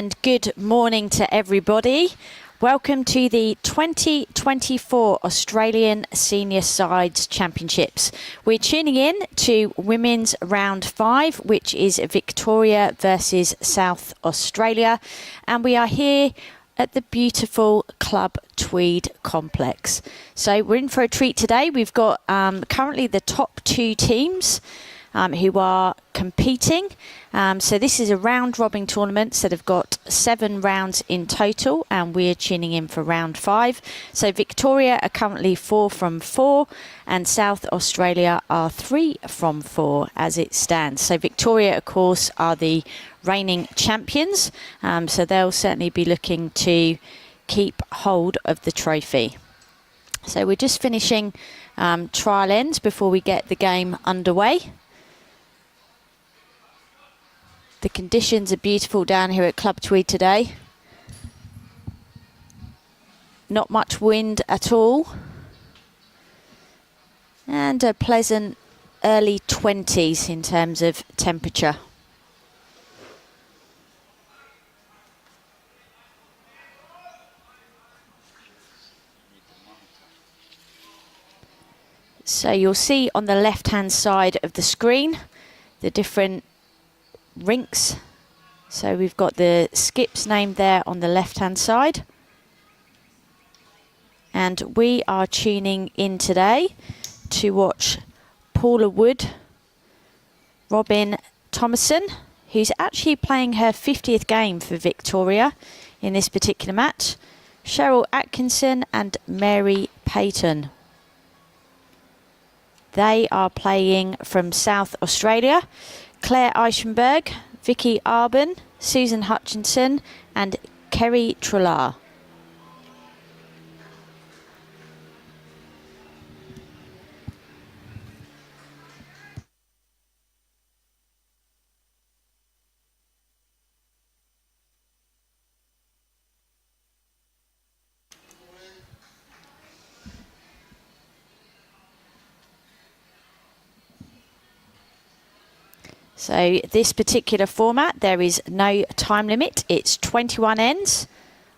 And good morning to everybody. Welcome to the 2024 Australian Senior Sides Championships. We're tuning in to Women's Round 5, which is Victoria versus South Australia. And we are here at the beautiful Club Tweed complex. So we're in for a treat today. We've got currently the top two teams who are competing. So this is a round robin tournament that have got 7 rounds in total, and we're tuning in for round 5. So Victoria are currently 4 from 4 and South Australia are 3 from 4 as it stands. So Victoria, of course, are the reigning champions. So they'll certainly be looking to keep hold of the trophy. So we're just finishing trial ends before we get the game underway. The conditions are beautiful down here at Club Tweed today. Not much wind at all. And a pleasant early 20s in terms of temperature. So you'll see on the left-hand side of the screen the different rinks. So we've got the skips named there on the left hand side, and we are tuning in today to watch Paula Robyn Thomassen, who's actually playing her 50th game for Victoria in this particular match, Sheryl Atkinson and Mary Paton. They are playing from South Australia. Eichen, Vicki Arbon, Susan Hutchinson and Kerry Treloar. So this particular format, there is no time limit. It's 21 ends.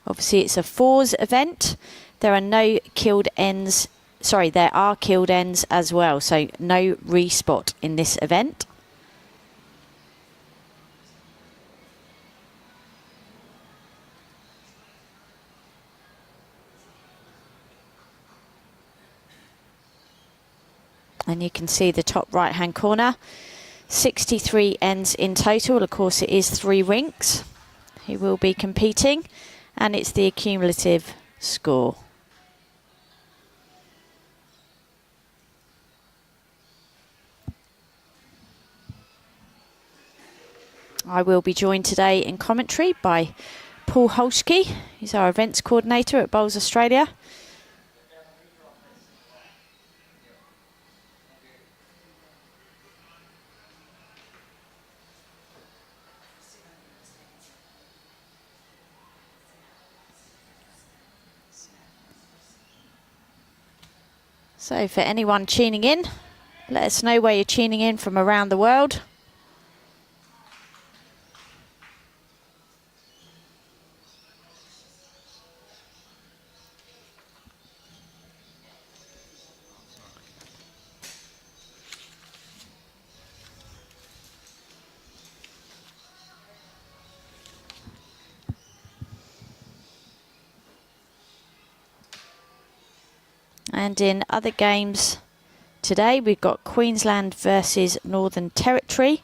Obviously, it's a fours event. There are no killed ends. Sorry, there are killed ends as well. So no respot in this event. And you can see the top right-hand corner. 63 ends in total. Of course, it is 3 rinks who will be competing, and it's the accumulative score. I will be joined today in commentary by Paul Holschke, who's our events coordinator at Bowls Australia. So for anyone tuning in, let us know where you're tuning in from around the world. And in other games today, we've got Queensland versus Northern Territory.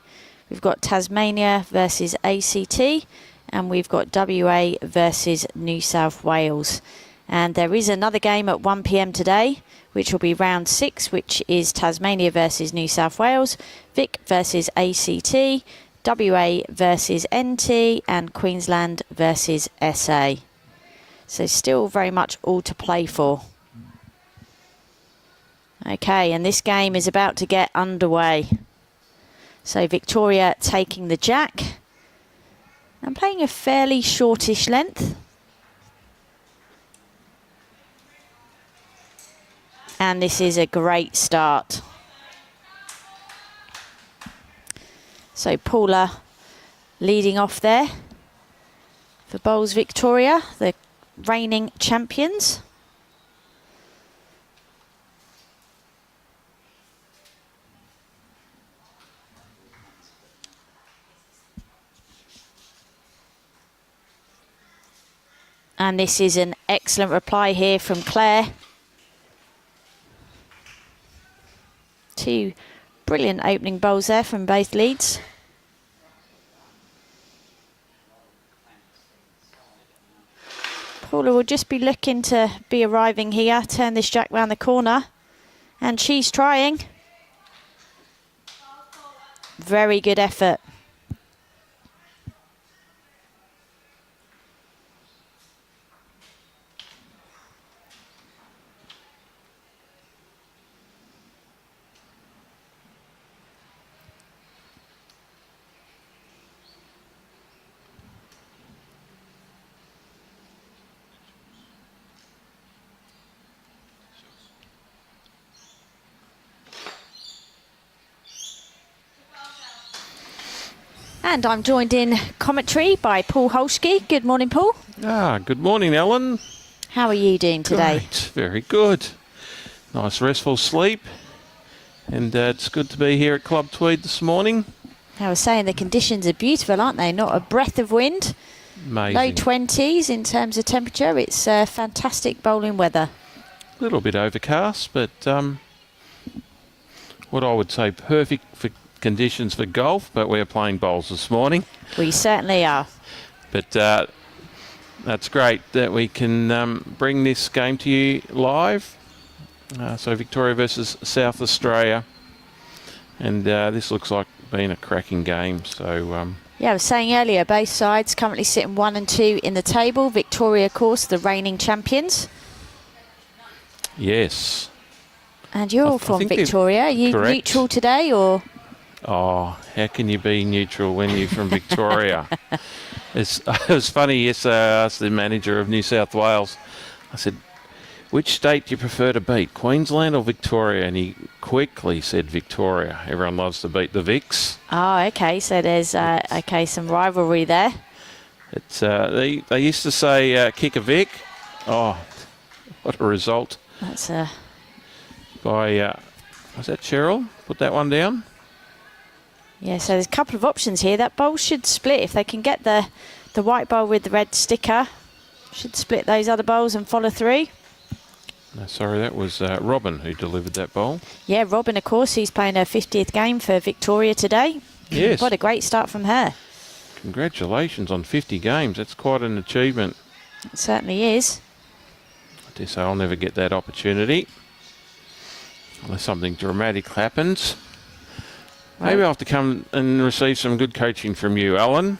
We've got Tasmania versus ACT. And we've got WA versus New South Wales. And there is another game at 1 PM today, which will be round 6, which is Tasmania versus New South Wales, VIC versus ACT, WA versus NT, and Queensland versus SA. So still very much all to play for. Okay, and this game is about to get underway. So Victoria taking the jack and playing a fairly shortish length. And this is a great start. So Paula leading off there. for bowls Victoria, the reigning champions. And this is an excellent reply here from Claire. Two brilliant opening bowls there from both leads. Paula will just be looking to be arriving here, turn this jack round the corner, and she's trying. Very good effort. And I'm joined in commentary by Paul Holsky. Good morning, Paul. Good morning, Ellen. How are you doing today? Great, very good. Nice restful sleep. And it's good to be here at Club Tweed this morning. I was saying the conditions are beautiful, aren't they? Not a breath of wind. Amazing. Low 20s in terms of temperature. It's fantastic bowling weather. A little bit overcast, but what I would say perfect for conditions for golf, but we're playing bowls this morning. We certainly are. But that's great that we can bring this game to you live. So Victoria versus South Australia. And this looks like being a cracking game. So yeah, I was saying earlier, both sides currently sitting 1 and 2 in the table. Victoria, of course, the reigning champions. Yes. And you're from Victoria. Are you correct. Neutral today, or? Oh, how can you be neutral when you're from Victoria? It was funny yesterday. I asked the manager of New South Wales, I said, which state do you prefer to beat, Queensland or Victoria? And he quickly said Victoria. Everyone loves to beat the VICs. Oh, okay. So there's some rivalry there. It's they used to say kick a Vic. Oh, what a result. That's by was that Sheryl? Put that one down. Yeah, so there's a couple of options here. That bowl should split if they can get the white bowl with the red sticker. Should split those other bowls and follow through. No, sorry, that was Robyn who delivered that bowl. Yeah, Robyn, of course, he's playing her 50th game for Victoria today. Yes. What a great start from her. Congratulations on 50 games. That's quite an achievement. It certainly is. I dare say I'll never get that opportunity. Unless something dramatic happens. Maybe I'll have to come and receive some good coaching from you, Alan.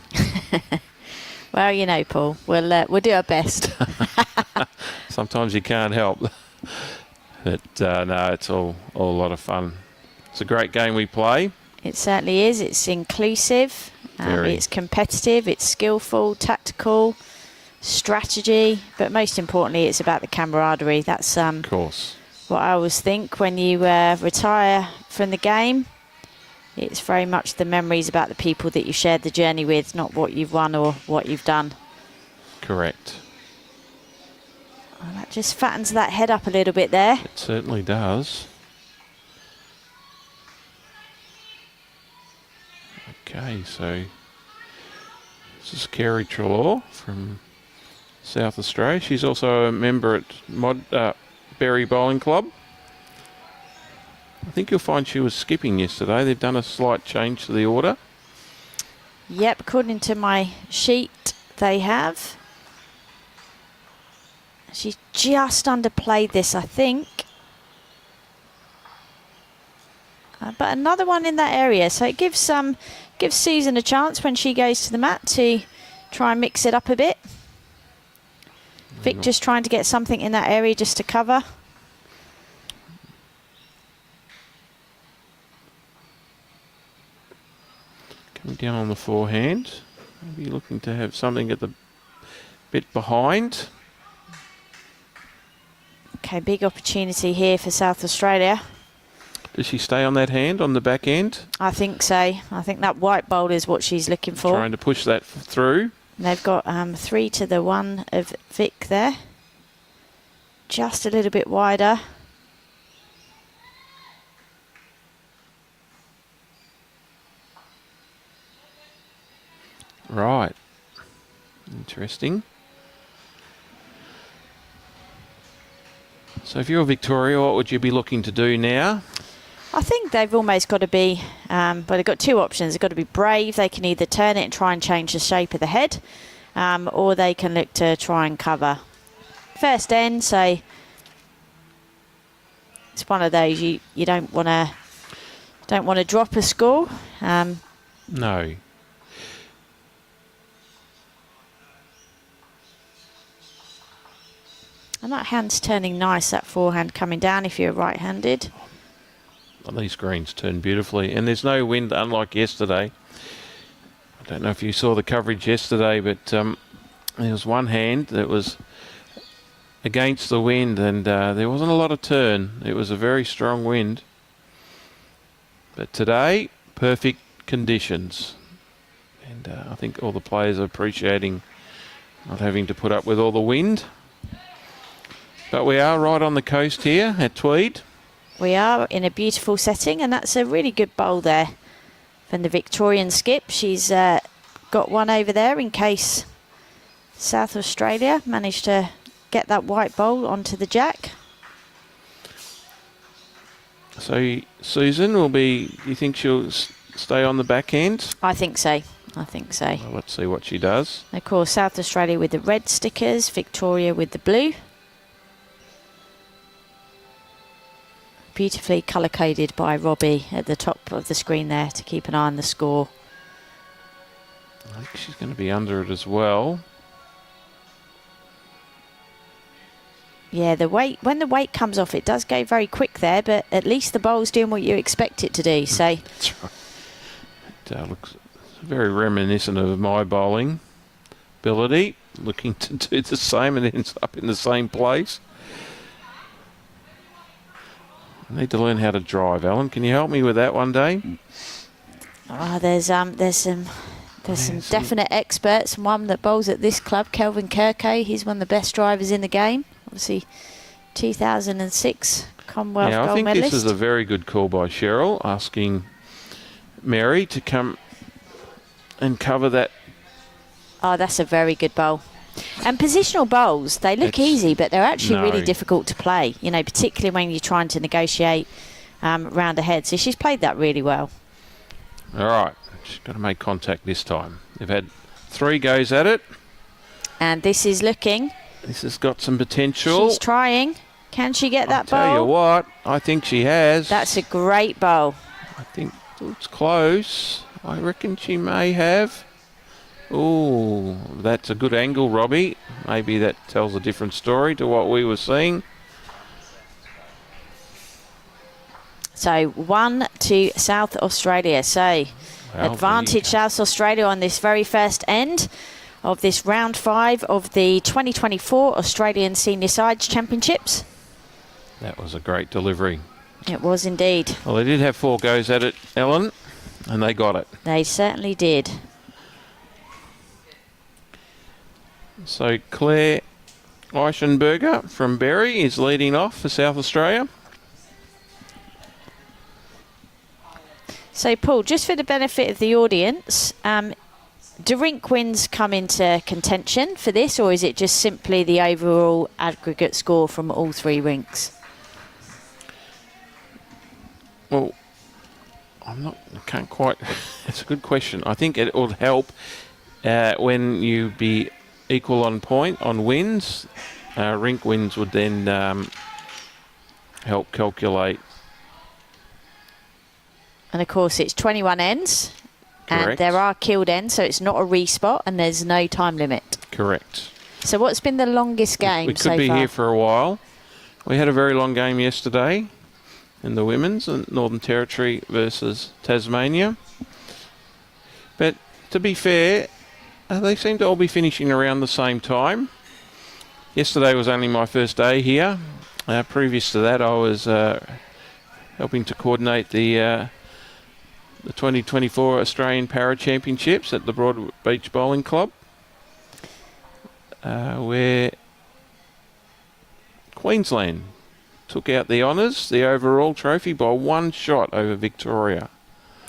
Well, you know, Paul, we'll do our best. Sometimes you can't help. But no, it's all a lot of fun. It's a great game we play. It certainly is. It's inclusive. It's competitive. It's skillful, tactical, strategy. But most importantly, it's about the camaraderie. That's of course what I always think when you retire from the game. It's very much the memories about the people that you shared the journey with, not what you've won or what you've done. Correct. Well, that just fattens that head up a little bit there. It certainly does. Okay, so this is Kerry Treloar from South Australia. She's also a member at Berry Bowling Club. I think you'll find she was skipping yesterday. They've done a slight change to the order. Yep, according to my sheet, they have. She's just underplayed this, I think. But another one in that area. So it gives Susan a chance when she goes to the mat to try and mix it up a bit. Vic just trying to get something in that area just to cover. Coming down on the forehand. Maybe looking to have something at the bit behind. Okay, big opportunity here for South Australia. Does she stay on that hand, on the back end? I think so. I think that white bowl is what she's looking for. Trying to push that through. And they've got 3 to the 1 of Vic there. Just a little bit wider. Right. Interesting. So if you're Victoria, what would you be looking to do now? I think they've almost got to be, but they've got 2 options. They've got to be brave. They can either turn it and try and change the shape of the head, or they can look to try and cover. First end, so it's one of those you don't want to drop a score. No. And that hand's turning nice, that forehand coming down if you're right-handed. Well, these greens turn beautifully, and there's no wind, unlike yesterday. I don't know if you saw the coverage yesterday, but there was one hand that was against the wind, and there wasn't a lot of turn. It was a very strong wind. But today, perfect conditions. And I think all the players are appreciating not having to put up with all the wind. But we are right on the coast here at Tweed. We are in a beautiful setting, and that's a really good bowl there from the Victorian skip. She's got one over there in case South Australia managed to get that white bowl onto the jack. So Susan will be, do you think she'll stay on the backhand? I think so. I think so. Well, let's see what she does. And of course, South Australia with the red stickers, Victoria with the blue. Beautifully colour-coded by Robyn at the top of the screen there to keep an eye on the score. I think she's going to be under it as well. Yeah, the weight, when the weight comes off, it does go very quick there, but at least the bowl's doing what you expect it to do. So That's right. It looks very reminiscent of my bowling ability, looking to do the same and ends up in the same place. I need to learn how to drive, Alan. Can you help me with that one day? oh, there's some definite experts, and one that bowls at this club, Kelvin Kirko. He's one of the best drivers in the game. Obviously, 2006 Commonwealth Yeah, I gold think medalist. this is a very good call by Sheryl, asking Mary to come and cover that. Oh, that's a very good bowl. And positional bowls, they look easy, but they're actually really difficult to play, you know, particularly when you're trying to negotiate round ahead. So she's played that really well. All right, she's got to make contact this time. They've had 3 goes at it. And this is looking. This has got some potential. She's trying. Can she get that bowl? Tell you what, I think she has. That's a great bowl. I think it's close. I reckon she may have. Oh, that's a good angle, Robbie. Maybe that tells a different story to what we were seeing. So 1 to South Australia. So Well, advantage South Australia on this very first end of this round 5 of the 2024 Australian Senior Sides Championships. That was a great delivery. It was indeed. Well, they did have 4 goes at it, Ellen, and they got it. They certainly did. So Claire Eichen from Berry is leading off for South Australia. So, Paul, just for the benefit of the audience, do Rink wins come into contention for this, or is it just simply the overall aggregate score from all 3 rinks? Well, I can't quite. It's a good question. I think it would help when you be equal on point on wins. Rink wins would then help calculate. And of course, it's 21 ends. Correct. And there are killed ends, so it's not a respot, and there's no time limit. Correct. So what's been the longest game We could so be far? here for a while. We had a very long game yesterday in the women's, Northern Territory versus Tasmania. But to be fair, they seem to all be finishing around the same time. Yesterday was only my first day here. Previous to that, I was helping to coordinate the 2024 Australian Para Championships at the Broad Beach Bowling Club. where Queensland took out the honours, the overall trophy, by one shot over Victoria.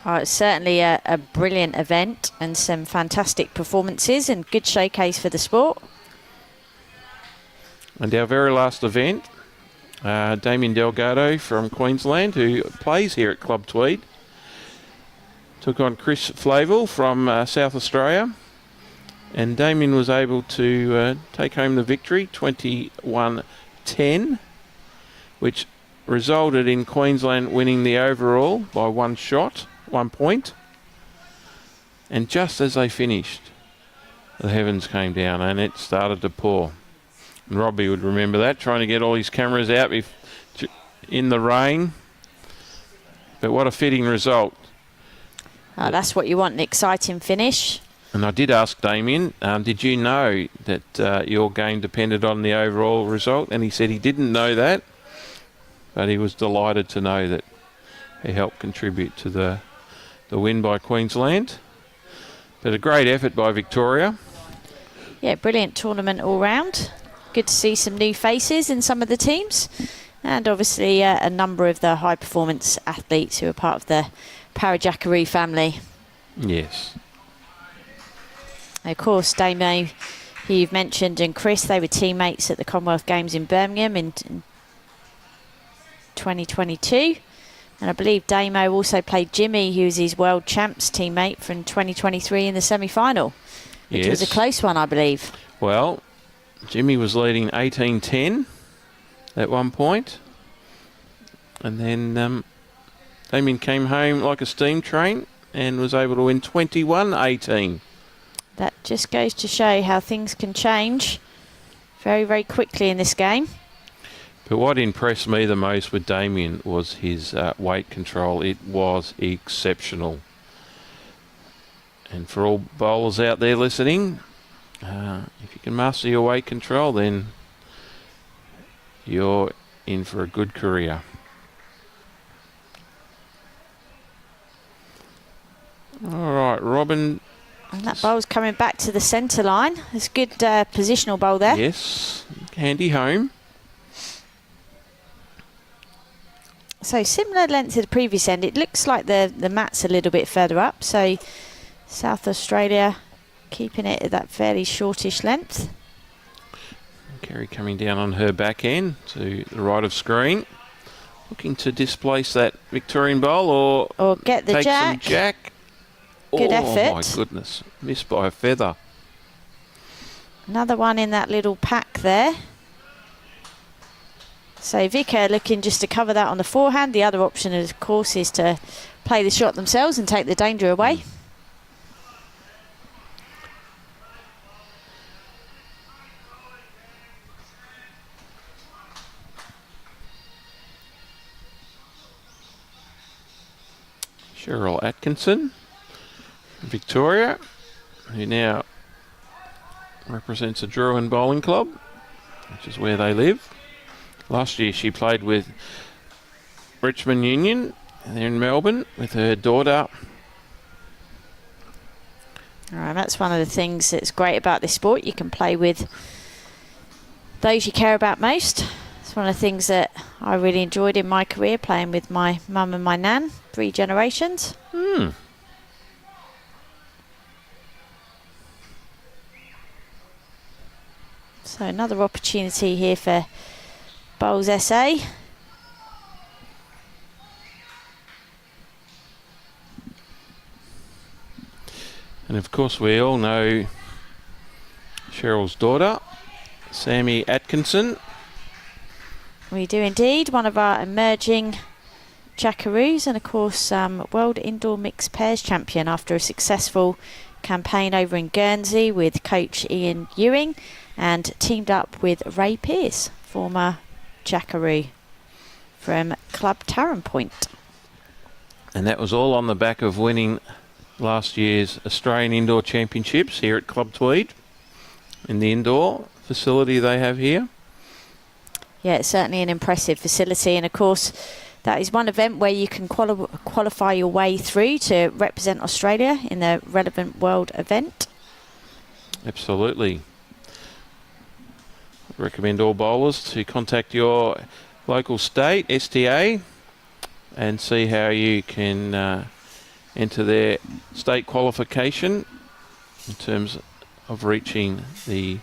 Oh, it's certainly a brilliant event and some fantastic performances and good showcase for the sport. And our very last event, Damien Delgado from Queensland, who plays here at Club Tweed, took on Chris Flavel from South Australia. And Damien was able to take home the victory, 21-10, which resulted in Queensland winning the overall by one point. And just as they finished, the heavens came down and it started to pour. And Robbie would remember that, trying to get all his cameras out in the rain. But what a fitting result. Oh, that's what you want, an exciting finish. And I did ask Damien, did you know that your game depended on the overall result? And he said he didn't know that, but he was delighted to know that he helped contribute to the win by Queensland. But a great effort by Victoria. Yeah, brilliant tournament all round. Good to see some new faces in some of the teams. And obviously a number of the high performance athletes who are part of the Parajackaroo family. Yes. Of course, Damo, who you've mentioned, and Chris, they were teammates at the Commonwealth Games in Birmingham in 2022. And I believe Damo also played Jimmy, who was his world champs teammate from 2023 in the semi-final, which was a close one, I believe. Well, Jimmy was leading 18-10 at one point. And then Damien came home like a steam train and was able to win 21-18. That just goes to show how things can change very, very quickly in this game. But what impressed me the most with Damien was his weight control. It was exceptional. And for all bowlers out there listening, if you can master your weight control, then you're in for a good career. All right, Robyn. And that bowl's coming back to the centre line. It's a good positional bowl there. Yes, handy home. So similar length to the previous end. It looks like the mat's a little bit further up. So South Australia keeping it at that fairly shortish length. Kerry coming down on her back end to the right of screen. Looking to displace that Victorian bowl or get the take jack. Some jack. Good effort. Oh my goodness, missed by a feather. Another one in that little pack there. So Vicki looking just to cover that on the forehand. The other option, of course, is to play the shot themselves and take the danger away. Sheryl Atkinson, Victoria, who now represents a Druin Bowling Club, which is where they live. Last year she played with Richmond Union there in Melbourne with her daughter. All right, that's one of the things that's great about this sport. You can play with those you care about most. It's one of the things that I really enjoyed in my career, playing with my mum and my nan, 3 generations. So another opportunity here for Bowls SA. And of course we all know Sheryl's daughter, Sammy Atkinson. We do indeed, one of our emerging Jackaroos, and of course World Indoor Mixed Pairs champion after a successful campaign over in Guernsey with coach Ian Ewing, and teamed up with Ray Pearce, former Jackaroo from Club Tarrant Point. And that was all on the back of winning last year's Australian Indoor Championships here at Club Tweed in the indoor facility they have here. Yeah, it's certainly an impressive facility, and of course that is one event where you can qualify your way through to represent Australia in the relevant world event. Absolutely. recommend all bowlers to contact your local state, STA, and see how you can enter their state qualification in terms of reaching the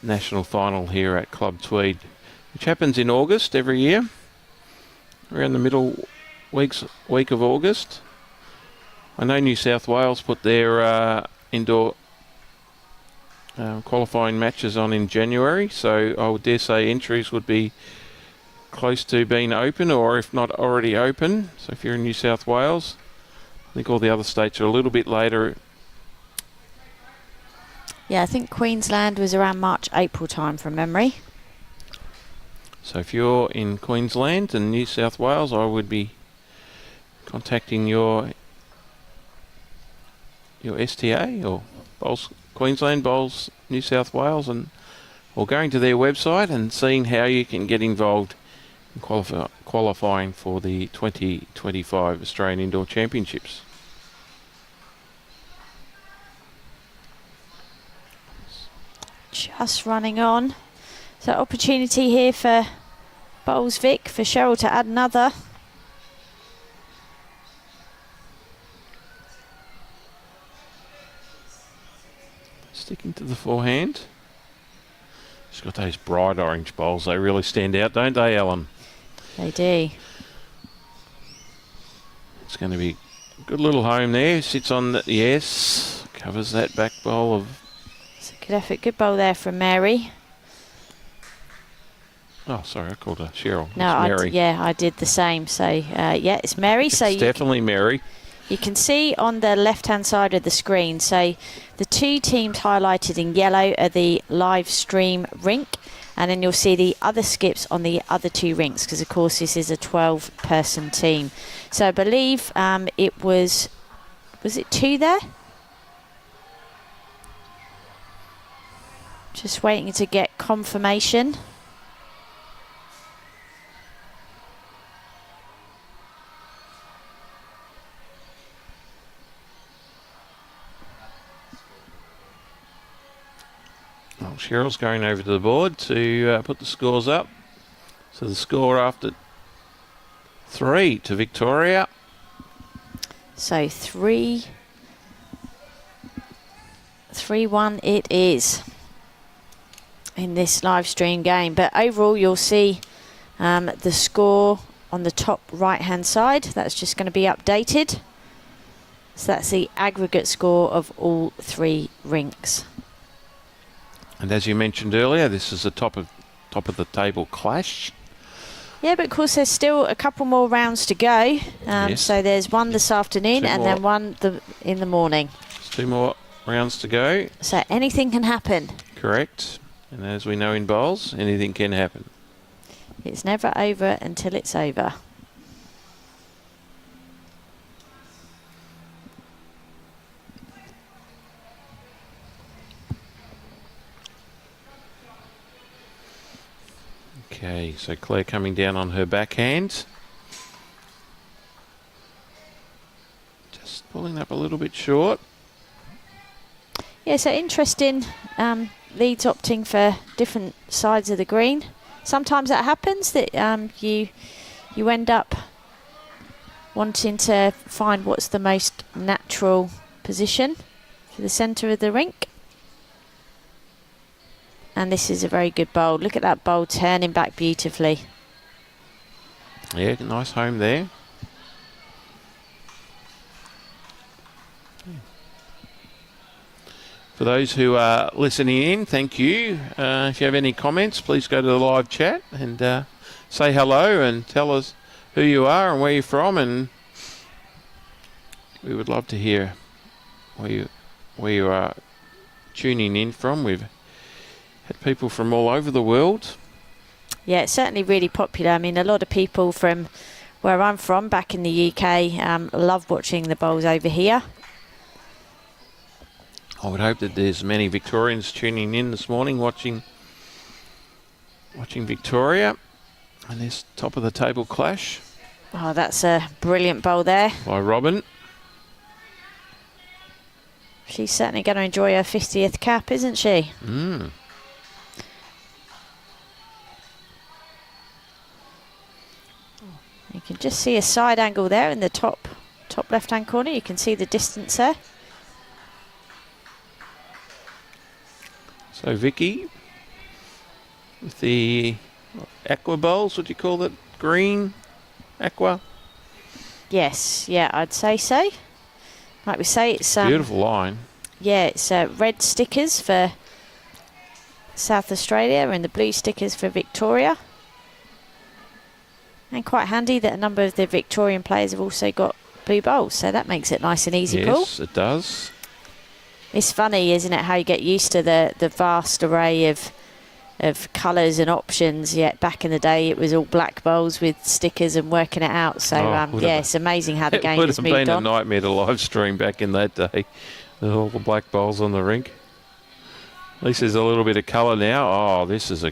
national final here at Club Tweed, which happens in August every year, around the middle week of August. I know New South Wales put their indoor qualifying matches on in January, so I would dare say entries would be close to being open, or if not already open. So if you're in New South Wales, I think all the other states are a little bit later. Yeah, I think Queensland was around March, April time from memory. So if you're in Queensland and New South Wales, I would be contacting your STA or Bowls Queensland, Bowls New South Wales, or going to their website and seeing how you can get involved in qualifying for the 2025 Australian Indoor Championships. Just running on. So opportunity here for Bowls Vic, for Sheryl to add another. Sticking to the forehand. She's got those bright orange bowls. They really stand out, don't they, Alan? They do. It's going to be a good little home there. Sits on the, yes, covers that back bowl of... It's a good effort. Good bowl there from Mary. Oh, sorry, I called her Sheryl. No, it's Mary. I did the same. So, yeah, it's Mary. It's so definitely Mary. You can see on the left-hand side of the screen, so the two teams highlighted in yellow are the live stream rink, and then you'll see the other skips on the other two rinks, because of course this is a 12-person team. So I believe it was it 2 there? Just waiting to get confirmation. Well, Sheryl's going over to the board to put the scores up. So the score after 3 to Victoria. So 3-1 it is in this live stream game. But overall you'll see the score on the top right hand side. That's just going to be updated. So that's the aggregate score of all 3 rinks. And as you mentioned earlier, this is a top of the table clash. Yeah, but of course there's still a couple more rounds to go. Yes. So there's one this afternoon and then one in the morning. There's 2 more rounds to go. So anything can happen. Correct. And as we know in bowls, anything can happen. It's never over until it's over. Okay, so Claire coming down on her backhand. Just pulling up a little bit short. Yeah, so interesting leads opting for different sides of the green. Sometimes that happens, that you end up wanting to find what's the most natural position for the centre of the rink. And this is a very good bowl. Look at that bowl turning back beautifully. Yeah, nice home there. For those who are listening in, thank you. If you have any comments, please go to the live chat and say hello and tell us who you are and where you're from, and we would love to hear where you are tuning in from. We've had people from all over the world. Yeah, it's certainly really popular. I mean, a lot of people from where I'm from, back in the UK, love watching the bowls over here. I would hope that there's many Victorians tuning in this morning, watching Victoria and this top of the table clash. Oh, that's a brilliant bowl there By Robyn. She's certainly going to enjoy her 50th cap, isn't she? You can just see a side angle there in the top left-hand corner. You can see the distance there. So Vicki with the aqua bowls, what do you call that? Green aqua? Yes, yeah, I'd say so. Like we say, it's beautiful line. Yeah, it's red stickers for South Australia and the blue stickers for Victoria. And quite handy that a number of the Victorian players have also got blue bowls, so that makes it nice and easy, Paul. Yes, it does. It's funny, isn't it, how you get used to the vast array of colours and options. Yet back in the day it was all black bowls with stickers and working it out. So yeah, it's amazing how the game has moved on. It would have been a nightmare to live stream back in that day with all the black bowls on the rink. At least there's a little bit of colour now. Oh, this is a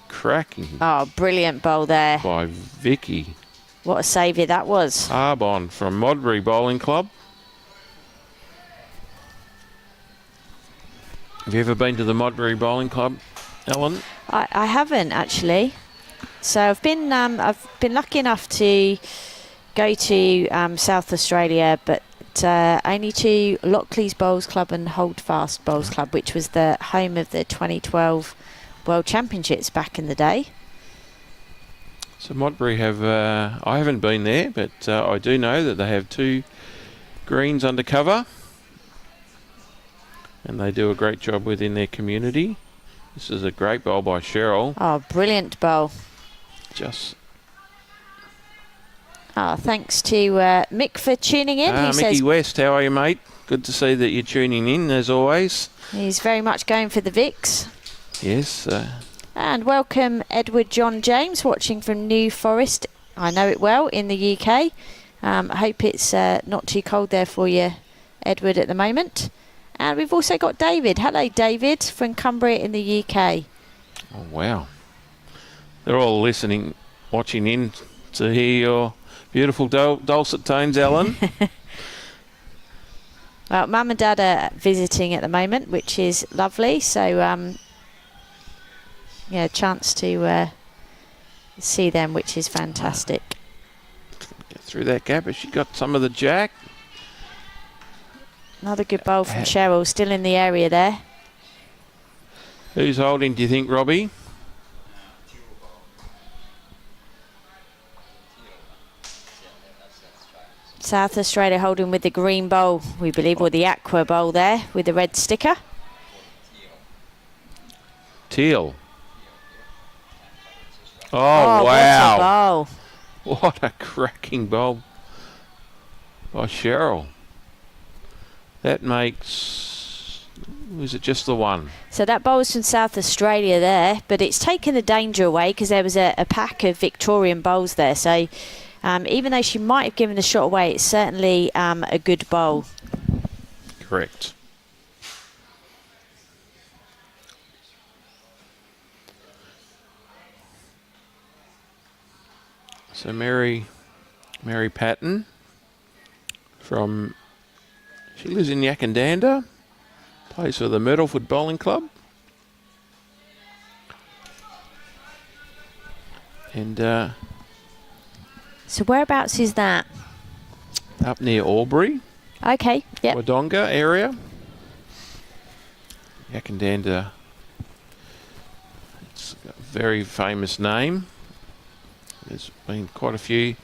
cracking. Oh, brilliant bowl there by Vicki. What a saviour that was. Arbon from Modbury Bowling Club. Have you ever been to the Modbury Bowling Club, Ellen? I haven't actually. So I've been lucky enough to go to South Australia, but only to Lockley's Bowls Club and Holdfast Bowls Club, which was the home of the 2012 World Championships back in the day. So Modbury have, I haven't been there, but I do know that they have 2 greens undercover. And they do a great job within their community. This is a great bowl by Sheryl. Oh, brilliant bowl. Thanks to Mick for tuning in. Mickey West, how are you, mate? Good to see that you're tuning in, as always. He's very much going for the VICs. Yes. And welcome Edward John James, watching from New Forest. I know it well, in the UK. I hope it's not too cold there for you, Edward, at the moment. And we've also got David. Hello, David, from Cumbria in the UK. Oh, wow. They're all listening, watching in to hear your beautiful dulcet tones, Ellen. Well, Mum and Dad are visiting at the moment, which is lovely. So, yeah, a chance to see them, which is fantastic. Get through that gap. Has she got some of the jack? Another good bowl from Sheryl, still in the area there. Who's holding, do you think, Robbie? South Australia holding with the green bowl, we believe, or the aqua bowl there with the red sticker. Teal. Oh, wow. What a bowl. What a cracking bowl by Sheryl. That makes, was it just the one? So that bowl's from South Australia there, but it's taken the danger away because there was a pack of Victorian bowls there. So even though she might have given the shot away, it's certainly a good bowl. Correct. So Mary Paton from, she lives in Yakandanda, plays for the Myrtlefoot Bowling Club. And so whereabouts is that? Up near Albury. Okay, yep. Wodonga area. Yakandanda. It's a very famous name. There's been quite a few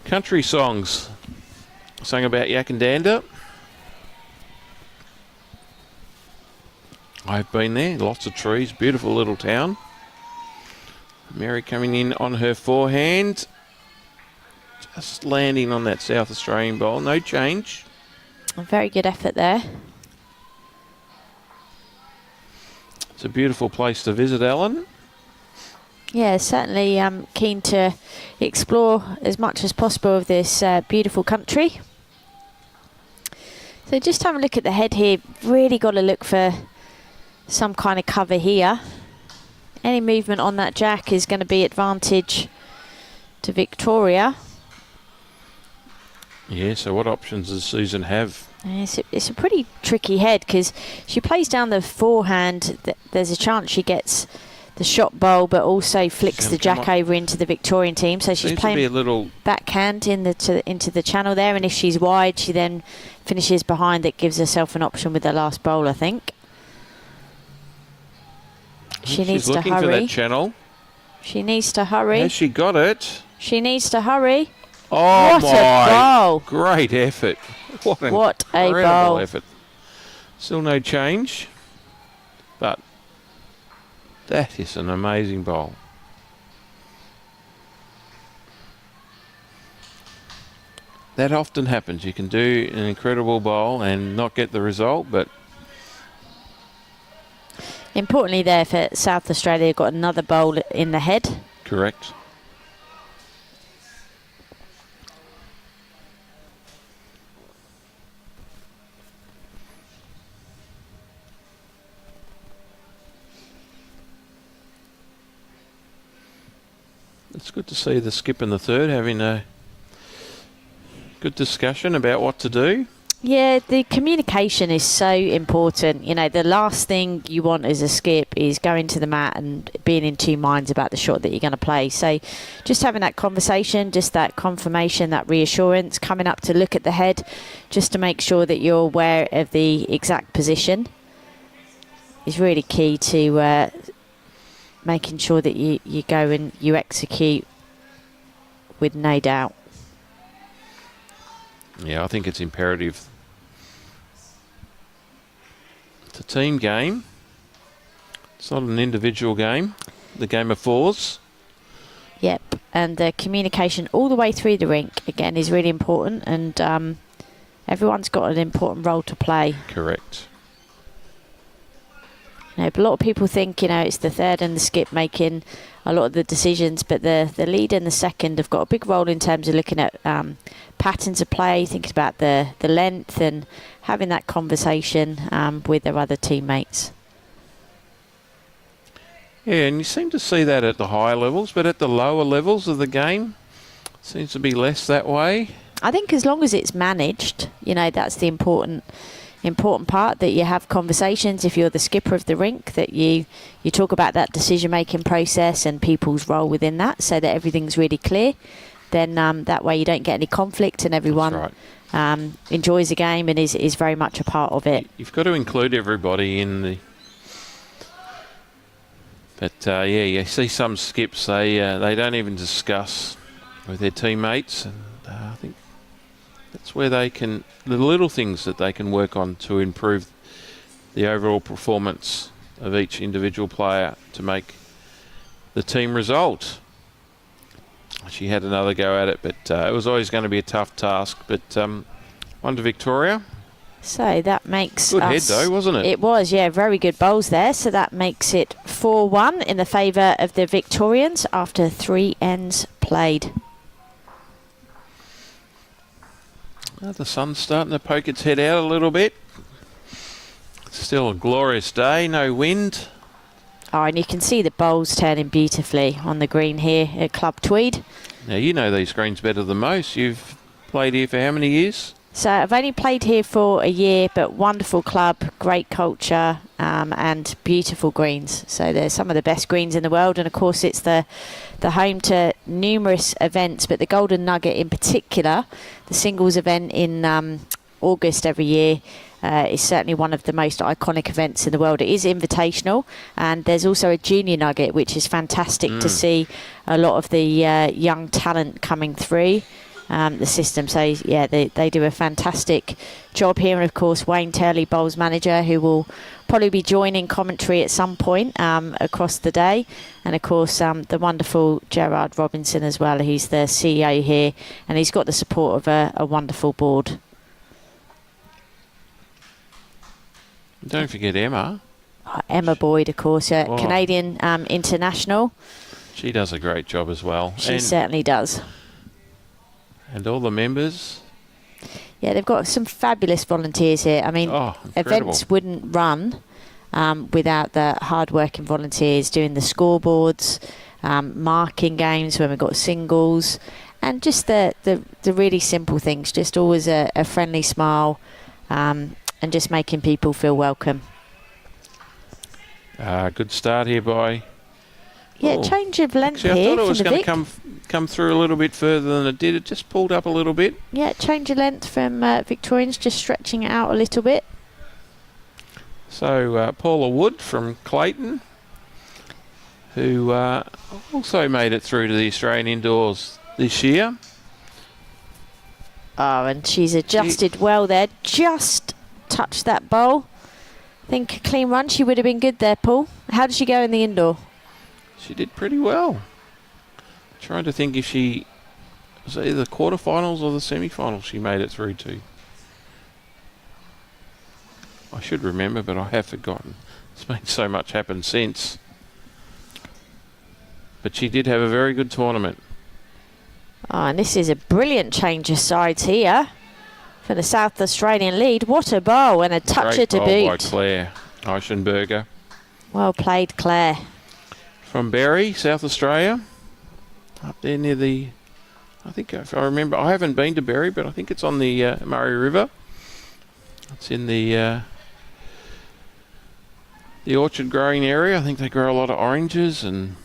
country songs sung about Yakandanda. I've been there, lots of trees, beautiful little town. Mary coming in on her forehand. Just landing on that South Australian bowl, no change. A very good effort there. It's a beautiful place to visit, Ellen. Yeah, certainly keen to explore as much as possible of this beautiful country. So just have a look at the head here. Really got to look for some kind of cover here. Any movement on that jack is going to be advantage to Victoria. Yeah, so what options does Susan have? It's a pretty tricky head because she plays down the forehand. There's a chance she gets the shot bowl, but also flicks the Come jack on. over into the Victorian team. So she's Seems to be a playing little. backhand into the channel there, and if she's wide, she then finishes behind. That gives herself an option with the last bowl, I think. She needs She's to looking for hurry. that channel. She needs to hurry. Has she got it? She needs to hurry. Oh What a my! bowl. Great effort. What an What a incredible bowl. effort. Still no change, but that is an amazing bowl. That often happens. You can do an incredible bowl and not get the result, but Importantly there for South Australia, got another bowl in the head. correct. It's good to see the skip and the third having a good discussion about what to do. Yeah, the communication is so important. You know, the last thing you want as a skip is going to the mat and being in two minds about the shot that you're going to play. So just having that conversation, just that confirmation, that reassurance, coming up to look at the head, just to make sure that you're aware of the exact position is really key to making sure that you go and you execute with no doubt. Yeah, I think it's imperative. It's a team game. It's not an individual game. The game of fours. Yep, and the communication all the way through the rink, again, is really important, and everyone's got an important role to play. Correct. You know, but a lot of people think, you know, it's the third and the skip making a lot of the decisions, but the lead and the second have got a big role in terms of looking at patterns of play, thinking about the length and having that conversation with their other teammates. Yeah, and you seem to see that at the higher levels, but at the lower levels of the game, it seems to be less that way. I think as long as it's managed, you know, that's the important part, that you have conversations if you're the skipper of the rink, that you talk about that decision making process and people's role within that, so that everything's really clear. Then that way you don't get any conflict and everyone That's right. enjoys the game and is very much a part of it. You've got to include everybody in the. But yeah, you see some skips, they don't even discuss with their teammates, and I think that's where they can, the little things that they can work on to improve the overall performance of each individual player to make the team result. She had another go at it, but it was always going to be a tough task. But one to Victoria. So that makes Good head us, though, wasn't it? It was, yeah, very good bowls there. So that makes it 4-1 in the favour of the Victorians after 3 ends played. The sun's starting to poke its head out a little bit. It's still a glorious day, no wind. Oh, and you can see the bowls turning beautifully on the green here at Club Tweed. Now, you know these greens better than most. You've played here for how many years? So I've only played here for a year, but wonderful club, great culture, and beautiful greens. So they're some of the best greens in the world, and of course it's the home to numerous events, but the Golden Nugget in particular, the singles event in August every year, is certainly one of the most iconic events in the world. It is invitational, and there's also a junior nugget, which is fantastic to see a lot of the young talent coming through the system. So yeah, they do a fantastic job here, and of course Wayne Turley, bowls manager, who will probably be joining commentary at some point across the day, and of course the wonderful Gerard Robinson as well. He's the CEO here, and he's got the support of a wonderful board. Don't forget Emma. Emma Boyd, of course, Oh. Canadian international. She does a great job as well. She certainly does. And all the members. Yeah, they've got some fabulous volunteers here. I mean, incredible. events wouldn't run without the hard-working volunteers doing the scoreboards, marking games when we've got singles, and just the really simple things. Just always a friendly smile, and just making people feel welcome. Good start here by Yeah, change of length actually, here. I thought it was going to come through a little bit further than it did. It just pulled up a little bit. Yeah, change of length from Victorians, just stretching it out a little bit. So Paula Wood from Clayton, who also made it through to the Australian Indoors this year. Oh, and she's adjusted well there. Just touched that bowl. I think a clean run. She would have been good there, Paul. How did she go in the indoor? She did pretty well. Trying to think if she was either the quarterfinals or the semi-finals she made it through to. I should remember, but I have forgotten. It's been so much happened since. But she did have a very good tournament. Oh, and this is a brilliant change of sides here for the South Australian lead. What a bowl and a toucher to boot. Great bowl by Claire Eichen. Well played, Claire. From Berry, South Australia. Up there near the... I think if I remember... I haven't been to Berry, but I think it's on the Murray River. It's in the orchard growing area. I think they grow a lot of oranges and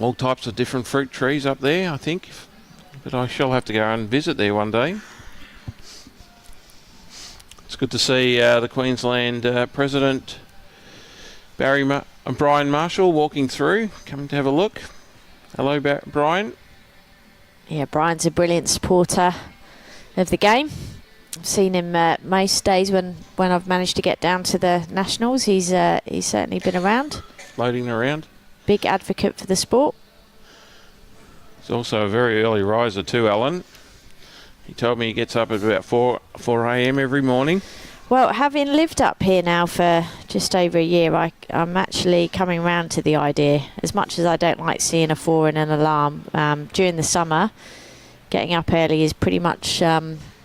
all types of different fruit trees up there, I think. But I shall have to go and visit there one day. It's good to see the Queensland President Brian Marshall walking through, coming to have a look. Hello, Brian. Yeah, Brian's a brilliant supporter of the game. I've seen him most days when I've managed to get down to the Nationals. He's certainly been around. Floating around. Big advocate for the sport. He's also a very early riser too, Alan. He told me he gets up at about 4 a.m. every morning. Well, having lived up here now for just over a year, I'm actually coming round to the idea. As much as I don't like seeing a 4 and an alarm, during the summer, getting up early is pretty much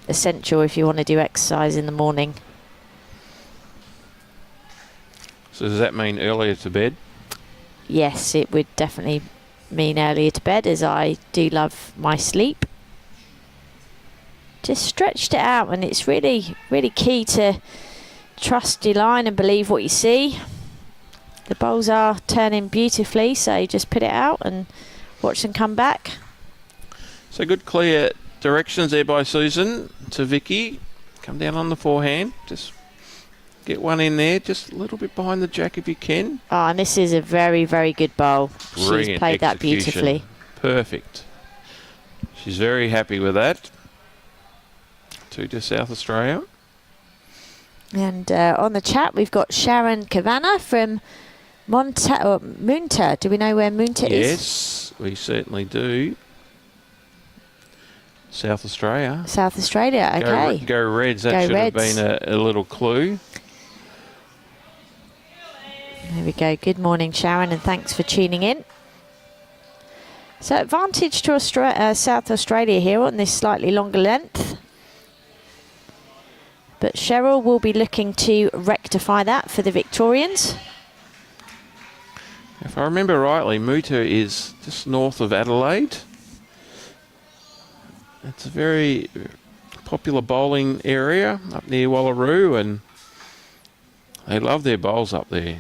essential if you want to do exercise in the morning. So does that mean earlier to bed? Yes, it would definitely mean earlier to bed, as I do love my sleep. Just stretched it out, and it's really, really key to trust your line and believe what you see. The bowls are turning beautifully, so just put it out and watch them come back. So good clear directions there by Susan to Vicki. Come down on the forehand. Just get one in there, just a little bit behind the jack if you can. Oh, and this is a very, very good bowl. Brilliant She's played that beautifully. Perfect. She's very happy with that. To South Australia. And on the chat, we've got Sharon Kavanagh from Moonta. Do we know where Moonta is? Yes, we certainly do. South Australia. South Australia, okay. Go Reds, that should have been a little clue. There we go. Good morning, Sharon, and thanks for tuning in. So advantage to South Australia here on this slightly longer length. But Sheryl will be looking to rectify that for the Victorians. If I remember rightly, Moonta is just north of Adelaide. It's a very popular bowling area up near Wallaroo, and they love their bowls up there.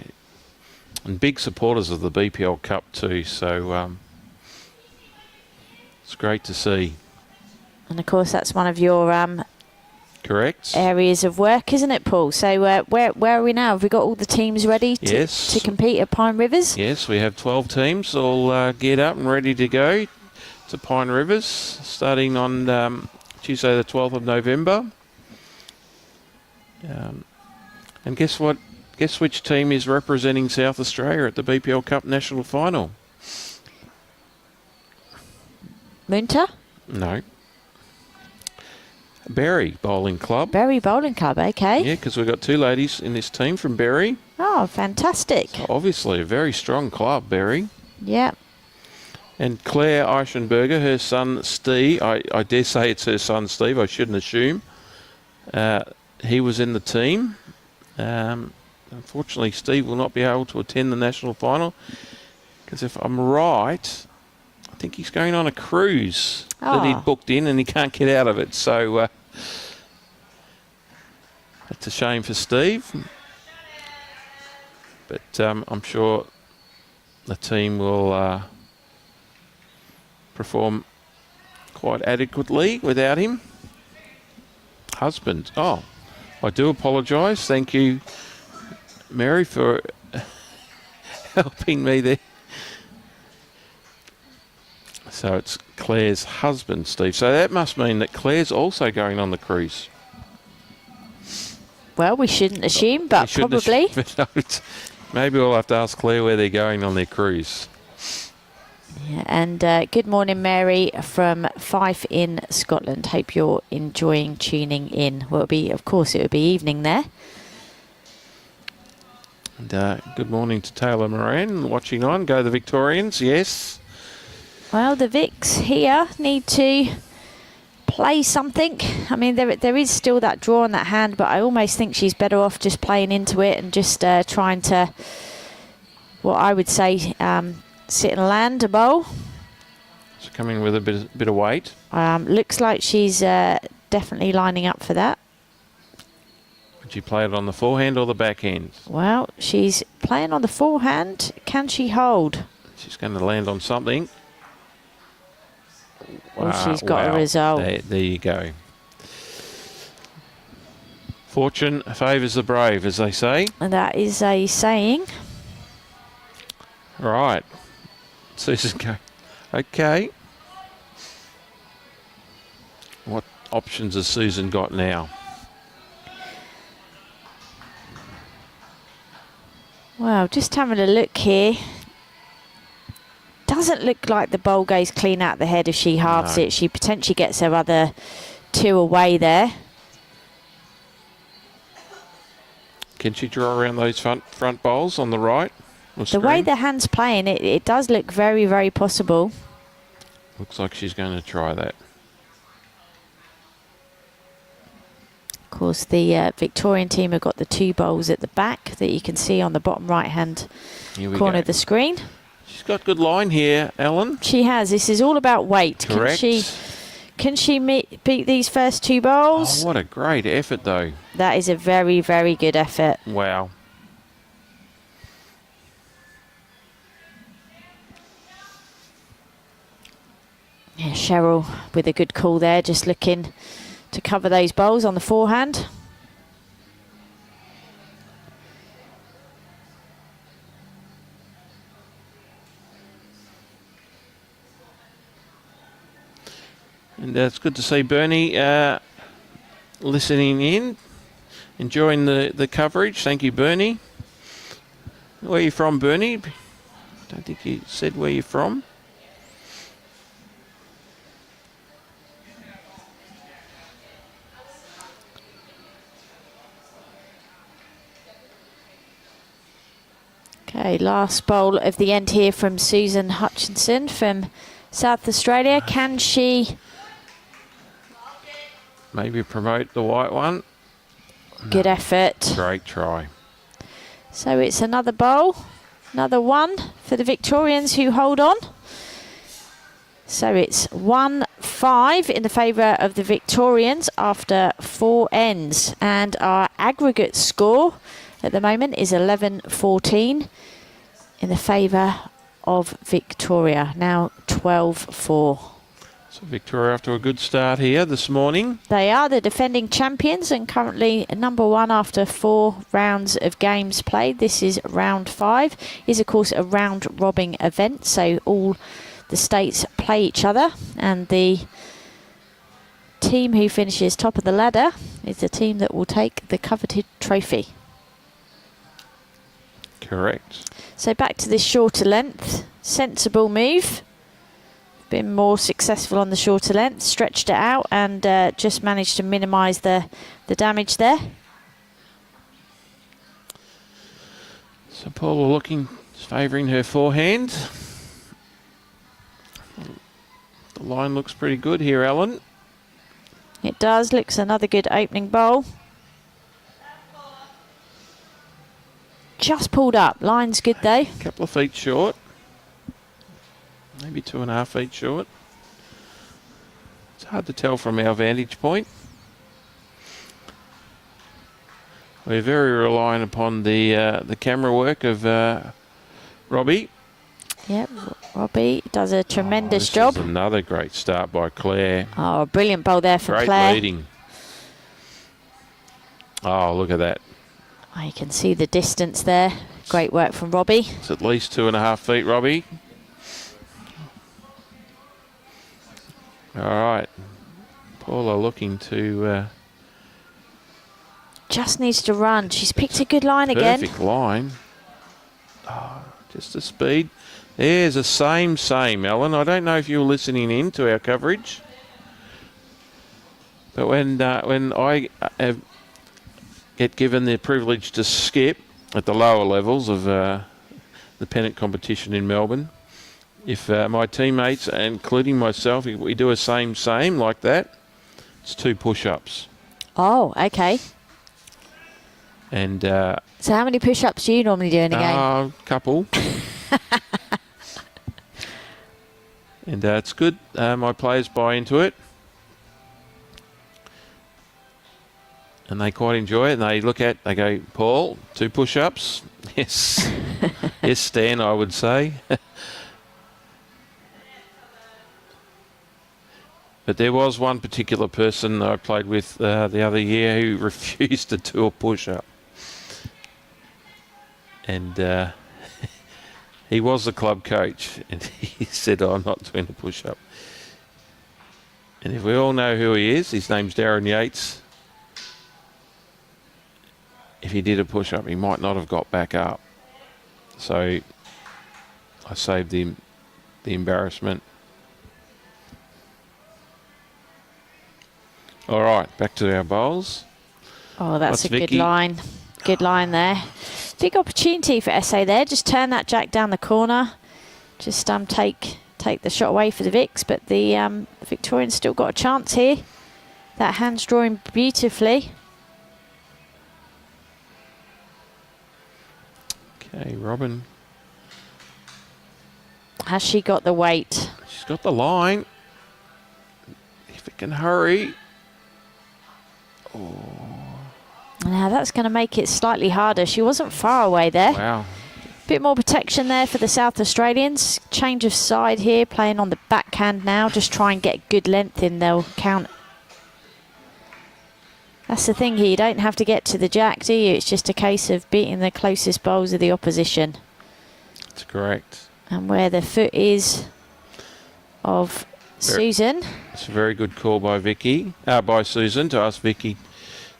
And big supporters of the BPL Cup too, so it's great to see. And of course, that's one of your correct areas of work, isn't it, Paul? So where are we now? Have we got all the teams ready to compete at Pine Rivers? Yes, we have 12 teams all geared up and ready to go to Pine Rivers, starting on Tuesday the 12th of November. And guess what? Guess which team is representing South Australia at the BPL Cup National Final? Moonta? No. Berry Bowling Club. Berry Bowling Club, okay. Yeah, because we've got two ladies in this team from Berry. Oh, fantastic. So obviously a very strong club, Berry. Yeah. And Claire Eichen, her son Steve, I dare say it's her son Steve, I shouldn't assume. He was in the team. Unfortunately, Steve will not be able to attend the national final because if I'm right, I think he's going on a cruise that he'd booked in and he can't get out of it. So that's a shame for Steve. But I'm sure the team will perform quite adequately without him. Husband. Oh, I do apologise. Thank you, Mary, for helping me there. So it's Claire's husband, Steve. So that must mean that Claire's also going on the cruise. Well, we shouldn't assume, but probably. Maybe we'll have to ask Claire where they're going on their cruise. Yeah, and good morning, Mary, from Fife in Scotland. Hope you're enjoying tuning in. Well, of course, it would be evening there. And good morning to Taylor Moran, watching on. Go the Victorians, yes. Well, the Vics here need to play something. I mean, there is still that draw on that hand, but I almost think she's better off just playing into it and just trying to, what I would say, sit and land a bowl. So coming with a bit of weight. Looks like she's definitely lining up for that. Would you play it on the forehand or the backhand? Well, she's playing on the forehand. Can she hold? She's going to land on something. Well, she's got a result. There you go. Fortune favours the brave, as they say. And that is a saying. Right. Susan go. Okay. What options has Susan got now? Well, just having a look here. Doesn't look like the bowl goes clean out the head if she halves it. She potentially gets her other two away there. Can she draw around those front bowls on the right? The way the hand's playing, it does look very, very possible. Looks like she's going to try that. Of course, the Victorian team have got the two bowls at the back that you can see on the bottom right-hand corner of the screen. She's got good line here, Ellen. She has. This is all about weight. Correct. Can she beat these first two bowls? Oh, what a great effort, though. That is a very, very good effort. Wow. Yeah, Sheryl with a good call there, just looking to cover those bowls on the forehand. And it's good to see Bernie listening in, enjoying the coverage. Thank you, Bernie. Where are you from, Bernie? I don't think you said where you're from. Okay, last bowl of the end here from Susan Hutchinson from South Australia. Can she maybe promote the white one? Good effort. Great try. So it's another bowl, another one for the Victorians who hold on. So it's 1-5 in the favour of the Victorians after 4 ends. And our aggregate score at the moment is 11-14 in the favour of Victoria. Now 12-4. So Victoria after a good start here this morning. They are the defending champions and currently number 1 after 4 rounds of games played. This is round 5. Is of course a round robin event, so all the states play each other, and the team who finishes top of the ladder is the team that will take the coveted trophy. Correct. So back to this shorter length. Sensible move. Been more successful on the shorter length. Stretched it out and just managed to minimise the damage there. So Paula looking, favouring her forehand. The line looks pretty good here, Ellen. It does. Looks another good opening bowl. Just pulled up. Line's good though. A couple of feet short. Maybe 2.5 feet short. It's hard to tell from our vantage point. We're very reliant upon the camera work of Robbie Yep, Robbie does a tremendous this job. is another great start by Claire. Oh, a brilliant bowl there for Great Claire. leading. Oh, look at that. Oh, you can see the distance there. Great work from Robbie. It's at least 2.5 feet, Robbie. All right. Paula looking to... Just needs to run. She's picked a good line again. perfect line. Oh, just the speed. There's a same, Ellen. I don't know if you were listening in to our coverage. But when I get given the privilege to skip at the lower levels of the pennant competition in Melbourne, if my teammates, including myself, if we do a same like that, it's 2 push-ups. Oh, okay. And so how many push-ups do you normally do in a game? a couple. And it's good. My players buy into it. And they quite enjoy it. And they go, Paul, 2 push-ups. Yes. Yes, Stan, I would say. But there was one particular person I played with the other year who refused to do a push-up. And he was the club coach, and he said, I'm not doing a push-up. And if we all know who he is, his name's Darren Yates. If he did a push-up, he might not have got back up. So I saved him the embarrassment. All right, back to our bowls. Oh, that's What's a Vicki? good line. Good line there. Big opportunity for SA there. Just turn that jack down the corner. Just take the shot away for the Vics, but the Victorians still got a chance here. That hand's drawing beautifully. Okay, Robyn. Has she got the weight? She's got the line. If it can hurry. Now that's going to make it slightly harder. She wasn't far away there. Wow. Bit more protection there for the South Australians. Change of side here, playing on the backhand now. Just try and get good length in. They'll count. That's the thing here. You don't have to get to the jack, do you? It's just a case of beating the closest bowls of the opposition. That's correct. And where the foot is of Susan. It's a very good call by Vicki, by Susan, to ask Vicki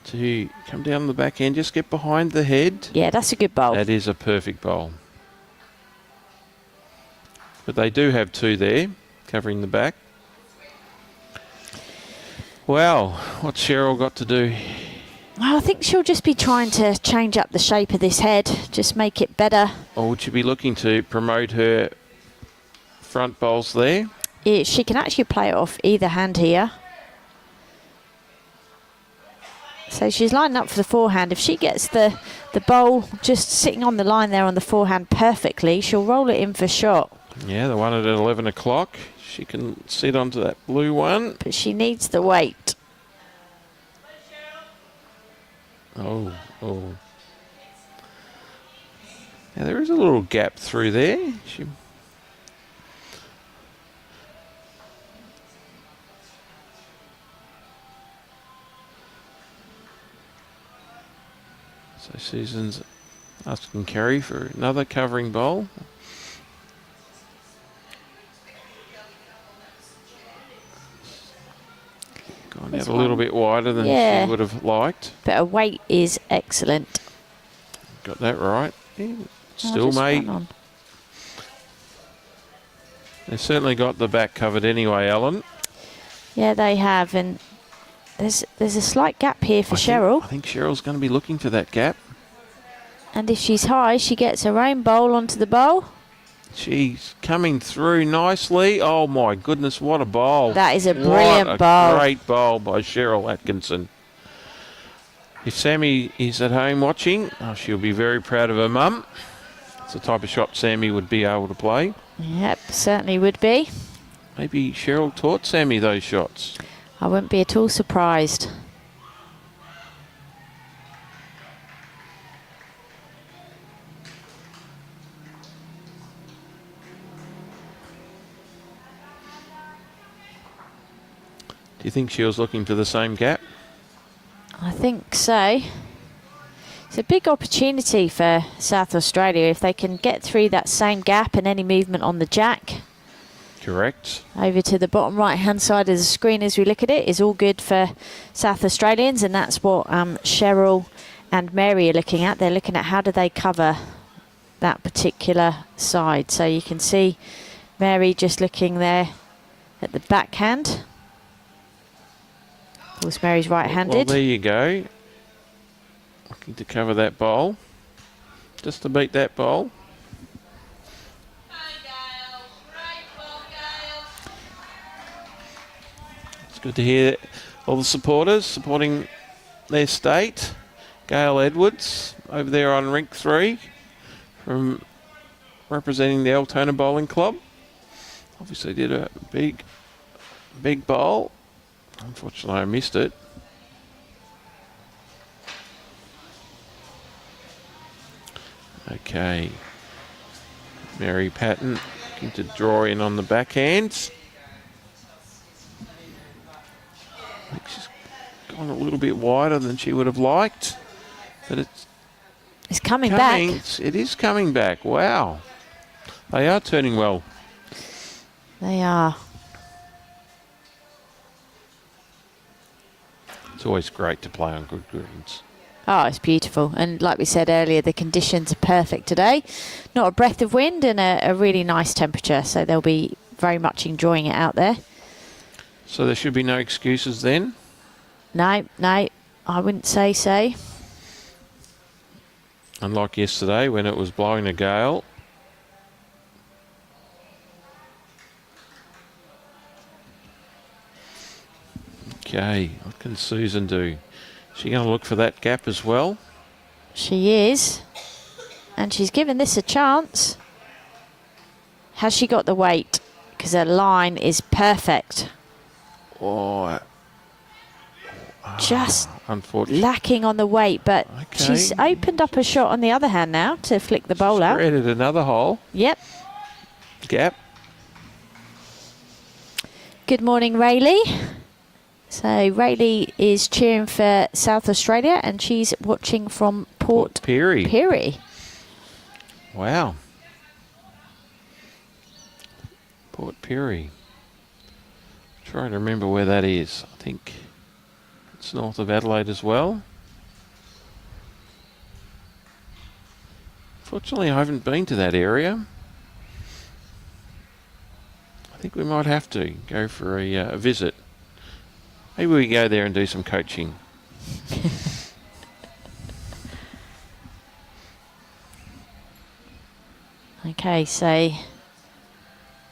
to come down the back end, just get behind the head. Yeah, that's a good bowl. That is a perfect bowl. But they do have 2 there, covering the back. Well, what's Sheryl got to do? Well, I think she'll just be trying to change up the shape of this head, just make it better. Or would she be looking to promote her front bowls there? Yeah, she can actually play it off either hand here. So she's lining up for the forehand. If she gets the bowl just sitting on the line there on the forehand perfectly, she'll roll it in for shot. Yeah, the one at 11 o'clock. She can sit onto that blue one. But she needs the weight. Oh. Now there is a little gap through there. So Susan's asking Kerry for another covering bowl. Gone out a little bit wider than she would have liked. But her weight is excellent. Got that right. Yeah, still may. They've certainly got the back covered anyway, Ellen. Yeah, they have. And there's a slight gap here for Sheryl. I think Cheryl's going to be looking for that gap. And if she's high, she gets her own bowl onto the bowl. She's coming through nicely. Oh, my goodness, what a bowl. That is a brilliant bowl. Great bowl by Sheryl Atkinson. If Sammy is at home watching, she'll be very proud of her mum. It's the type of shot Sammy would be able to play. Yep, certainly would be. Maybe Sheryl taught Sammy those shots. I wouldn't be at all surprised. Do you think she was looking for the same gap? I think so. It's a big opportunity for South Australia if they can get through that same gap, and any movement on the jack. Correct. Over to the bottom right-hand side of the screen as we look at it is all good for South Australians, and that's what Sheryl and Mary are looking at. They're looking at how do they cover that particular side. So you can see Mary just looking there at the backhand. Of course, Mary's right-handed. Well, there you go. Looking to cover that bowl. Just to beat that bowl. It's good to hear all the supporters supporting their state. Gail Edwards over there on Rink 3 from representing the Altona Bowling Club. Obviously did a big bowl. Unfortunately, I missed it. Okay. Mary Paton looking to draw in on the backhand. I think she's gone a little bit wider than she would have liked. But it's coming back. It is coming back. Wow. They are turning well. They are. It's always great to play on good greens. Oh, it's beautiful. And like we said earlier, the conditions are perfect today. Not a breath of wind and a really nice temperature. So they'll be very much enjoying it out there. So there should be no excuses then? No, I wouldn't say so. Unlike yesterday when it was blowing a gale. Okay, what can Susan do? Is she going to look for that gap as well? She is. And she's given this a chance. Has she got the weight? Because her line is perfect. Oh, just unfortunately lacking on the weight, but she's opened up a shot on the other hand now to flick the bowl out. Created another hole. Yep. Gap. Good morning, Rayleigh. So Rayleigh is cheering for South Australia, and she's watching from Port Pirie. Wow. Port Pirie. Trying to remember where that is. I think it's north of Adelaide as well. Fortunately, I haven't been to that area. I think we might have to go for a visit. Maybe we go there and do some coaching. Okay, so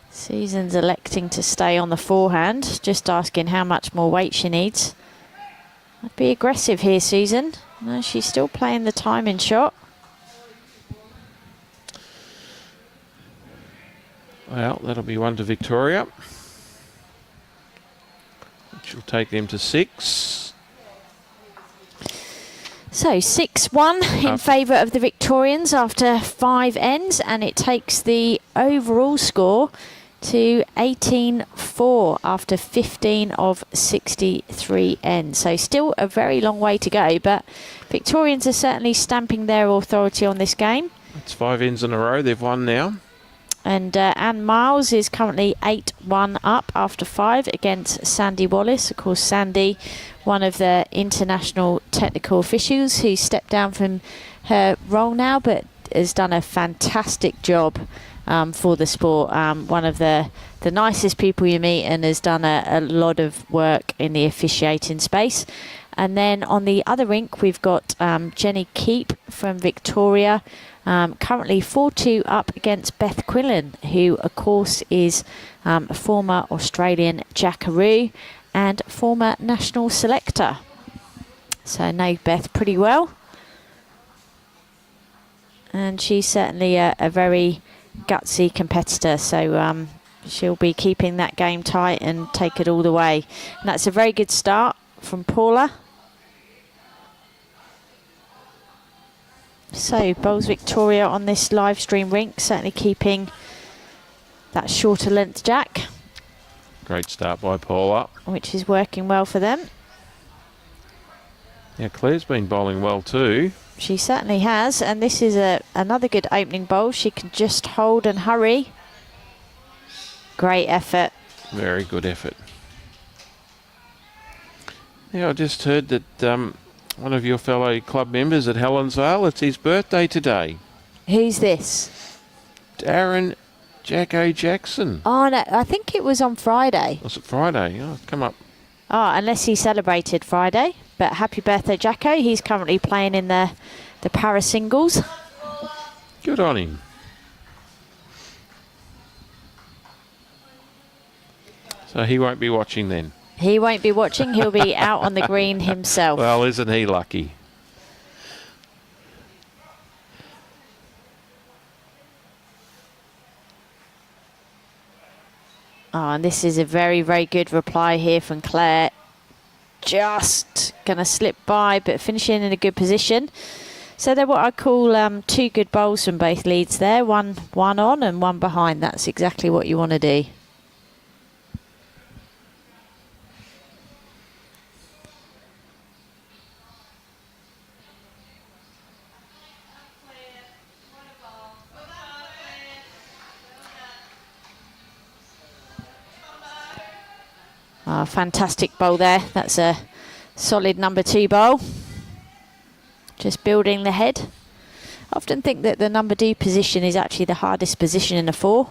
Susan's electing to stay on the forehand, just asking how much more weight she needs. I'd be aggressive here, Susan. No, she's still playing the timing shot. Well, that'll be one to Victoria. Which will take them to 6. So 6-1 in favour of the Victorians after 5 ends, and it takes the overall score to 18-4 after 15 of 63 ends. So still a very long way to go, but Victorians are certainly stamping their authority on this game. It's 5 ends in a row they've won now. And Anne Miles is currently 8-1 up after 5 against Sandy Wallace. Of course, Sandy, one of the international technical officials who stepped down from her role now, but has done a fantastic job for the sport. One of the nicest people you meet, and has done a lot of work in the officiating space. And then on the other rink, we've got Jenny Keep from Victoria, currently 4-2 up against Beth Quillen, who of course is a former Australian Jackaroo and former national selector. So know Beth pretty well. And she's certainly a very gutsy competitor, so she'll be keeping that game tight and take it all the way. And that's a very good start from Paula. So bowls Victoria on this live stream rink, certainly keeping that shorter length jack. Great start by Paula. which is working well for them. Now Claire's been bowling well too. She certainly has, and this is another good opening bowl. She can just hold and hurry. Great effort. Very good effort. Now I just heard that one of your fellow club members at Helensvale, it's his birthday today. Who's this? Darren Jacko Jackson. Oh, no, I think it was on Friday. Was it Friday? Oh, come up. Oh, unless he celebrated Friday. But happy birthday, Jacko. He's currently playing in the para singles. Good on him. So he won't be watching then. He won't be watching. He'll be out on the green himself. Well, isn't he lucky? Oh, and this is a very, very good reply here from Claire. Just going to slip by, but finishing in a good position. So they're what I call two good bowls from both leads there. One on and one behind. That's exactly what you want to do. Oh, fantastic bowl there. That's a solid number 2 bowl. Just building the head. I often think that the number 2 position is actually the hardest position in a 4.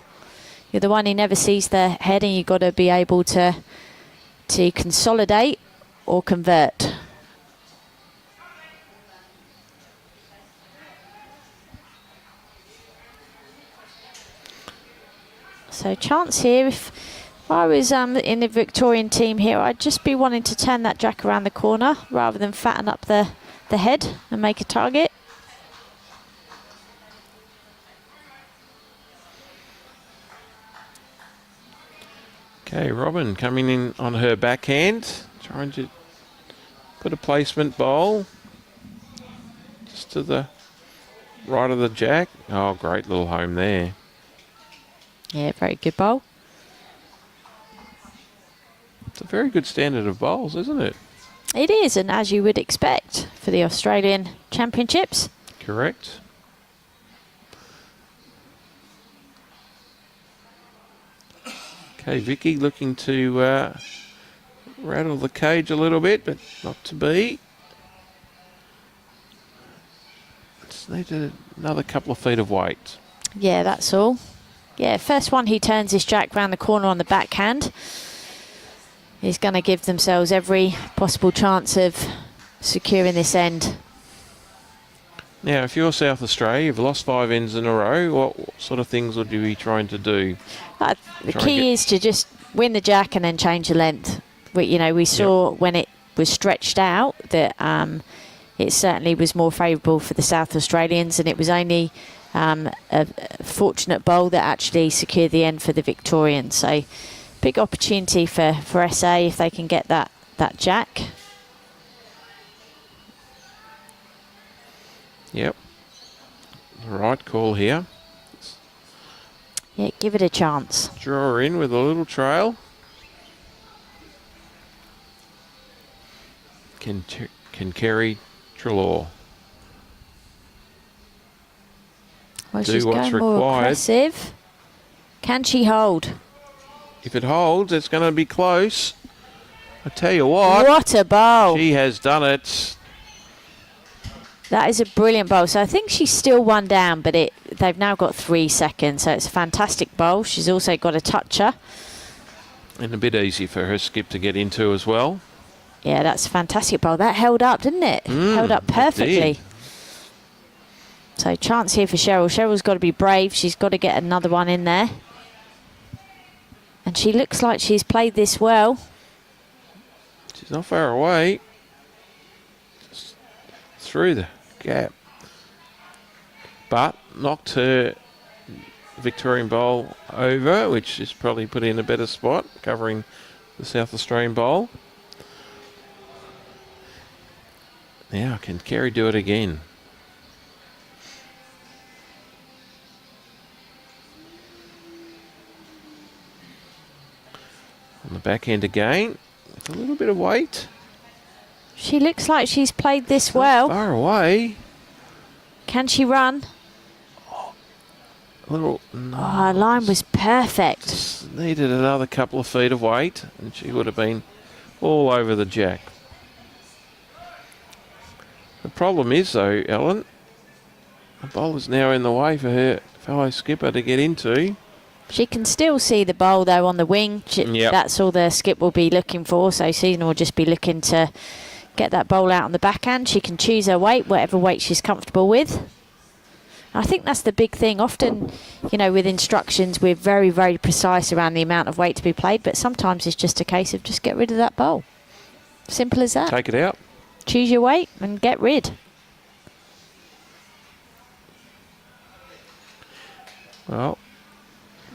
You're the one who never sees the head, and you've got to be able to consolidate or convert. So chance here. If I was in the Victorian team here, I'd just be wanting to turn that jack around the corner rather than fatten up the head and make a target. Okay, Robyn coming in on her backhand, trying to put a placement bowl just to the right of the jack. Oh, great little home there. Yeah, very good bowl. It's a very good standard of bowls, isn't it? It is, and as you would expect for the Australian Championships. Correct. Okay, Vicki looking to rattle the cage a little bit, but not to be. Just needed another couple of feet of weight. Yeah, that's all. Yeah, first one he turns his jack round the corner on the backhand. He's going to give themselves every possible chance of securing this end. Now, if you're South Australia, you've lost 5 ends in a row, what sort of things would you be trying to do? The key is to just win the jack and then change the length. We saw when it was stretched out that it certainly was more favourable for the South Australians, and it was only a fortunate bowl that actually secured the end for the Victorians. So big opportunity for SA if they can get that jack. Yep. The right call here. Yeah, give it a chance. Draw her in with a little trail. Can Kerry Treloar Well, do she's what's going more required? aggressive. Can she hold? If it holds, it's going to be close. I tell you what. What a bowl. She has done it. That is a brilliant bowl. So I think she's still 1 down, but they've now got 3 seconds. So it's a fantastic bowl. She's also got a toucher. And a bit easy for her skip to get into as well. Yeah, that's a fantastic bowl. That held up, didn't it? Held up perfectly. So chance here for Sheryl. Cheryl's got to be brave. She's got to get another one in there. And she looks like she's played this well. She's not far away. Just through the gap. But knocked her Victorian bowl over, which is probably put in a better spot, covering the South Australian bowl. Now, can Kerry do it again? On the backhand again, with a little bit of weight. She looks like she's played this well. Far away. Can she run? A little. No, Her line was perfect. just needed another couple of feet of weight, and she would have been all over the jack. The problem is, though, Ellen, the bowler's now in the way for her fellow skipper to get into. She can still see the bowl, though, on the wing. Yep. That's all the skip will be looking for. So Susan will just be looking to get that bowl out on the backhand. She can choose her weight, whatever weight she's comfortable with. I think that's the big thing. Often, you know, with instructions, we're very, very precise around the amount of weight to be played, but sometimes it's just a case of just get rid of that bowl. Simple as that. Take it out. Choose your weight and get rid. Well,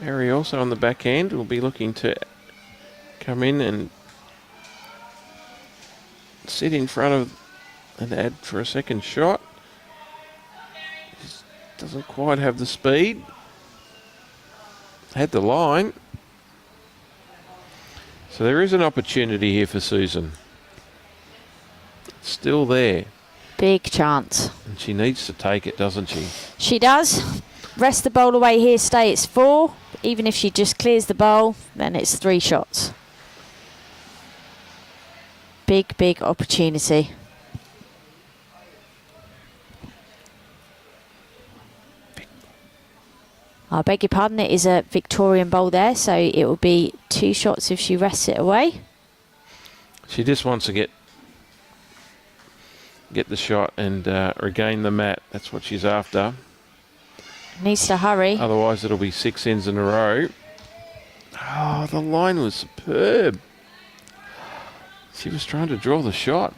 Kerry also on the backhand will be looking to come in and sit in front of and add for a second shot. Just doesn't quite have the speed. Had the line. So there is an opportunity here for Susan. It's still there. Big chance. And she needs to take it, doesn't she? She does. Rest the bowl away here, stay, it's 4. Even if she just clears the bowl, then it's 3 shots. Big, big opportunity. I beg your pardon, it is a Victorian bowl there, so it will be 2 shots if she rests it away. She just wants to get the shot and regain the mat. That's what she's after. Needs to hurry. Otherwise, it'll be 6 ends in a row. Oh, the line was superb. She was trying to draw the shot.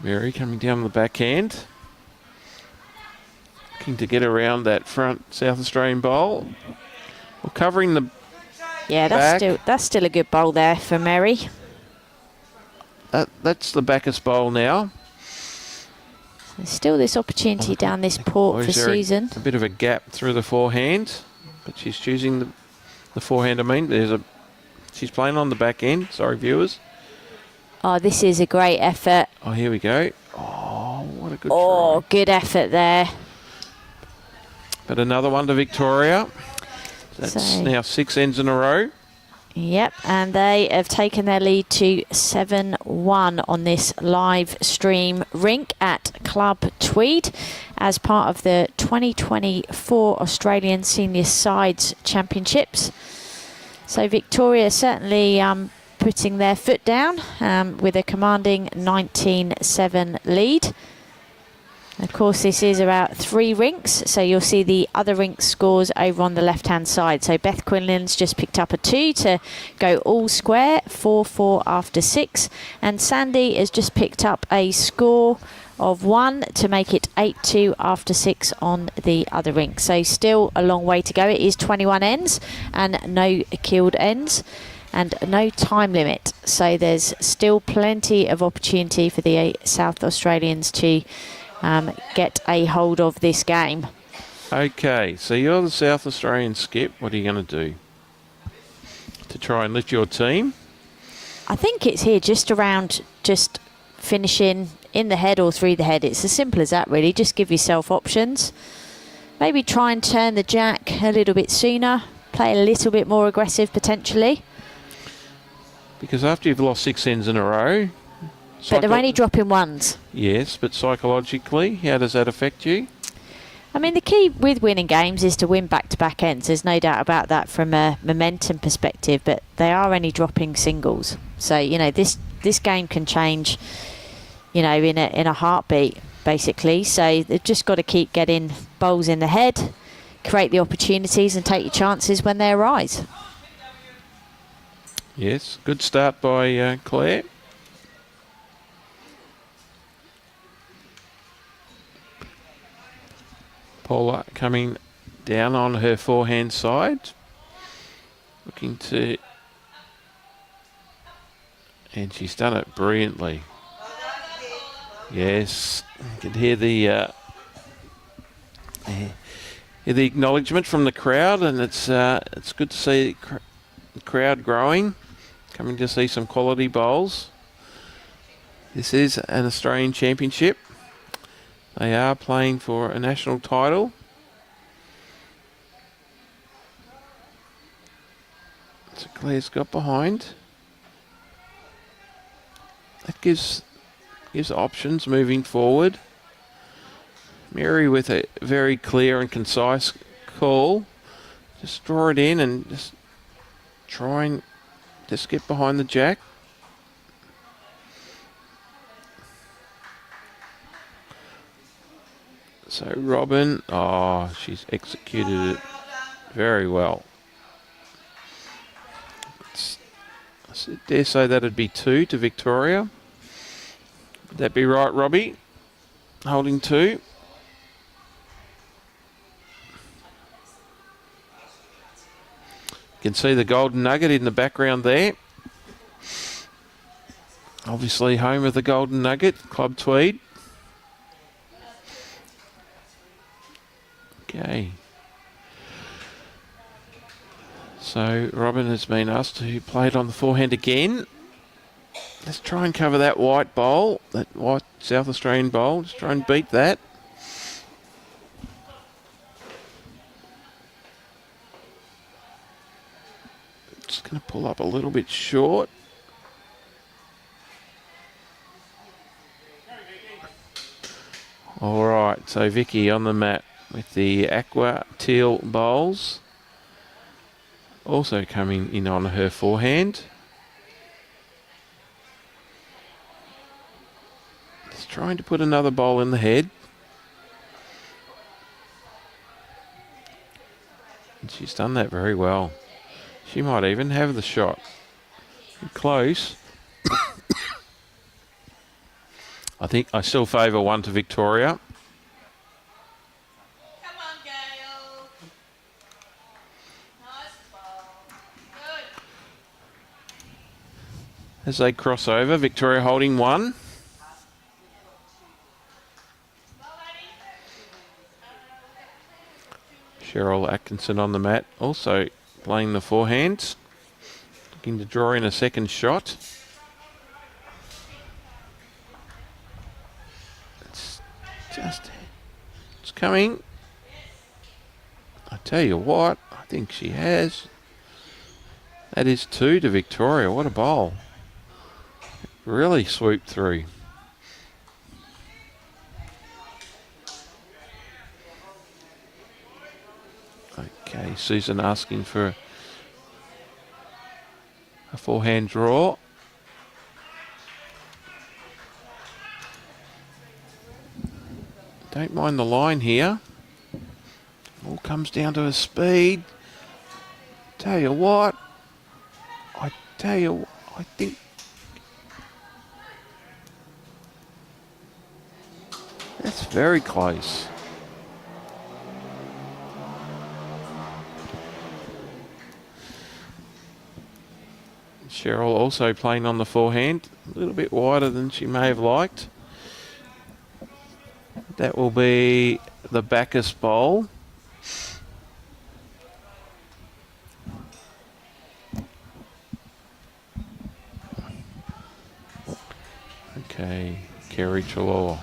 Mary coming down the backhand. Looking to get around that front South Australian bowl. Well, covering the Yeah, that's still a good bowl there for Mary. That's the backest bowl now. There's still this opportunity down this port for Susan. A bit of a gap through the forehand, but she's choosing the forehand. I mean, she's playing on the back end. Sorry, viewers. Oh, this is a great effort. Oh, here we go. Oh, what a good Oh, try. good effort there. But another one to Victoria. That's now 6 ends in a row. Yep, and they have taken their lead to 7-1 on this live stream Rink at Club Tweed as part of the 2024 Australian Senior Sides Championships. So Victoria certainly putting their foot down with a commanding 19-7 lead. Of course, this is about 3 rinks, so you'll see the other rink scores over on the left-hand side. So Beth Quinlan's just picked up a 2 to go all square, 4-4 after 6. And Sandy has just picked up a score of 1 to make it 8-2 after 6 on the other rink. So still a long way to go. It is 21 ends and no killed ends and no time limit. So there's still plenty of opportunity for the South Australians to get a hold of this game. Okay, so you're the South Australian skip. What are you going to do to try and lift your team? I think it's here just around just finishing in the head or through the head. It's as simple as that, really. Just give yourself options. Maybe try and turn the jack a little bit sooner. Play a little bit more aggressive, potentially. Because after you've lost 6 ends in a row... But they're only dropping ones. Yes, but psychologically, how does that affect you? I mean, the key with winning games is to win back-to-back ends. There's no doubt about that from a momentum perspective, but they are only dropping singles. So, you know, this game can change, you know, in a heartbeat, basically. So they've just got to keep getting bowls in the head, create the opportunities and take your chances when they arise. Yes, good start by Claire. Paula coming down on her forehand side, looking to And she's done it brilliantly. Yes, you can hear the acknowledgement from the crowd, and it's good to see the crowd growing, coming to see some quality bowls. This is an Australian Championship. They are playing for a national title. So Claire's got behind. That gives options moving forward. Mary with a very clear and concise call. Just draw it in and just try and just get behind the jack. So Robyn, she's executed it very well. I dare say that'd be 2 to Victoria. Would that be right, Robbie? Holding 2. You can see the golden nugget in the background there. Obviously home of the golden nugget, Club Tweed. Okay. So Robyn has been asked to play it on the forehand again. Let's try and cover that white bowl, that white South Australian bowl. Just try and beat that. Just going to pull up a little bit short. All right, so Vicki on the mat with the aqua teal bowls. Also coming in on her forehand. Just trying to put another bowl in the head. And she's done that very well. She might even have the shot. Close. I think I still favour 1 to Victoria. As they cross over, Victoria holding 1. Sheryl Atkinson on the mat, also playing the forehand. Looking to draw in a second shot. It's coming. I tell you what, I think she has. That is 2 to Victoria. What a bowl. Really swooped through. Okay, Susan asking for a forehand draw. Don't mind the line here. All comes down to a speed. Tell you what, I think that's very close. Sheryl also playing on the forehand, a little bit wider than she may have liked. That will be the Bacchus bowl. Okay, Kerry Treloar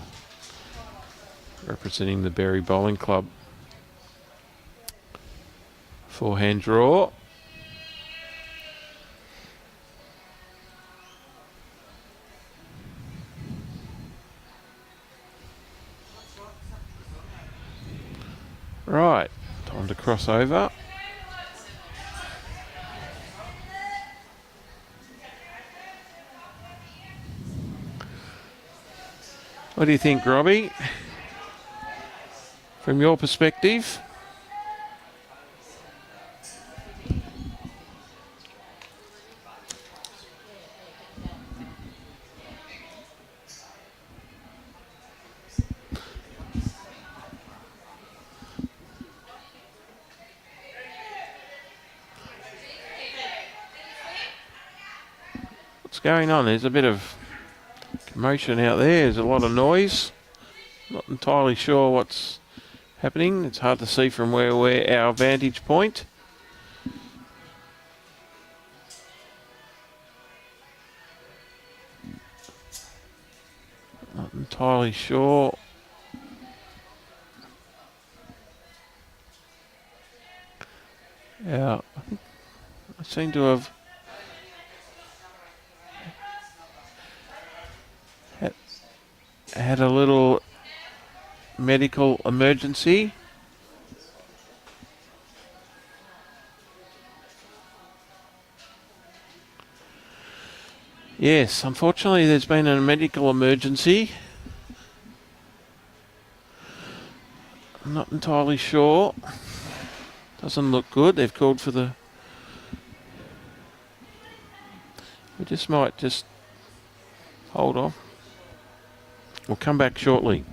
representing the Berry Bowling Club. Forehand draw. Right, time to cross over. What do you think, Robbie? From your perspective? What's what's going on. There's a bit of commotion out there. There's a lot of noise. Not entirely sure what's happening. It's hard to see from where we're our vantage point. Not entirely sure. Yeah, I seem to have had a little medical emergency. Yes, unfortunately there's been a medical emergency. I'm not entirely sure. Doesn't look good. They've called for the... We just might just hold off. We'll come back shortly.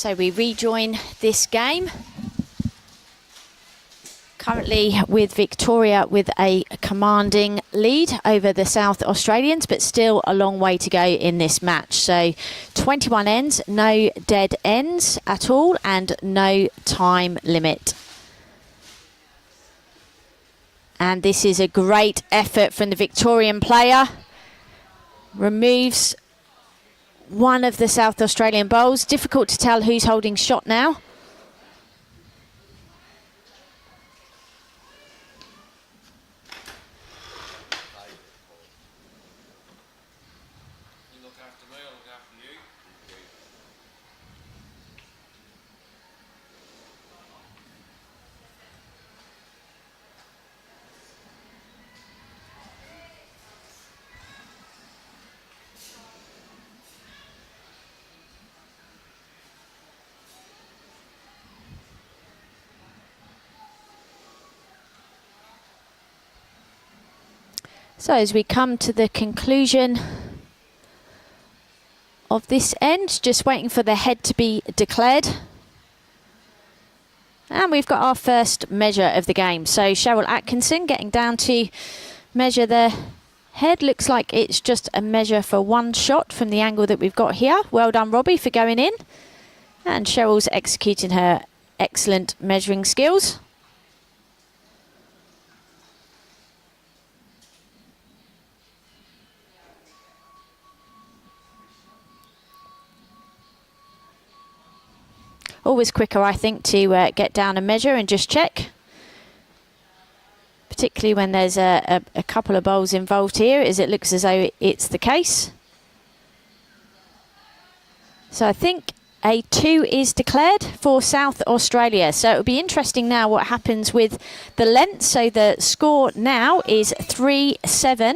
So we rejoin this game. Currently with Victoria with a commanding lead over the South Australians, but still a long way to go in this match. So 21 ends, no dead ends at all, and no time limit. And this is a great effort from the Victorian player. Removes one of the South Australian bowls. Difficult to tell who's holding shot now. So as we come to the conclusion of this end, just waiting for the head to be declared. And we've got our first measure of the game. So Sheryl Atkinson getting down to measure the head. Looks like it's just a measure for one shot from the angle that we've got here. Well done, Robbie, for going in. And Sheryl's executing her excellent measuring skills. Always quicker, I think, to get down and measure and just check. Particularly when there's a couple of bowls involved here, as it looks as though it's the case. So I think a 2 is declared for South Australia. So it'll be interesting now what happens with the length. So the score now is 3-7.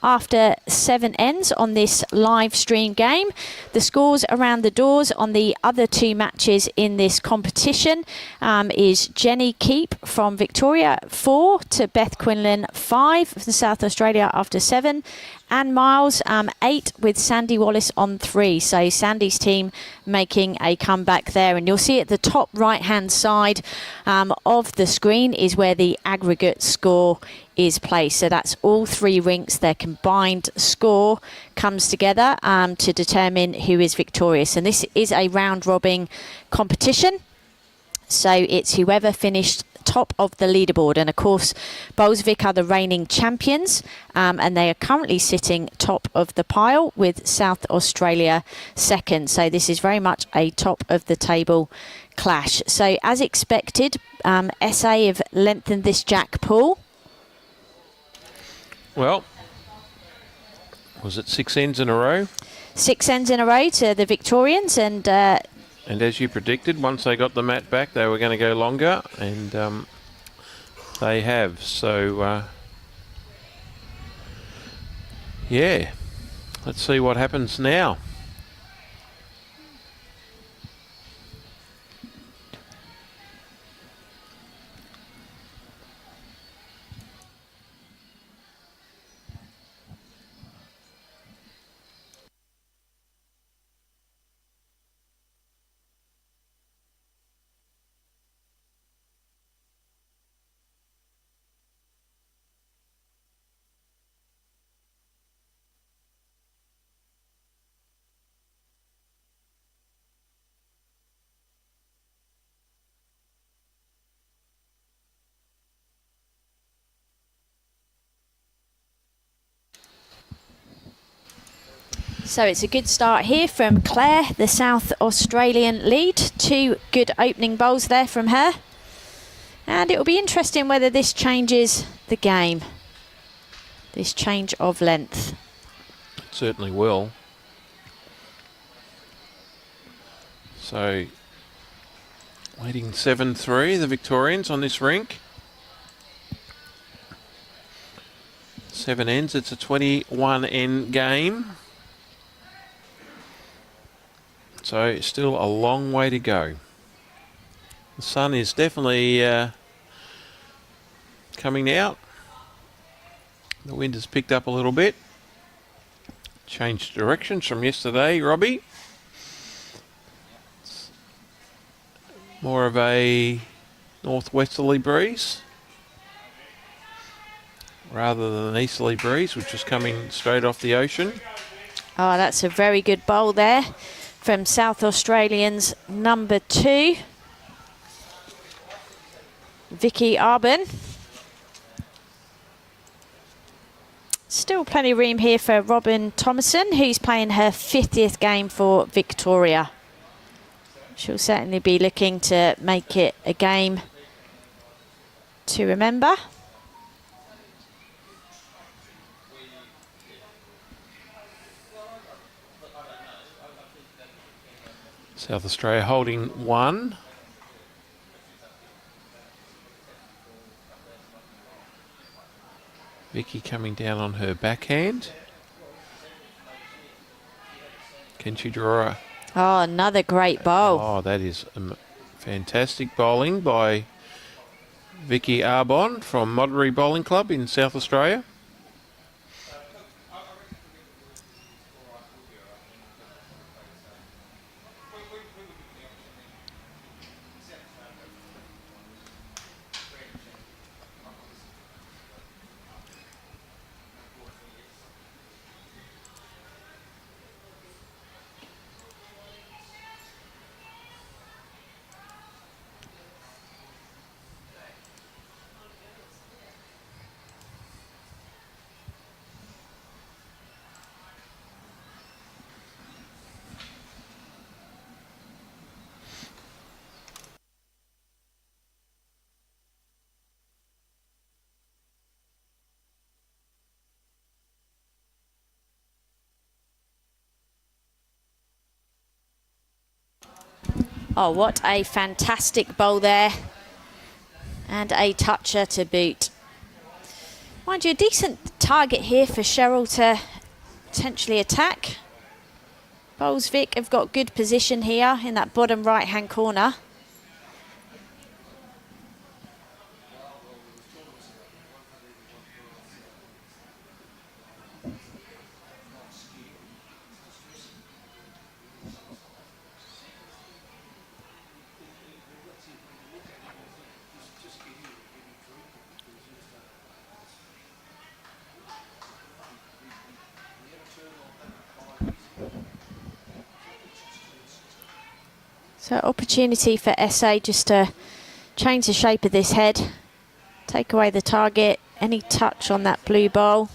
After 7 ends on this live stream game. The scores around the doors on the other 2 matches in this competition is Jenny Keep from Victoria 4 to Beth Quinlan 5 from South Australia after 7. Anne Miles 8 with Sandy Wallace on 3. So Sandy's team making a comeback there. And you'll see at the top right hand side of the screen is where the aggregate score is placed. So that's all 3 rinks. Their combined score comes together to determine who is victorious. And this is a round robin competition. So it's whoever finished top of the leaderboard. And of course, VIC are the reigning champions, and they are currently sitting top of the pile with South Australia second. So this is very much a top of the table clash. So as expected, SA have lengthened this jack pool. Well, was it 6 ends in a row? 6 ends in a row to the Victorians, and as you predicted, once they got the mat back, they were going to go longer, and they have. So, yeah, let's see what happens now. so it's a good start here from Claire, the South Australian lead. 2 good opening bowls there from her. And it will be interesting whether this changes the game. This change of length. It certainly will. So, waiting 7-3, the Victorians on this rink. 7 ends, it's a 21 end game. So still a long way to go. The sun is definitely coming out. The wind has picked up a little bit. Changed directions from yesterday, Robbie. more of a northwesterly breeze rather than an easterly breeze, which is coming straight off the ocean. Oh, that's a very good bowl there from South Australians number 2, Vicki Arbon. Still plenty of room here for Robyn Thomassen, who's playing her 50th game for Victoria. She'll certainly be looking to make it a game to remember. South Australia holding 1. Vicki coming down on her backhand. Can she draw a... Oh, another great bowl. Oh, that is fantastic bowling by Vicki Arbon from Modbury Bowling Club in South Australia. Oh, what a fantastic bowl there. And a toucher to boot. Mind you, a decent target here for Sheryl to potentially attack. Bowls Vic have got good position here in that bottom right-hand corner. So opportunity for SA just to change the shape of this head, take away the target, any touch on that blue bowl.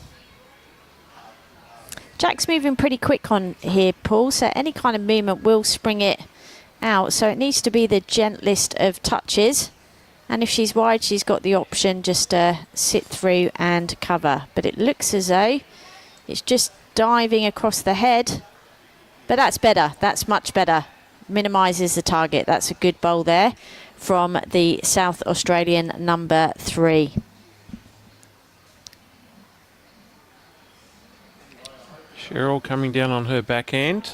Jack's moving pretty quick on here, Paul, so any kind of movement will spring it out. So it needs to be the gentlest of touches. And if she's wide, she's got the option just to sit through and cover. But it looks as though it's just diving across the head. But that's better, that's much better. Minimises the target. That's a good bowl there from the South Australian number 3. Sheryl coming down on her backhand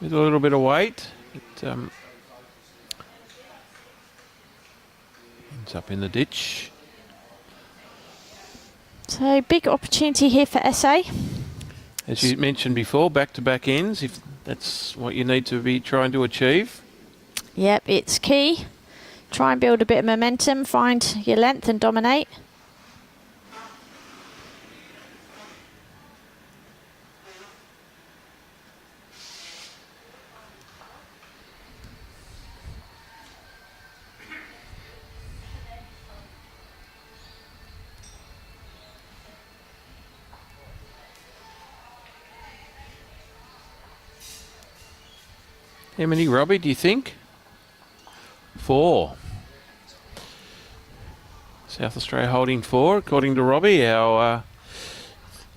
with a little bit of weight. It ends up in the ditch. So big opportunity here for SA. As you mentioned before, back-to-back ends, if that's what you need to be trying to achieve. Yep, it's key. Try and build a bit of momentum, find your length and dominate. How many, Robbie, do you think? 4. South Australia holding 4, according to Robbie, our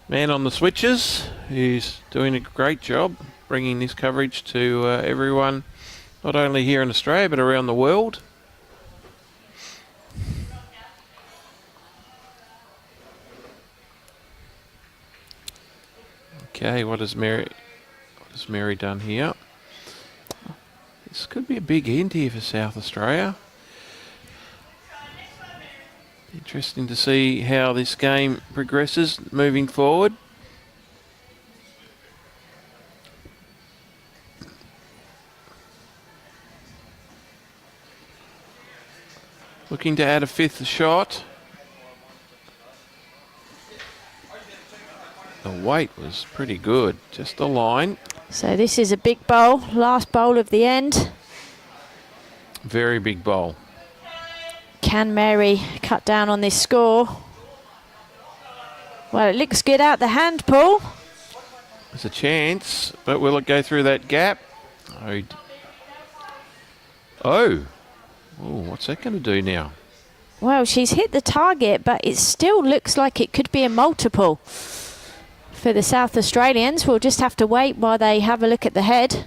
man on the switches, who's doing a great job bringing this coverage to everyone, not only here in Australia, but around the world. Okay, what has Mary done here? This could be a big end here for South Australia. Interesting to see how this game progresses moving forward. Looking to add a 5th shot. The weight was pretty good. Just a line. So this is a big bowl, last bowl of the end. Very big bowl. Can Mary cut down on this score? Well, it looks good out the hand, Paul. There's a chance, but will it go through that gap? Oh, what's that going to do now? Well, she's hit the target, but it still looks like it could be a multiple for the South Australians. We'll just have to wait while they have a look at the head.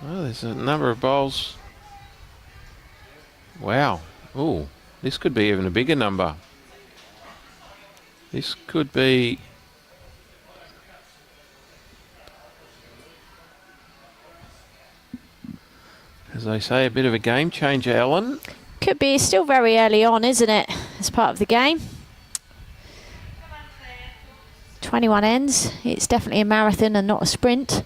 Oh, there's a number of bowls. Wow. Oh, this could be even a bigger number. This could be... as they say, a bit of a game changer, Ellen. Could be. Still very early on, isn't it, as part of the game? 21 ends. It's definitely a marathon and not a sprint.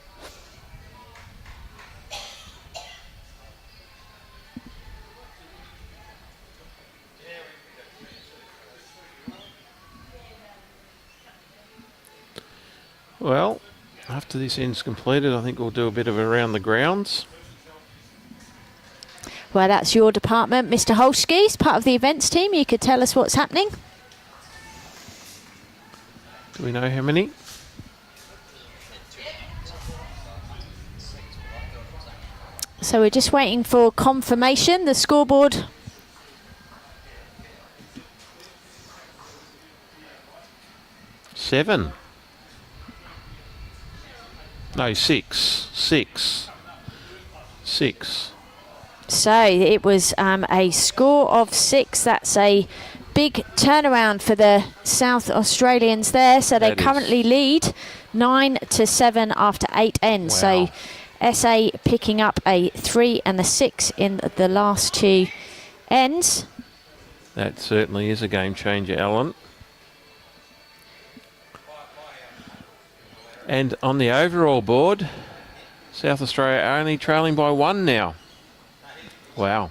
Well, after this end's completed, I think we'll do a bit of around the grounds. Well, that's your department, Mr. Holsky's part of the events team. You could tell us what's happening. Do we know how many? So we're just waiting for confirmation. The scoreboard. Seven. No, six. Six. So it was a score of 6. That's a big turnaround for the South Australians there. So they currently lead 9-7 after 8 ends. Wow. So SA picking up a 3 and a 6 in the last 2 ends. That certainly is a game changer, Ellen. And on the overall board, South Australia are only trailing by 1 now. Wow.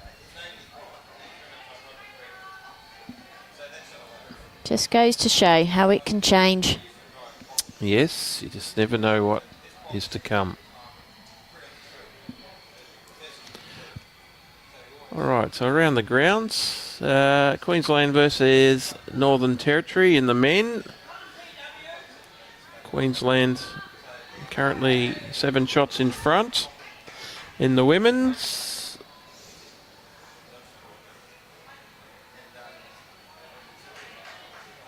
Just goes to show how it can change. Yes, you just never know what is to come. All right, so around the grounds, Queensland versus Northern Territory in the men. Queensland currently 7 shots in front. In the women's,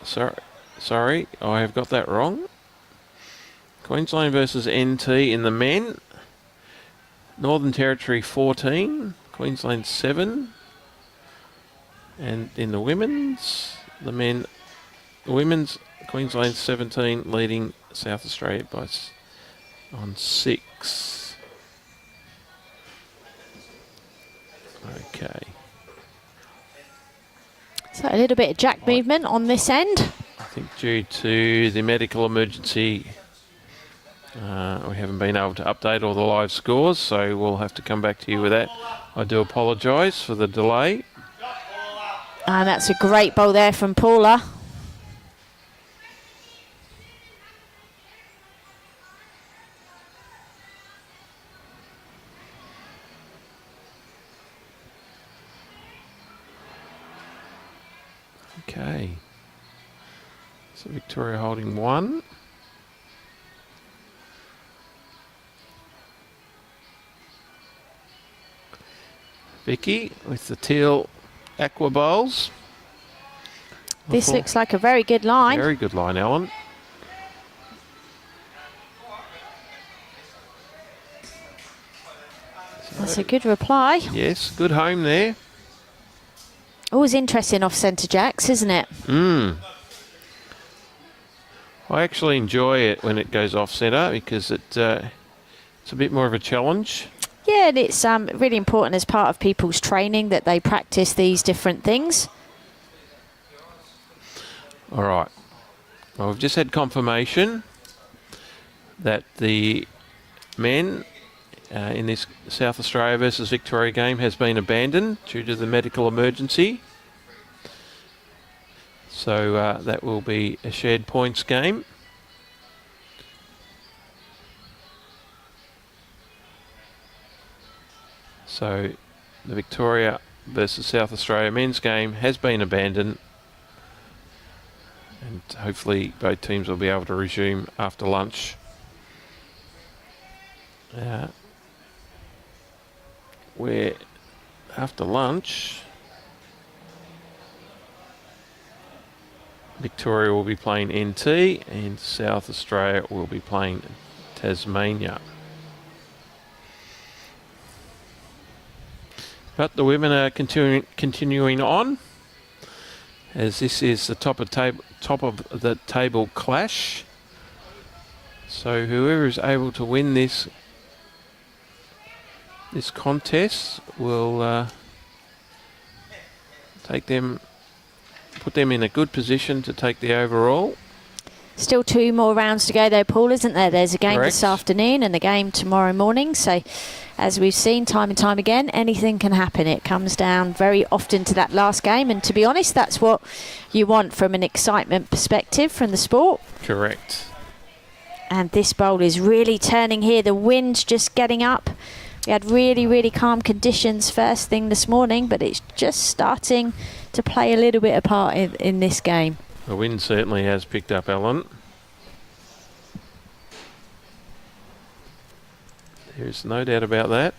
sorry, I have got that wrong. Queensland versus NT in the men. Northern Territory 14, Queensland 7. And in the women's, Queensland 17 leading South Australia on 6. Okay. So a little bit of jack movement on this end. I think due to the medical emergency, we haven't been able to update all the live scores, so we'll have to come back to you with that. I do apologise for the delay. And that's a great bowl there from Paula. Okay. So Victoria holding 1. Vicki with the teal aqua bowls. This looks like a very good line. Very good line, Ellen. That's a good reply. Yes, good home there. Always interesting off centre jacks, isn't it? I actually enjoy it when it goes off centre because it's a bit more of a challenge. Yeah, and it's really important as part of people's training that they practice these different things. All right. Well, we've just had confirmation that the men in this South Australia versus Victoria game has been abandoned due to the medical emergency. So that will be a shared points game. So the Victoria versus South Australia men's game has been abandoned, and hopefully both teams will be able to resume after lunch. Where after lunch Victoria will be playing NT and South Australia will be playing Tasmania. But the women are continuing on, as this is the top of the table clash. So whoever is able to win this contest will put them in a good position to take the overall. Still 2 more rounds to go though, Paul, isn't there? There's a game Correct. this afternoon and a game tomorrow morning. So as we've seen time and time again, anything can happen. It comes down very often to that last game. And to be honest, that's what you want from an excitement perspective from the sport. Correct. And this bowl is really turning here. The wind's just getting up. We had really, really calm conditions first thing this morning, but it's just starting to play a little bit of part in this game. The wind certainly has picked up, Alan. There's no doubt about that.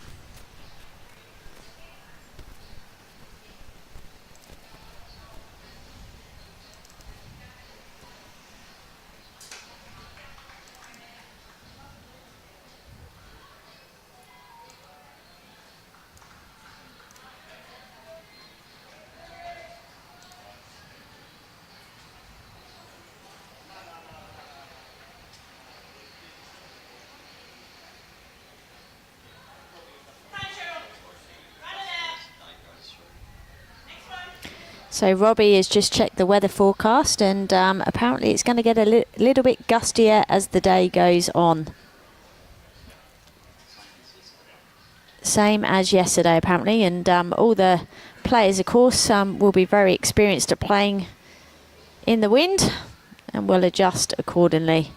So Robbie has just checked the weather forecast, and apparently it's going to get a little bit gustier as the day goes on. Same as yesterday apparently, and all the players of course will be very experienced at playing in the wind and will adjust accordingly.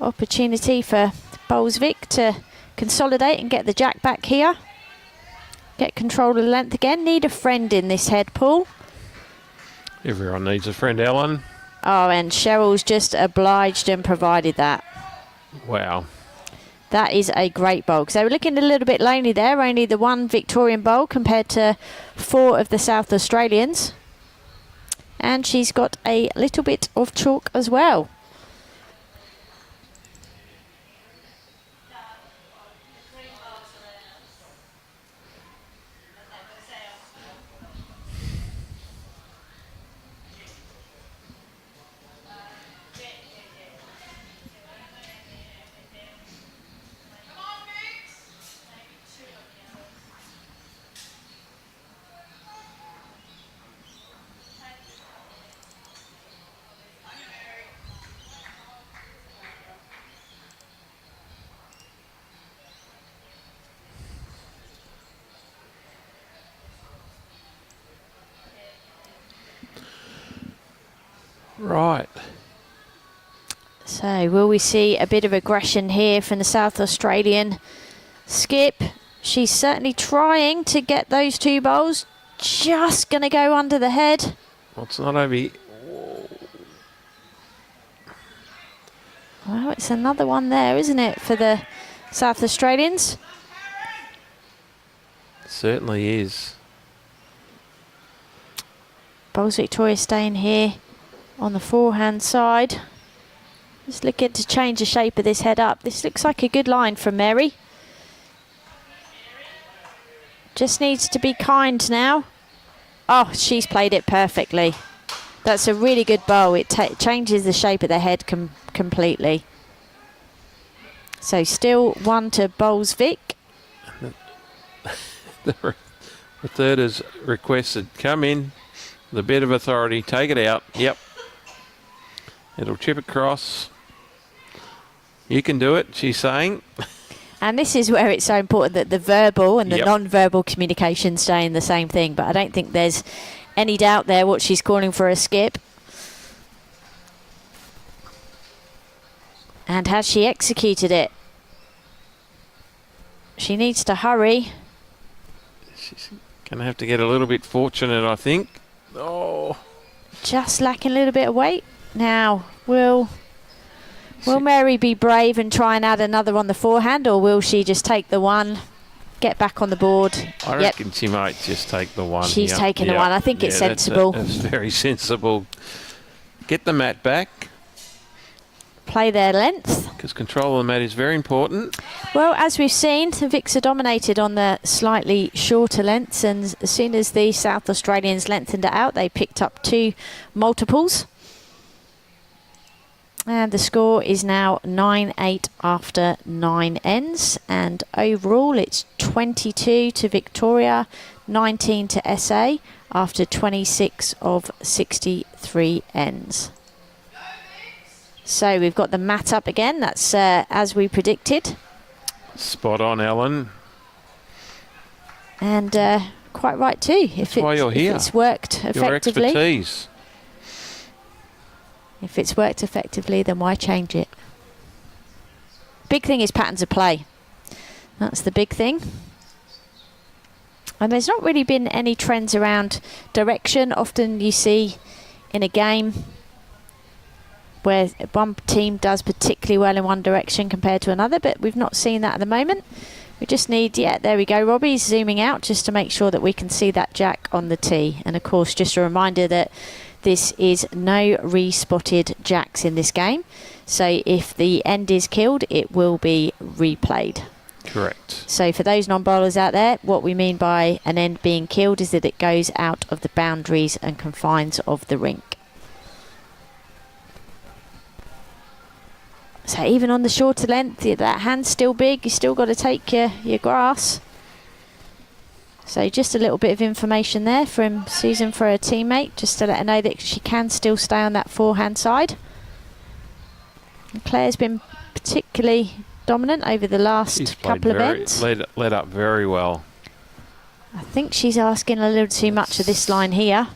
Opportunity for VIC to consolidate and get the jack back here. Get control of the length again. Need a friend in this head, Paul. Everyone needs a friend, Alan. Oh, and Sheryl's just obliged and provided that. Wow. That is a great bowl. So we're looking a little bit lonely there. Only the 1 Victorian bowl compared to 4 of the South Australians. And she's got a little bit of chalk as well. Right. So will we see a bit of aggression here from the South Australian skip? She's certainly trying to get those 2 bowls. Just going to go under the head. Well, it's not over. Well, it's another one there, isn't it, for the South Australians? It certainly is. Bowls Victoria staying here on the forehand side. Just looking to change the shape of this head up. This looks like a good line from Mary. Just needs to be kind now. Oh, she's played it perfectly. That's a really good bowl. It changes the shape of the head completely. So still 1 to VIC. The third has requested, come in, the bit of authority, take it out. Yep. It'll chip across. You can do it, she's saying. And this is where it's so important that the verbal and the Yep. non-verbal communication staying the same thing. But I don't think there's any doubt there what she's calling for a skip. And has she executed it? She needs to hurry. She's going to have to get a little bit fortunate, I think. Oh. Just lacking a little bit of weight. Now, will Mary be brave and try and add another on the forehand, or will she just take the one, get back on the board? I reckon she might just take the one. She's taking the one. I think it's sensible. That's very sensible. Get the mat back. Play their length. Because control of the mat is very important. Well, as we've seen, the Vics are dominated on the slightly shorter lengths, and as soon as the South Australians lengthened it out, they picked up 2 multiples. And the score is now 9-8 after 9 ends, and overall it's 22 to Victoria, 19 to SA after 26 of 63 ends. So we've got the mat up again. That's as we predicted. Spot on, Ellen. And quite right too. If why you're here. If it's worked Your effectively. expertise. If it's worked effectively, then why change it? Big thing is patterns of play. That's the big thing. And there's not really been any trends around direction. Often you see in a game where one team does particularly well in one direction compared to another, but we've not seen that at the moment. We just need, yeah, there we go. Robbie's zooming out just to make sure that we can see that jack on the tee. And of course, just a reminder that this is no re-spotted jacks in this game. So if the end is killed, it will be replayed. Correct. So for those non-bowlers out there, what we mean by an end being killed is that it goes out of the boundaries and confines of the rink. So even on the shorter length, that hand's still big. You still got to take your grass. So just a little bit of information there from Susan for her teammate, just to let her know that she can still stay on that forehand side. And Claire's been particularly dominant over the last couple of ends. Led up very well. I think she's asking a little too much of this line here.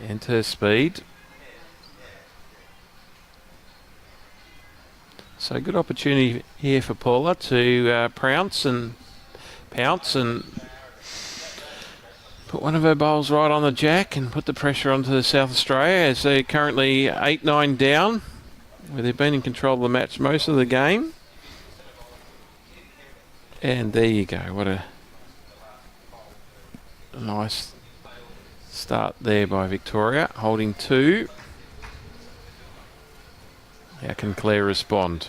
And her speed. So good opportunity here for Paula to pounce and put one of her bowls right on the jack and put the pressure onto the South Australia as they're currently 8-9 down, where they've been in control of the match most of the game. And there you go. What a nice start there by Victoria, holding 2. How can Claire respond?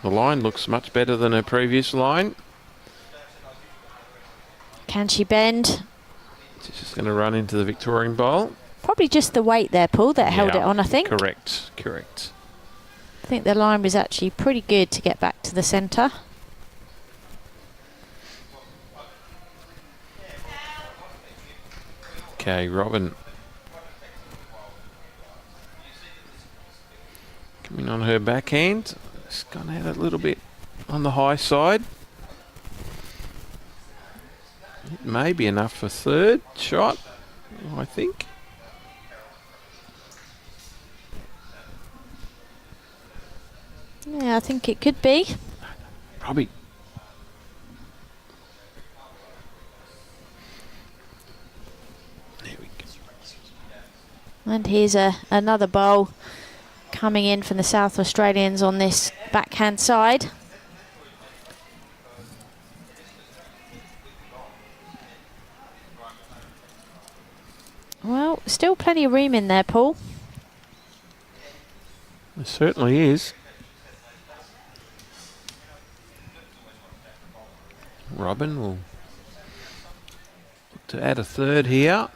The line looks much better than her previous line. Can she bend? She's just going to run into the Victorian bowl. Probably just the weight there, Paul, that held it on, I think. Correct. I think the line was actually pretty good to get back to the centre. Okay, Robyn. Coming on her backhand. It's gone out a little bit on the high side. It may be enough for third shot, I think. Yeah, I think it could be. Robbie. There we go. And here's another bowl coming in from the South Australians on this backhand side. Well, still plenty of room in there, Paul. There certainly is. Robyn will look to add a third here.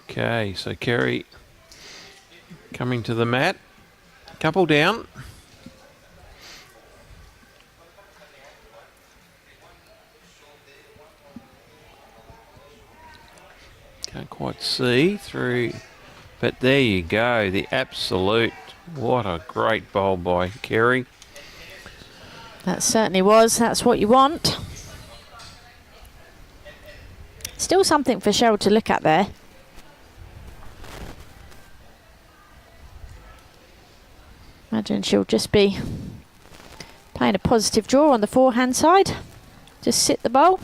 Okay, so Kerry coming to the mat. Couple down. Can't quite see through, but there you go. The absolute, what a great bowl by Kerry. That certainly was. That's what you want. Still something for Sheryl to look at there. Imagine she'll just be playing a positive draw on the forehand side. Just sit the bowl.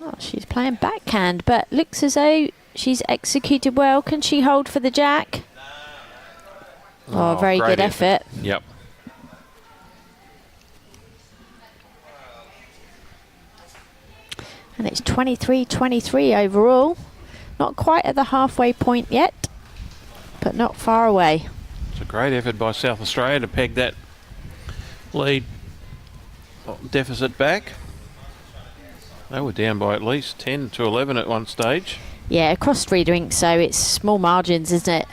Oh, she's playing backhand, but looks as though she's executed well. Can she hold for the jack? Oh, very good effort. Yep. And it's 23-23 overall. Not quite at the halfway point yet, but not far away. It's a great effort by South Australia to peg that lead deficit back. They were down by at least 10 to 11 at one stage. Yeah, across Tweed Rink, so it's small margins, isn't it?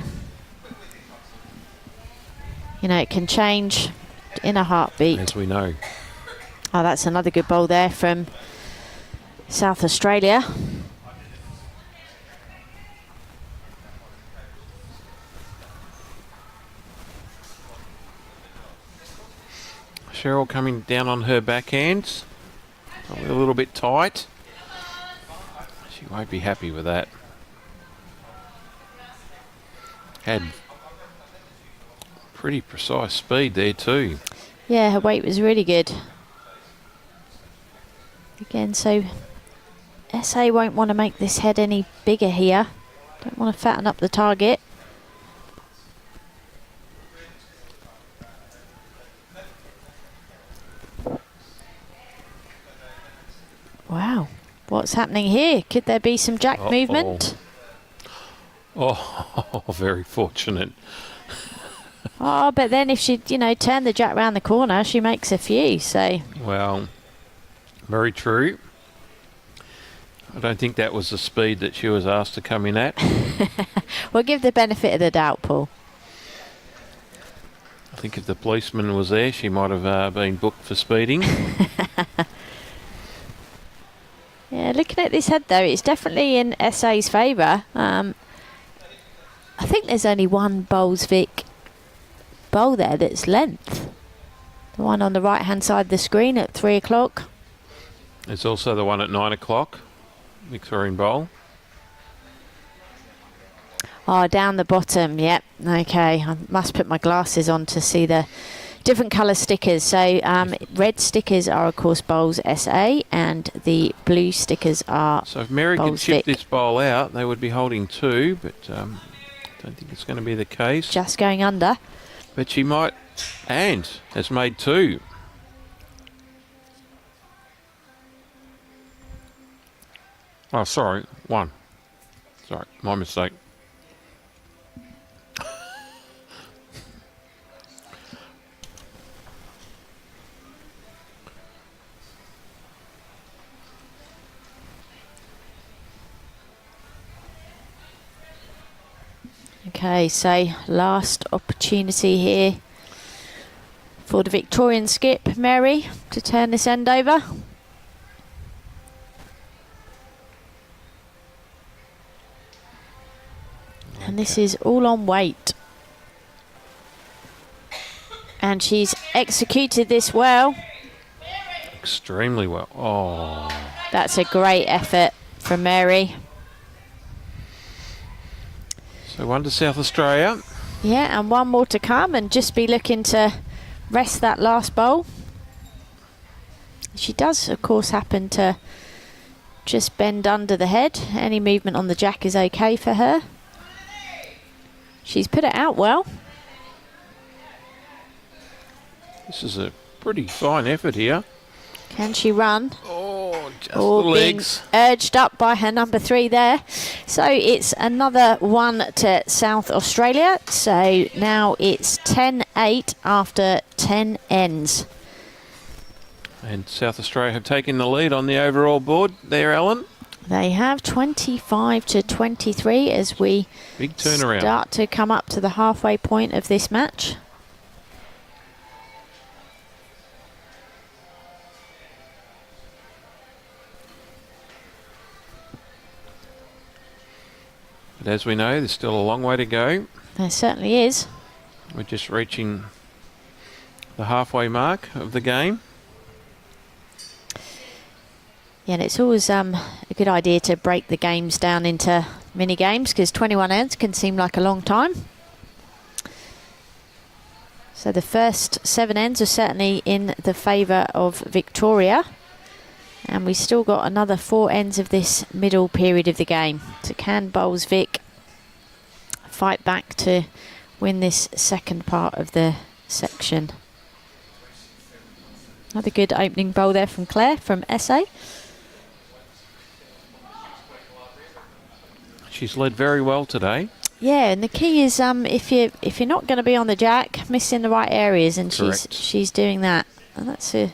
You know, it can change in a heartbeat. As we know. Oh, that's another good bowl there from South Australia. Sheryl coming down on her backhands. A little bit tight. She won't be happy with that. Had pretty precise speed there too. Yeah, her weight was really good. Again, so SA won't want to make this head any bigger here. Don't want to fatten up the target. Wow, what's happening here? Could there be some jack movement? Oh, very fortunate. Oh, but then if she, you know, turn the jack round the corner, she makes a few, so. Well, very true. I don't think that was the speed that she was asked to come in at. We'll give the benefit of the doubt, Paul. I think if the policeman was there, she might have been booked for speeding. Yeah, looking at this head though, it's definitely in SA's favour. I think there's only one bowls VIC bowl there that's length. The one on the right hand side of the screen at 3 o'clock. There's also the one at 9 o'clock, Victorian bowl. Oh, down the bottom, yep. Okay, I must put my glasses on to see the different colour stickers. So red stickers are of course bowls SA and the blue stickers are So if Mary could chip this bowl out, they would be holding 2, but don't think it's going to be the case. Just going under. But she might, and has made 2. Oh, sorry, 1. Sorry, my mistake. Okay, so last opportunity here for the Victorian skip, Mary, to turn this end over. And this is all on weight. And she's executed this well. Extremely well. Oh. That's a great effort from Mary. So 1 to South Australia. Yeah, and 1 more to come, and just be looking to rest that last bowl. She does, of course, happen to just bend under the head. Any movement on the jack is okay for her. She's put it out well. This is a pretty fine effort here. Can she run? Oh, Just the All being legs. urged up by her number 3 there. So it's another 1 to South Australia. So now it's 10-8 after 10 ends. And South Australia have taken the lead on the overall board there, Alan. They have 25 to 23 as we Big turnaround. start to come up to the halfway point of this match. But as we know, there's still a long way to go. There certainly is. We're just reaching the halfway mark of the game. Yeah, and it's always a good idea to break the games down into mini games because 21 ends can seem like a long time. So the first 7 ends are certainly in the favour of Victoria. And we still got another 4 ends of this middle period of the game. So can Bowls Vic fight back to win this second part of the section? Another good opening bowl there from Claire from SA. She's led very well today. Yeah, and the key is if you're not going to be on the jack, miss in the right areas, and Correct. she's doing that. And that's a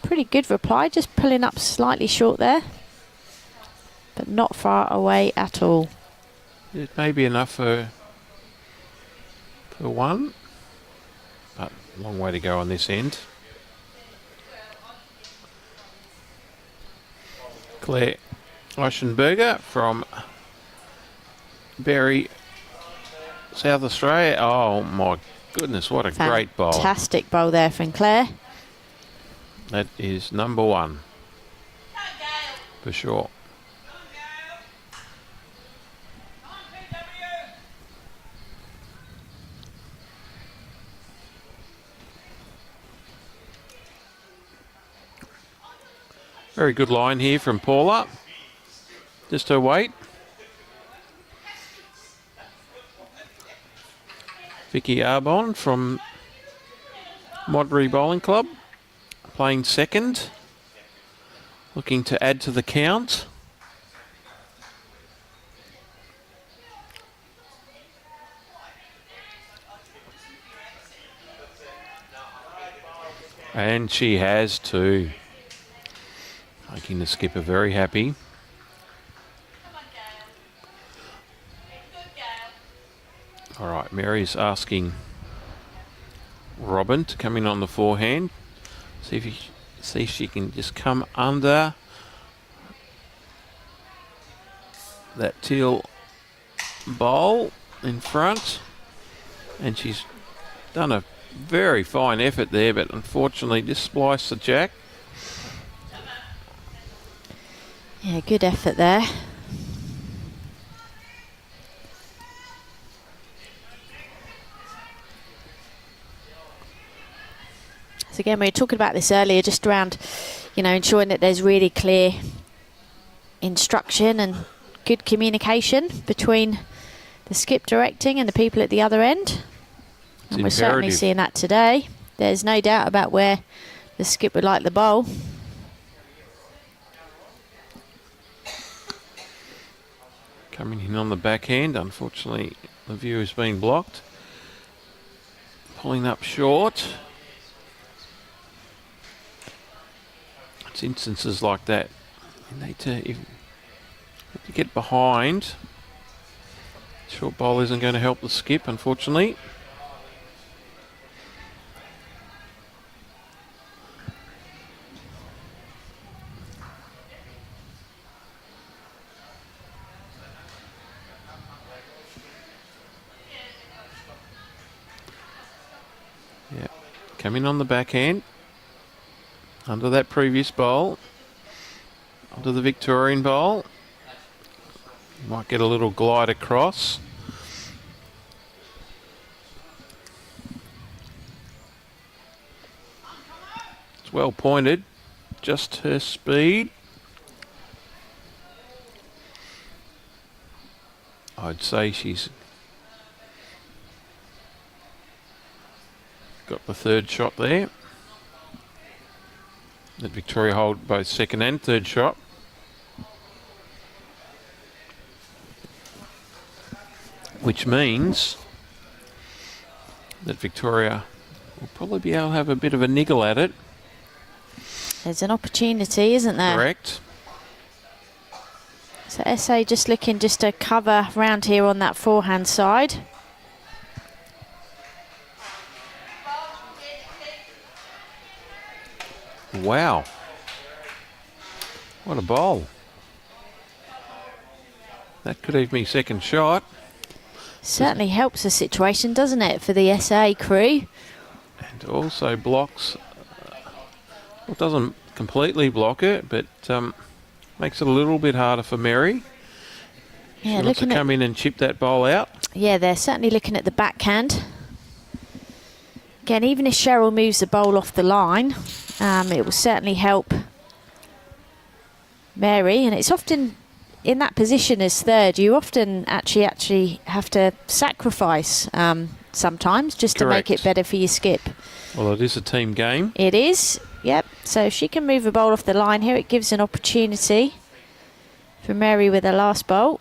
pretty good reply, just pulling up slightly short there, but not far away at all. It may be enough for 1, but a long way to go on this end. Claire Eichen from Berry, South Australia. Oh my goodness, what a great bowl. Fantastic bowl there from Claire. That is number 1 for sure. Very good line here from Paula. Just her weight. Vicki Arbon from Modbury Bowling Club, playing second, looking to add to the count. And she has too, making the skipper very happy. All right, Mary's asking Robyn to come in on the forehand. See if she can just come under that teal bowl in front. And she's done a very fine effort there, but unfortunately just spliced the jack. Yeah, good effort there. So again, we were talking about this earlier, just around, ensuring that there's really clear instruction and good communication between the skip directing and the people at the other end. And we're certainly seeing that today. There's no doubt about where the skip would like the bowl. Coming in on the backhand, unfortunately the view has been blocked. Pulling up short. It's instances like that. You need to get behind. Short bowl isn't going to help the skip, unfortunately. Yeah, coming on the backhand. Under that previous bowl, under the Victorian bowl. Might get a little glide across. It's well pointed, just her speed. I'd say she's got the third shot there. that Victoria hold both second and third shot. Which means that Victoria will probably be able to have a bit of a niggle at it. There's an opportunity, isn't there? Correct. So SA just looking just to cover round here on that forehand side. Wow. What a bowl. That could have me second shot. Certainly helps the situation, doesn't it, for the SA crew? And also blocks, well, doesn't completely block it, but makes it a little bit harder for Mary. Yeah, she wants to come in and chip that bowl out. Yeah, they're certainly looking at the backhand. Again, even if Sheryl moves the bowl off the line, it will certainly help Mary. And it's often in that position as third, you often actually have to sacrifice sometimes just to make it better for your skip. Well, it is a team game. It is, yep. So if she can move a bowl off the line here, it gives an opportunity for Mary with her last bowl.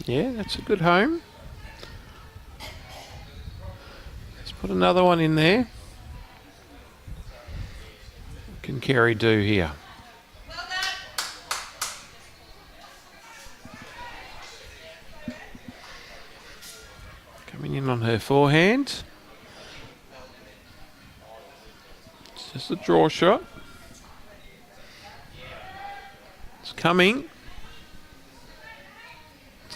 Yeah, that's a good home. Let's put another one in there. What can Kerry do here? Coming in on her forehand. It's just a draw shot. It's coming.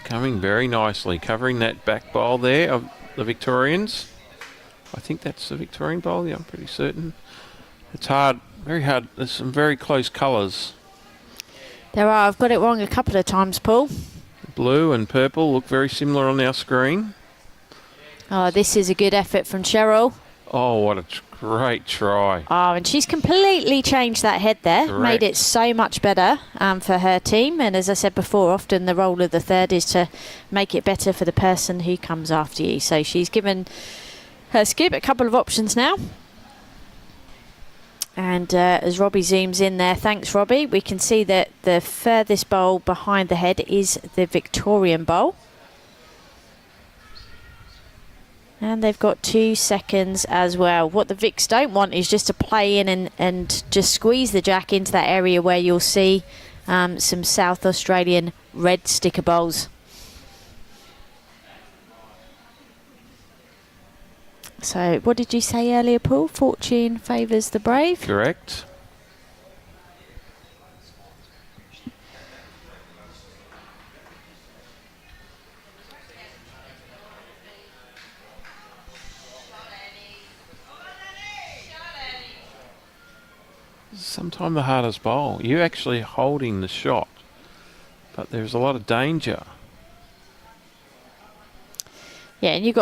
Coming very nicely, covering that back bowl there of the Victorians. I think that's the Victorian bowl, yeah, I'm pretty certain. It's hard, very hard. There's some very close colours. There are, I've got it wrong a couple of times, Paul. Blue and purple look very similar on our screen. Oh, this is a good effort from Sheryl. Oh, what a great try. Oh, and she's completely changed that head there. Correct. Made it so much better for her team. And as I said before, often the role of the third is to make it better for the person who comes after you. So she's given her skip a couple of options now. And as Robbie zooms in there, thanks Robbie, we can see that the furthest bowl behind the head is the Victorian bowl. And they've got 2 seconds as well. What the Vics don't want is just to play in and just squeeze the jack into that area where you'll see some South Australian red sticker bowls. So what did you say earlier, Paul? Fortune favours the brave? Correct. Sometimes the hardest bowl. You're actually holding the shot, but there's a lot of danger. Yeah, and you've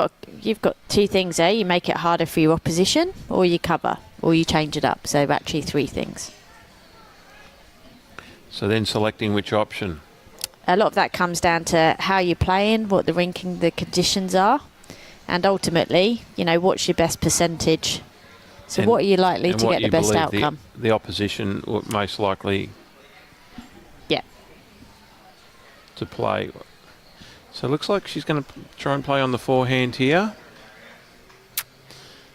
got 2 things there. You make it harder for your opposition, or you cover, or you change it up. So actually 3 things. So then selecting which option. A lot of that comes down to how you're playing, what the rinking, the conditions are, and ultimately, you know, what's your best percentage. So what are you likely to get the best outcome? The opposition will most likely to play. So it looks like she's going to try and play on the forehand here.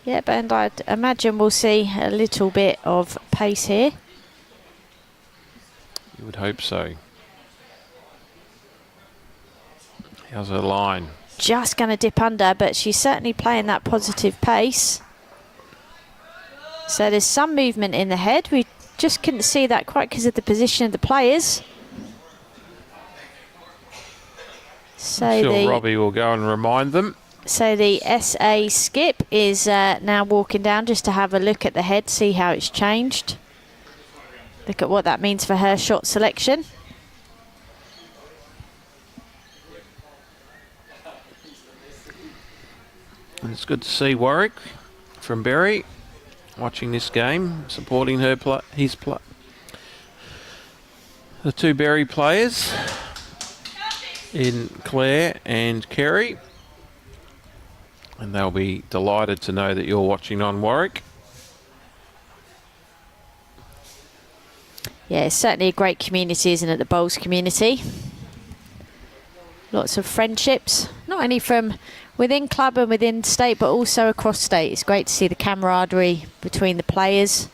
Yep, and I'd imagine we'll see a little bit of pace here. You would hope so. How's her line? Just going to dip under, but she's certainly playing that positive pace. So there's some movement in the head. We just couldn't see that quite because of the position of the players. So I'm sure Robbie will go and remind them. So the SA skip is now walking down just to have a look at the head, see how it's changed. Look at what that means for her shot selection. And it's good to see Warwick from Berry watching this game, supporting his play. The two Berry players in Claire and Kerry. And they'll be delighted to know that you're watching on Warwick. Yeah, it's certainly a great community, isn't it, the bowls community? Lots of friendships, not only from within club and within state, but also across state. It's great to see the camaraderie between the players,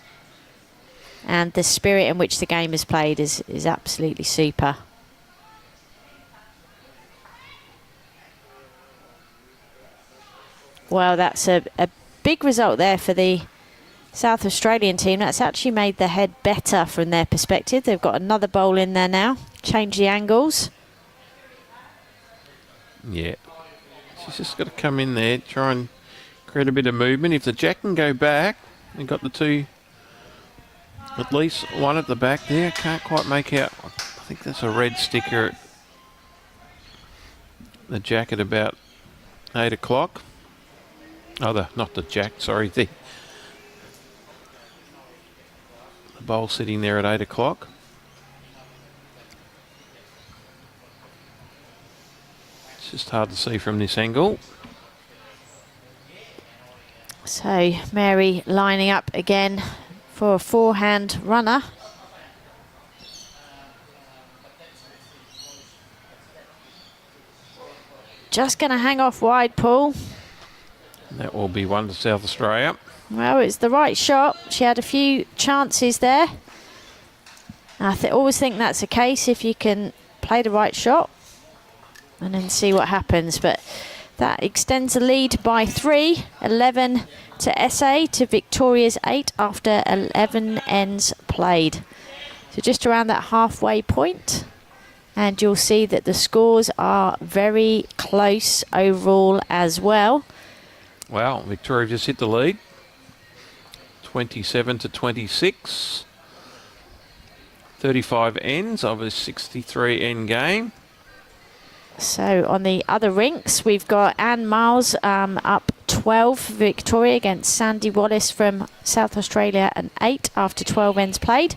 and the spirit in which the game is played is absolutely super. Well, that's a big result there for the South Australian team. That's actually made the head better from their perspective. They've got another bowl in there now. Change the angles. Yeah. She's just got to come in there, try and create a bit of movement. If the jack can go back, they've got the two, at least one at the back there. Can't quite make out. I think that's a red sticker. The jack at about 8 o'clock. Oh, not the jack, sorry. The bowl sitting there at 8 o'clock. It's just hard to see from this angle. So Mary lining up again for a forehand runner. Just going to hang off wide, Paul. That will be one to South Australia. Well, it's the right shot. She had a few chances there. I always think that's the case if you can play the right shot and then see what happens. But that extends the lead by 3, 11 to SA to Victoria's 8 after 11 ends played. So just around that halfway point. And you'll see that the scores are very close overall as well. Well, Victoria just hit the lead. 27 to 26. 35 ends of a 63 end game. So on the other rinks, we've got Anne Miles up 12 for Victoria against Sandy Wallace from South Australia and 8 after 12 ends played.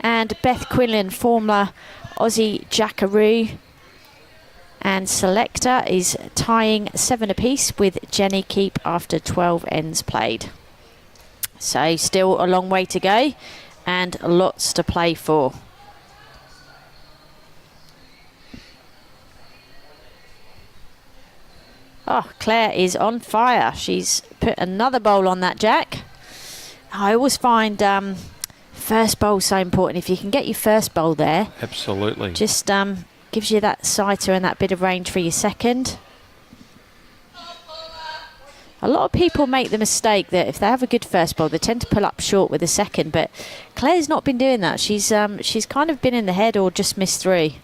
And Beth Quinlan, former Aussie Jackaroo and selector, is tying 7 apiece with Jenny Keep after 12 ends played. So still a long way to go and lots to play for. Oh, Claire is on fire. She's put another bowl on that jack. I always find first bowl so important. If you can get your first bowl there, absolutely, just gives you that sighter and that bit of range for your second. A lot of people make the mistake that if they have a good first bowl, they tend to pull up short with a second, but Claire's not been doing that. She's kind of been in the head or just missed 3.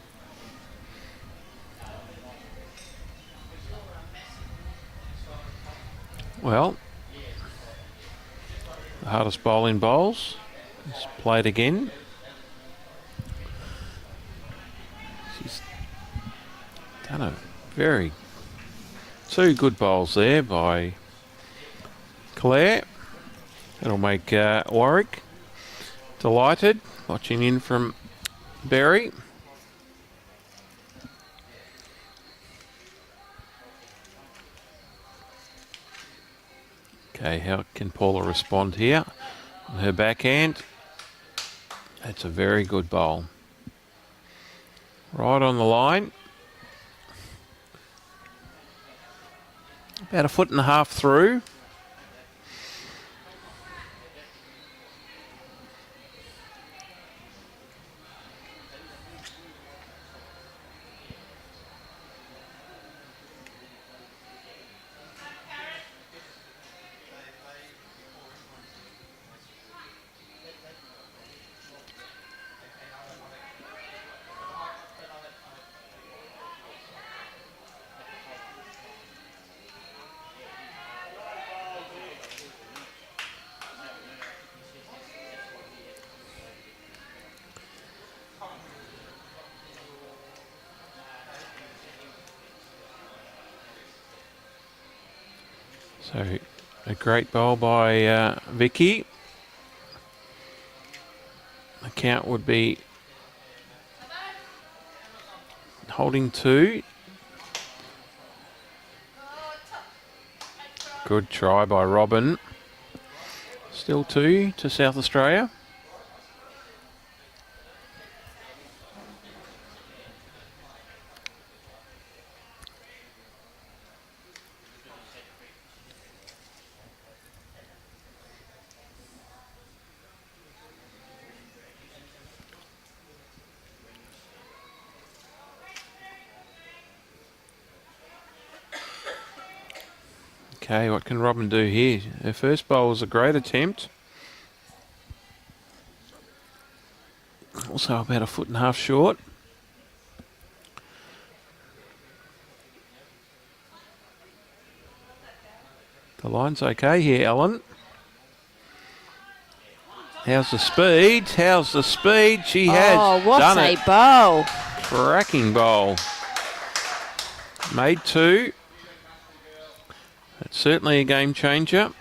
Well, the hardest bowl in bowls is played again. She's done a very 2 good bowls there by Claire. That'll make Warwick delighted. Watching in from Berry. Okay, how can Paula respond here? On her backhand. That's a very good bowl. Right on the line. About 1.5 foot through. So a great bowl by Vicki. count would be holding 2. Good try by Robyn. Still 2 to South Australia. Okay, what can Robyn do here? Her first bowl was a great attempt. Also about 1.5 foot short. The line's okay here, Ellen. How's the speed? How's the speed? She has done it. Oh, what a bowl. Cracking bowl. Made 2. It's certainly a game changer.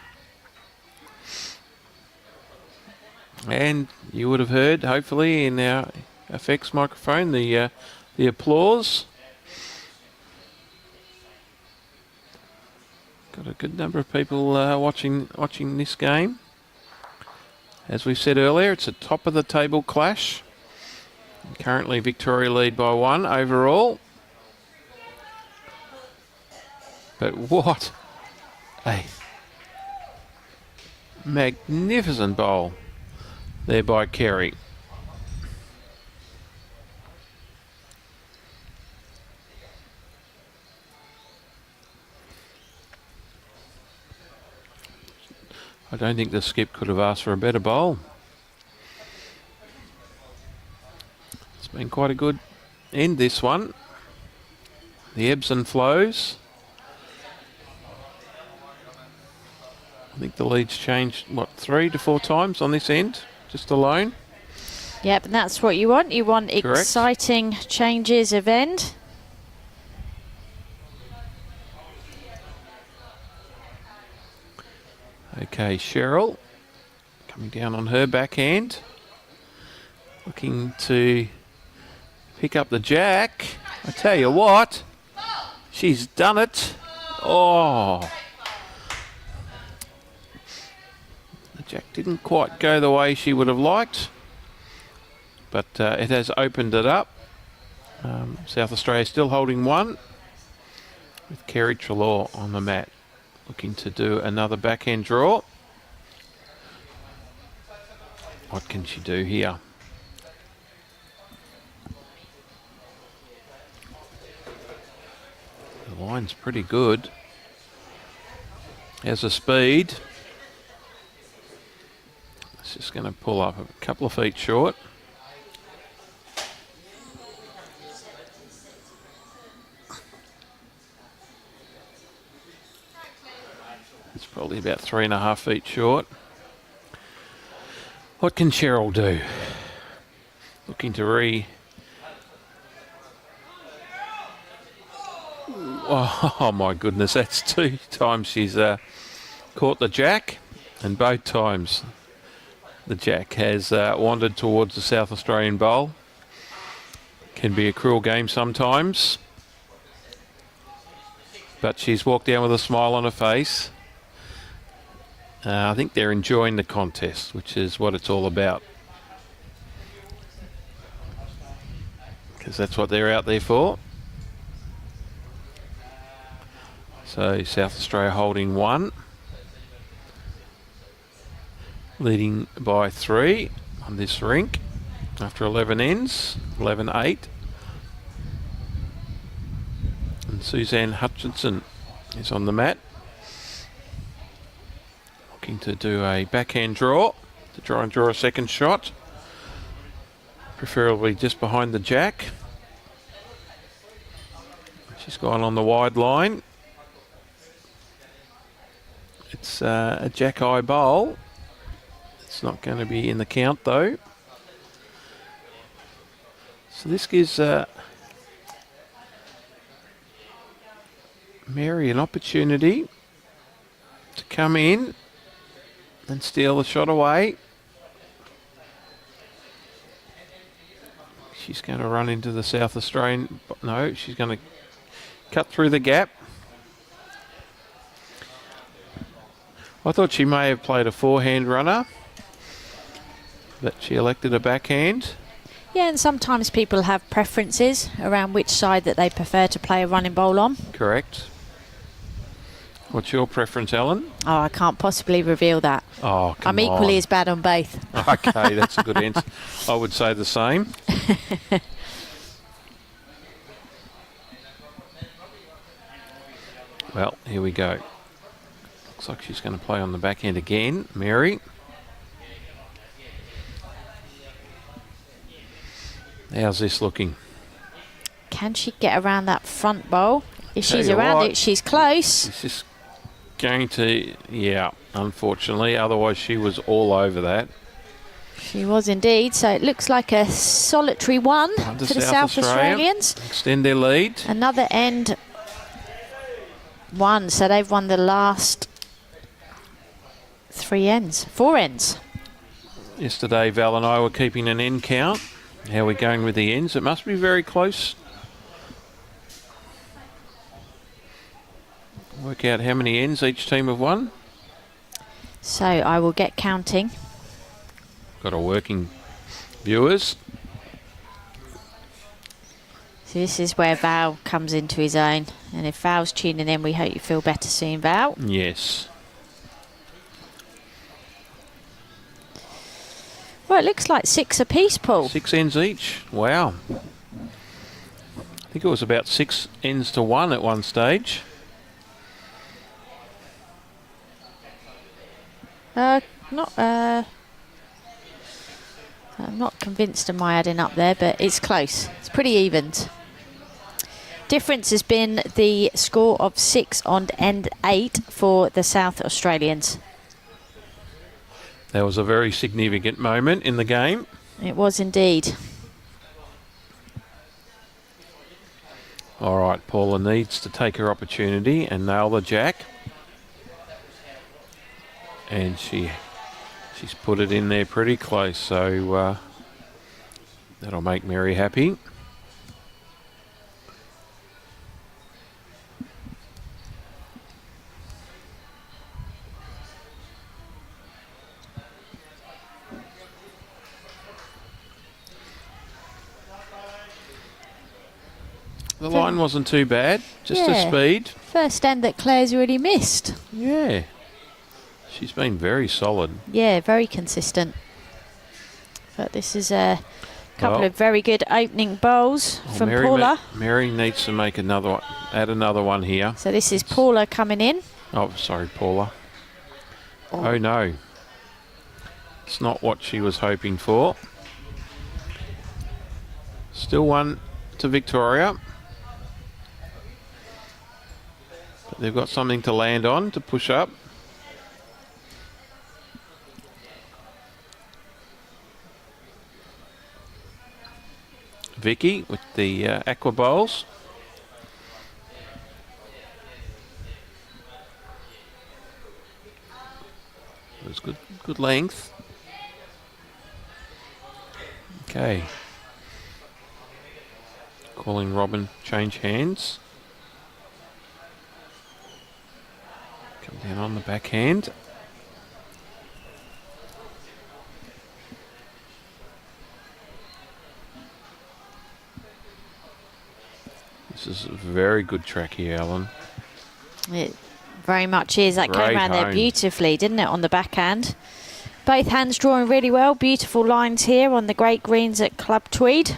And you would have heard, hopefully, in our effects microphone, the applause. Got a good number of people watching this game. As we said earlier, it's a top of the table clash. Currently, Victoria lead by 1 overall. But what a magnificent bowl there by Kerry. I don't think the skip could have asked for a better bowl. It's been quite a good end, this one. The ebbs and flows. I think the lead's changed, 3 to 4 times on this end, just alone. Yep, and that's what you want. You want Correct. Exciting changes of end. Okay, Sheryl coming down on her backhand. Looking to pick up the jack. I tell you what, she's done it. Oh. Jack didn't quite go the way she would have liked, but it has opened it up. South Australia still holding 1 with Kerry Treloar on the mat, looking to do another backhand draw. What can she do here? The line's pretty good. Has a speed. It's just going to pull up a couple of feet short. It's probably about 3.5 feet short. What can Sheryl do? Looking to Oh my goodness, that's 2 times she's caught the jack, and both times the jack has wandered towards the South Australian bowl. Can be a cruel game sometimes, but she's walked down with a smile on her face. I think they're enjoying the contest, which is what it's all about, because that's what they're out there for. So South Australia holding 1. Leading by 3 on this rink after 11 ends, 11-8. And Suzanne Hutchinson is on the mat, looking to do a backhand draw, to try and draw a second shot, preferably just behind the jack. She's gone on the wide line. It's a jack-eye bowl. It's not going to be in the count though. So this gives Mary an opportunity to come in and steal the shot away. she's going to run into the South Australian. No, she's going to cut through the gap. I thought she may have played a forehand runner, but she elected a backhand. Yeah, and sometimes people have preferences around which side that they prefer to play a running bowl on. Correct. What's your preference, Ellen? Oh, I can't possibly reveal that. Oh, come on. I'm equally as bad on both. Okay, that's a good answer. I would say the same. Well, here we go. Looks like she's going to play on the backhand again. Mary. How's this looking? Can she get around that front bowl? If Tell she's you around what, it, she's close. It's just going to, yeah, unfortunately. Otherwise, she was all over that. She was indeed. So it looks like a solitary one Under for the South Australia. Australians. Extend their lead. Another end one. So they've won the last 4 ends. Yesterday, Val and I were keeping an end count. How are we going with the ends? It must be very close. Work out how many ends each team have won. So I will get counting. Got our working viewers. So this is where Val comes into his own. And if Val's tuning in, we hope you feel better seeing Val. Yes. Well, it looks like 6 apiece, Paul. 6 ends each. Wow. I think it was about 6 ends to 1 at one stage. I'm not convinced of my adding up there, but it's close. It's pretty evened. Difference has been the score of 6 on end 8 for the South Australians. That was a very significant moment in the game. It was indeed. All right, Paula needs to take her opportunity and nail the jack. And she's put it in there pretty close, so that'll make Mary happy. The line wasn't too bad, just the speed. First end that Claire's already missed. Yeah. She's been very solid. Yeah, very consistent. But this is a couple of very good opening bowls from Paula. Mary needs to make another one, add another one here. So this is Paula coming in. Oh, sorry, Paula. Oh, no. It's not what she was hoping for. Still one to Victoria. But they've got something to land on to push up. Vicki with the aqua bowls. It was good length. Okay. Calling Robyn change hands. Come down on the backhand. This is a very good track here, Alan. It very much is. That came around there beautifully, didn't it, on the backhand? Both hands drawing really well. Beautiful lines here on the great greens at Club Tweed.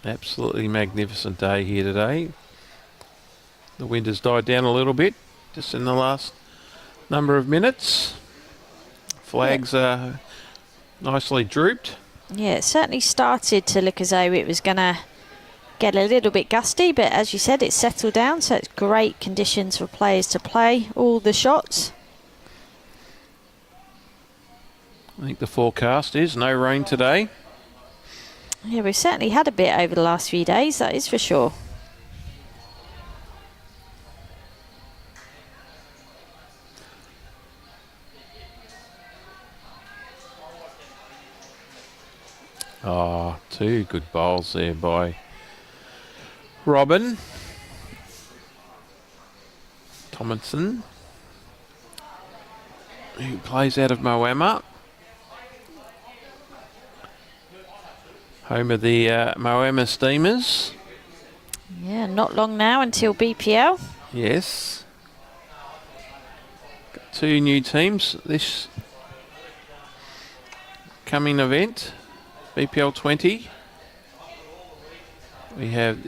Absolutely magnificent day here today. The wind has died down a little bit just in the last number of minutes. Flags are nicely drooped. Yeah, it certainly started to look as though it was going to get a little bit gusty, but as you said, it's settled down, so it's great conditions for players to play all the shots. I think the forecast is no rain today. Yeah, we've certainly had a bit over the last few days, that is for sure. Oh, Two good bowls there by Robyn. Thomassen, who plays out of Moama. Home of the Moama Steamers. Yeah, not long now until BPL. Yes. Got two new teams this coming event, BPL 20. We have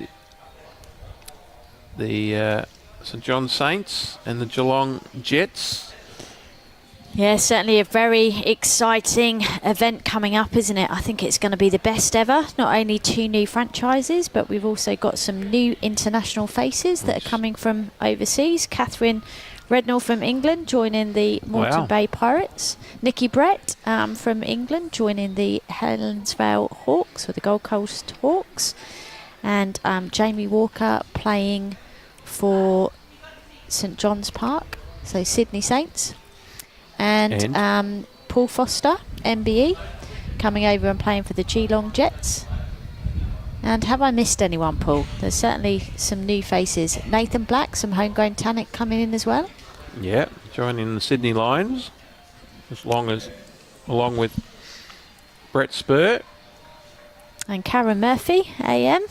the St John Saints and the Geelong Jets. Yeah, certainly a very exciting event coming up, isn't it? I think it's going to be the best ever. Not only two new franchises, but we've also got some new international faces that are coming from overseas. Catherine Rednall from England joining the Moreton Bay Pirates. Nikki Brett from England joining the Helensvale Hawks, or the Gold Coast Hawks. And Jamie Walker playing for St John's Park, so Sydney Saints. And Paul Foster, MBE, coming over and playing for the Geelong Jets. And have I missed anyone, Paul? There's certainly some new faces. Nathan Black, some homegrown talent coming in as well. Yeah, joining the Sydney Lions, along with Brett Spur. And Karen Murphy, AM,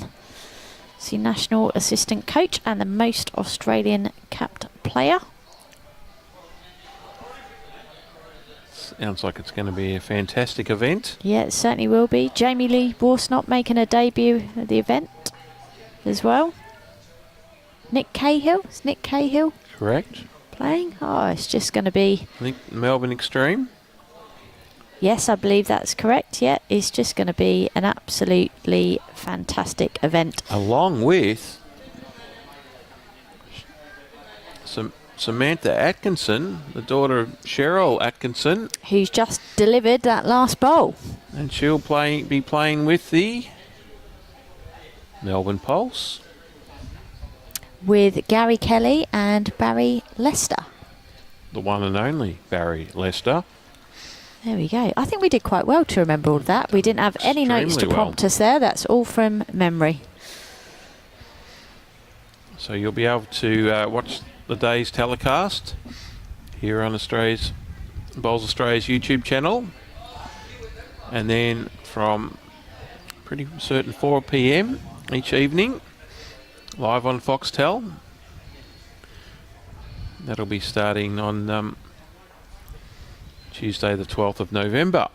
the national assistant coach and the most Australian capped player. Sounds like it's going to be a fantastic event. Yeah, it certainly will be. Jamie Lee Worsnop making a debut at the event as well. Nick Cahill. Is Nick Cahill Correct. playing? Oh, it's just going to be... I think Melbourne Extreme. Yes, I believe that's correct. Yeah, it's just going to be an absolutely fantastic event. Along with Samantha Atkinson, the daughter of Sheryl Atkinson, who's just delivered that last bowl. And she'll be playing with the Melbourne Pulse. With Gary Kelly and Barry Lester. The one and only Barry Lester. There we go. I think we did quite well to remember all of that. We didn't have any notes to prompt us there. That's all from memory. So you'll be able to watch the day's telecast here on Bowls Australia's YouTube channel. And then from pretty certain 4 p.m. each evening, live on Foxtel. That'll be starting on Tuesday the 12th of November.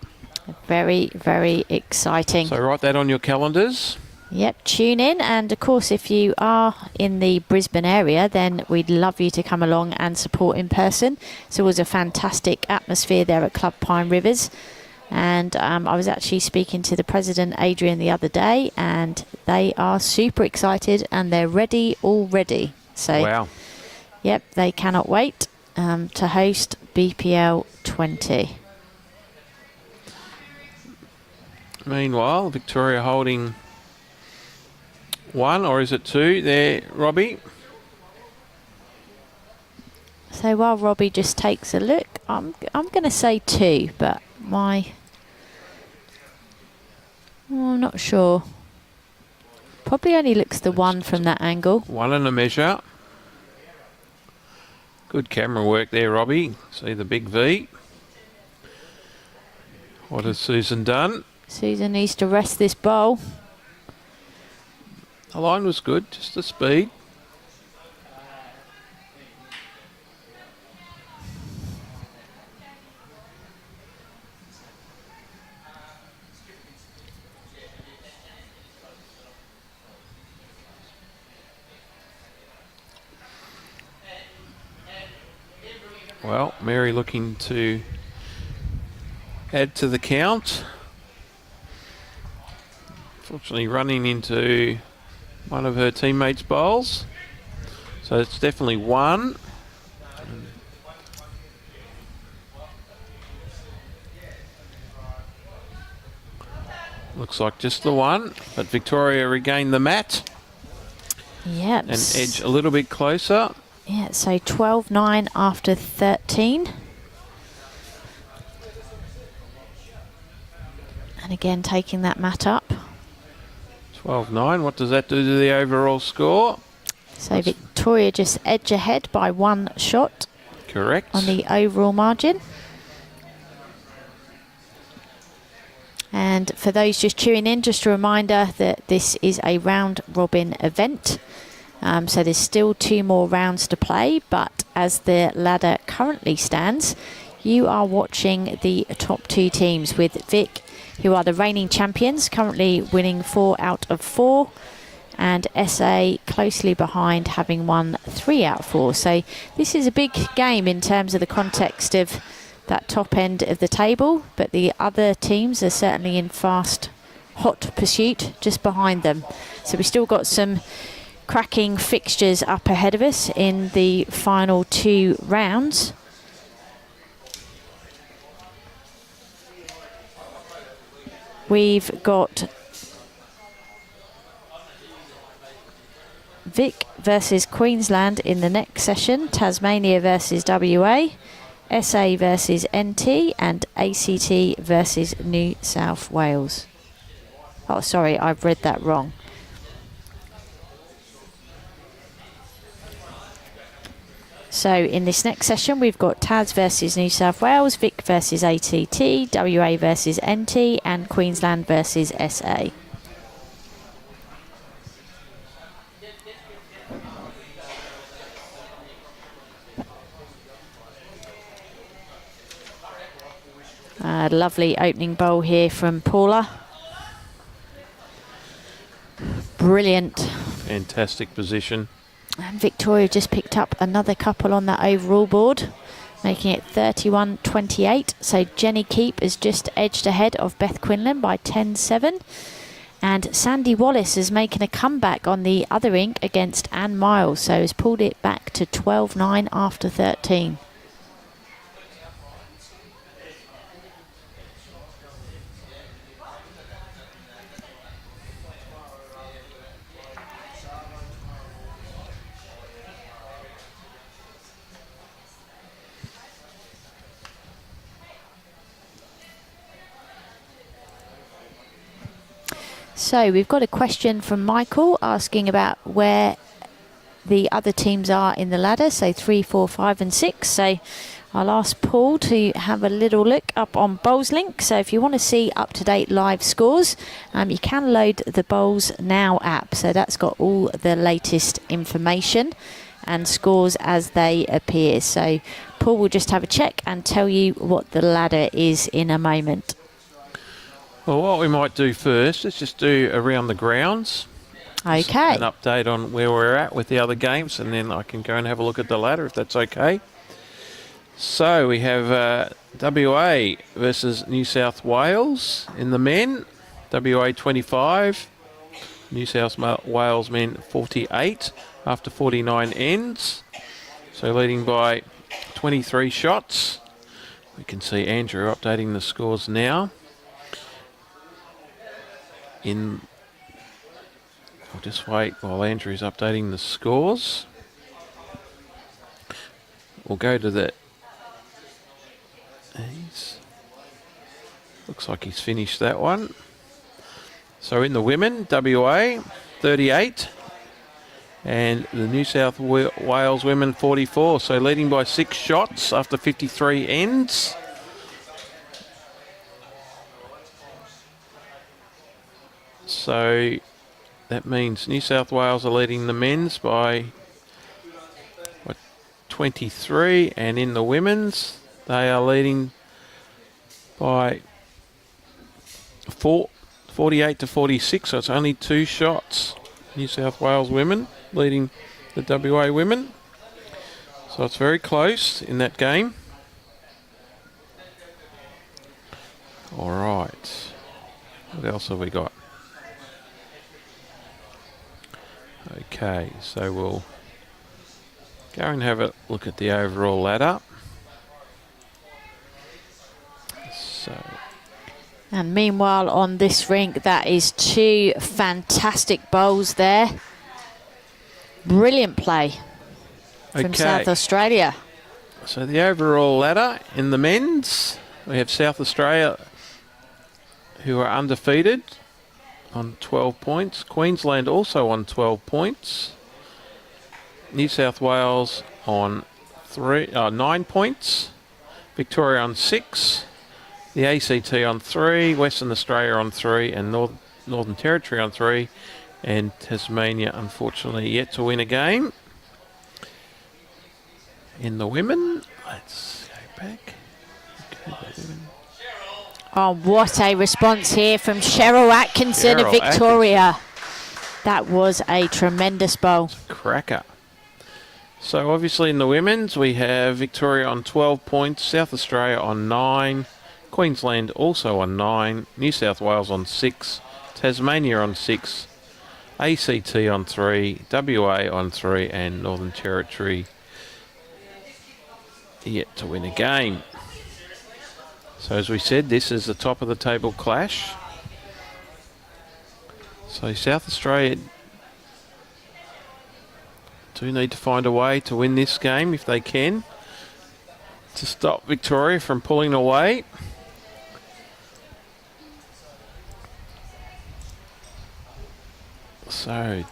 Very, very exciting. So write that on your calendars. Yep, tune in. And of course, if you are in the Brisbane area, then we'd love you to come along and support in person. So it was a fantastic atmosphere there at Club Pine Rivers. And I was actually speaking to the president, Adrian, the other day, and they are super excited and they're ready already. So, wow. Yep, they cannot wait to host BPL 20. Meanwhile, Victoria holding 1, or is it 2 there, Robbie? So while Robbie just takes a look, I'm going to say 2, but I'm not sure. Probably only looks the 1 from that angle. 1 and a measure. Good camera work there, Robbie. See the big V. What has Susan done? Susan needs to rest this bowl. The line was good, just the speed. Well, Mary looking to add to the count. Fortunately running into one of her teammates' bowls. So it's definitely 1. Looks like just the 1, but Victoria regained the mat. Yep. And edge a little bit closer. Yeah, so 12-9 after 13. And again, taking that mat up. 12-9. What does that do to the overall score? So Victoria just edge ahead by 1 shot. Correct. On the overall margin. And for those just tuning in, just a reminder that this is a round robin event. So there's still 2 more rounds to play, but as the ladder currently stands, you are watching the top 2 teams with Vic, who are the reigning champions, currently winning 4 out of 4, and SA closely behind, having won 3 out of 4. So this is a big game in terms of the context of that top end of the table, but the other teams are certainly in fast, hot pursuit just behind them. So we've still got some cracking fixtures up ahead of us in the final 2 rounds. We've got Vic versus Queensland in the next session, Tasmania versus WA, SA versus NT, and ACT versus New South Wales. Oh, sorry, I've read that wrong. So in this next session, we've got Tas versus New South Wales, Vic versus ATT, WA versus NT, and Queensland versus SA. Lovely opening bowl here from Paula. Brilliant. Fantastic position. And Victoria just picked up another couple on that overall board, making it 31-28. So Jenny Keep has just edged ahead of Beth Quinlan by 10-7. And Sandy Wallace is making a comeback on the other ink against Anne Miles, so has pulled it back to 12-9 after 13. So we've got a question from Michael asking about where the other teams are in the ladder, so 3, 4, 5 and 6. So I'll ask Paul to have a little look up on Bowls Link. So if you want to see up-to-date live scores, you can load the Bowls Now app. So that's got all the latest information and scores as they appear. So Paul will just have a check and tell you what the ladder is in a moment. Well, what we might do first is just do around the grounds. Okay. An update on where we're at with the other games, and then I can go and have a look at the ladder if that's okay. So we have WA versus New South Wales in the men. WA 25, New South Wales men 48 after 49 ends. So leading by 23 shots. We can see Andrew updating the scores now. I'll just wait while Andrew's updating the scores. We'll go to the... Looks like he's finished that one. So in the women, WA 38 and the New South Wales women 44. So leading by 6 shots after 53 ends. So that means New South Wales are leading the men's by 23, and in the women's they are leading by 48 to 46. So it's only 2 shots. New South Wales women leading the WA women. So it's very close in that game. All right. What else have we got? Okay, so we'll go and have a look at the overall ladder. And meanwhile on this rink, that is 2 fantastic bowls there. Brilliant play from South Australia. So the overall ladder in the men's, we have South Australia who are undefeated on 12 points. Queensland also on 12 points. New South Wales on 9 points. Victoria on 6. The ACT on 3. Western Australia on 3. And Northern Territory on 3. And Tasmania, unfortunately, yet to win a game. In the women, let's go back. Okay, the women. Oh, what a response here from Sheryl Atkinson of Victoria. That was a tremendous bowl. Cracker. So obviously in the women's, we have Victoria on 12 points, South Australia on 9, Queensland also on 9, New South Wales on 6, Tasmania on 6, ACT on 3, WA on 3, and Northern Territory yet to win a game. So as we said, this is the top of the table clash. So South Australia do need to find a way to win this game if they can, to stop Victoria from pulling away. So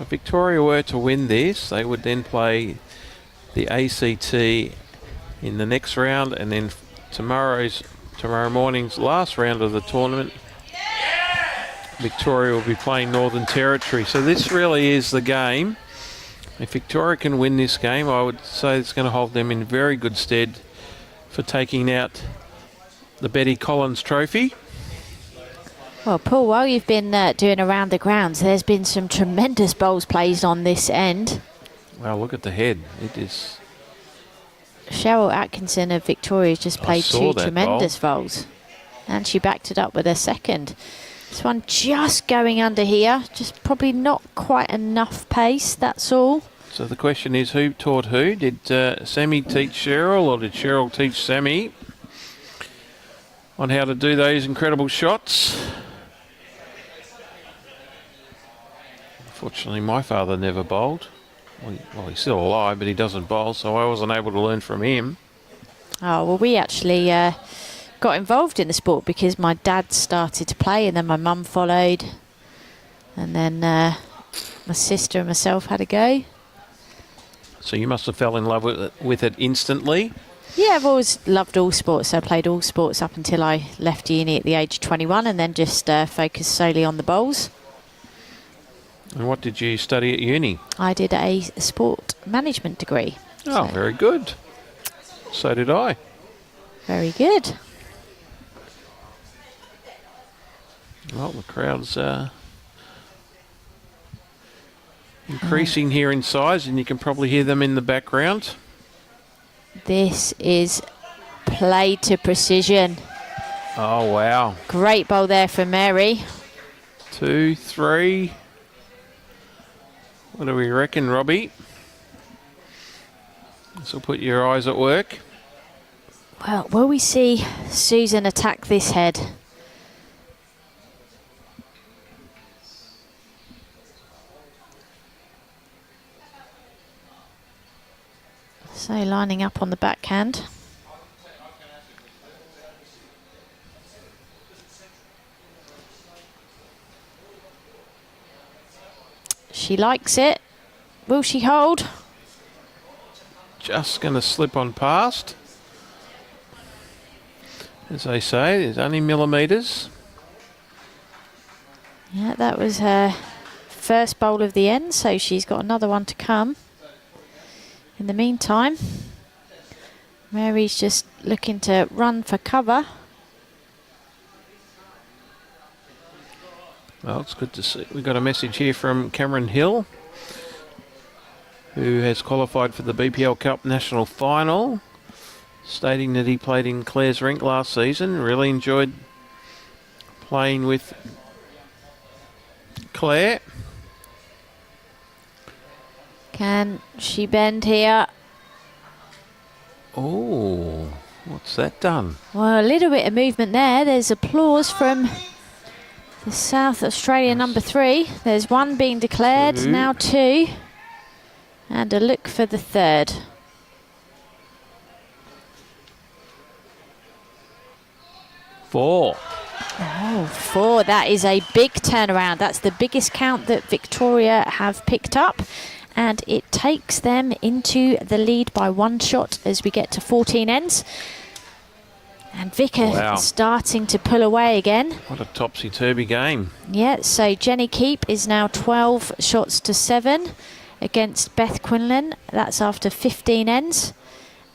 if Victoria were to win this, they would then play the ACT in the next round, and then tomorrow morning's last round of the tournament, Victoria will be playing Northern Territory. So this really is the game. If Victoria can win this game, I would say it's going to hold them in very good stead for taking out the Betty Collins Trophy. Well, Paul, while you've been doing around the grounds, there's been some tremendous bowls played on this end. Well, look at the head. It is. Sheryl Atkinson of Victoria just played two tremendous bowls. And she backed it up with her second. This one just going under here. Just probably not quite enough pace, that's all. So the question is, who taught who? Did Sammy teach Sheryl, or did Sheryl teach Sammy on how to do those incredible shots? Fortunately, my father never bowled. Well, he's still alive, but he doesn't bowl, so I wasn't able to learn from him. Oh, well, we actually got involved in the sport because my dad started to play, and then my mum followed, and then my sister and myself had a go. So you must have fell in love with it instantly? Yeah, I've always loved all sports. So I played all sports up until I left uni at the age of 21, and then just focused solely on the bowls. And what did you study at uni? I did a sport management degree. Oh, so. Very good. So did I. Very good. Well, the crowd's increasing here in size, and you can probably hear them in the background. This is played to precision. Oh, wow. Great bowl there from Mary. 2, 3. What do we reckon, Robbie? This will put your eyes at work. Well, will we see Susan attack this head? So lining up on the backhand. She likes it. Will she hold? Just going to slip on past. As they say, there's only millimetres. Yeah, that was her first bowl of the end, so she's got another one to come. In the meantime, Mary's just looking to run for cover. Well, it's good to see. We've got a message here from Cameron Hill, who has qualified for the BPL Cup National Final, stating that he played in Clare's Rink last season. Really enjoyed playing with Claire. Can she bend here? Oh, what's that done? Well, a little bit of movement there. There's applause from the South Australia number 3. There's one being declared, 2. Now 2. And a look for the third. 4. Oh, 4. That is a big turnaround. That's the biggest count that Victoria have picked up. And it takes them into the lead by 1 shot as we get to 14 ends. And Vicki starting to pull away again. What a topsy-turvy game. Yeah, so Jenny Keep is now 12 shots to 7 against Beth Quinlan. That's after 15 ends.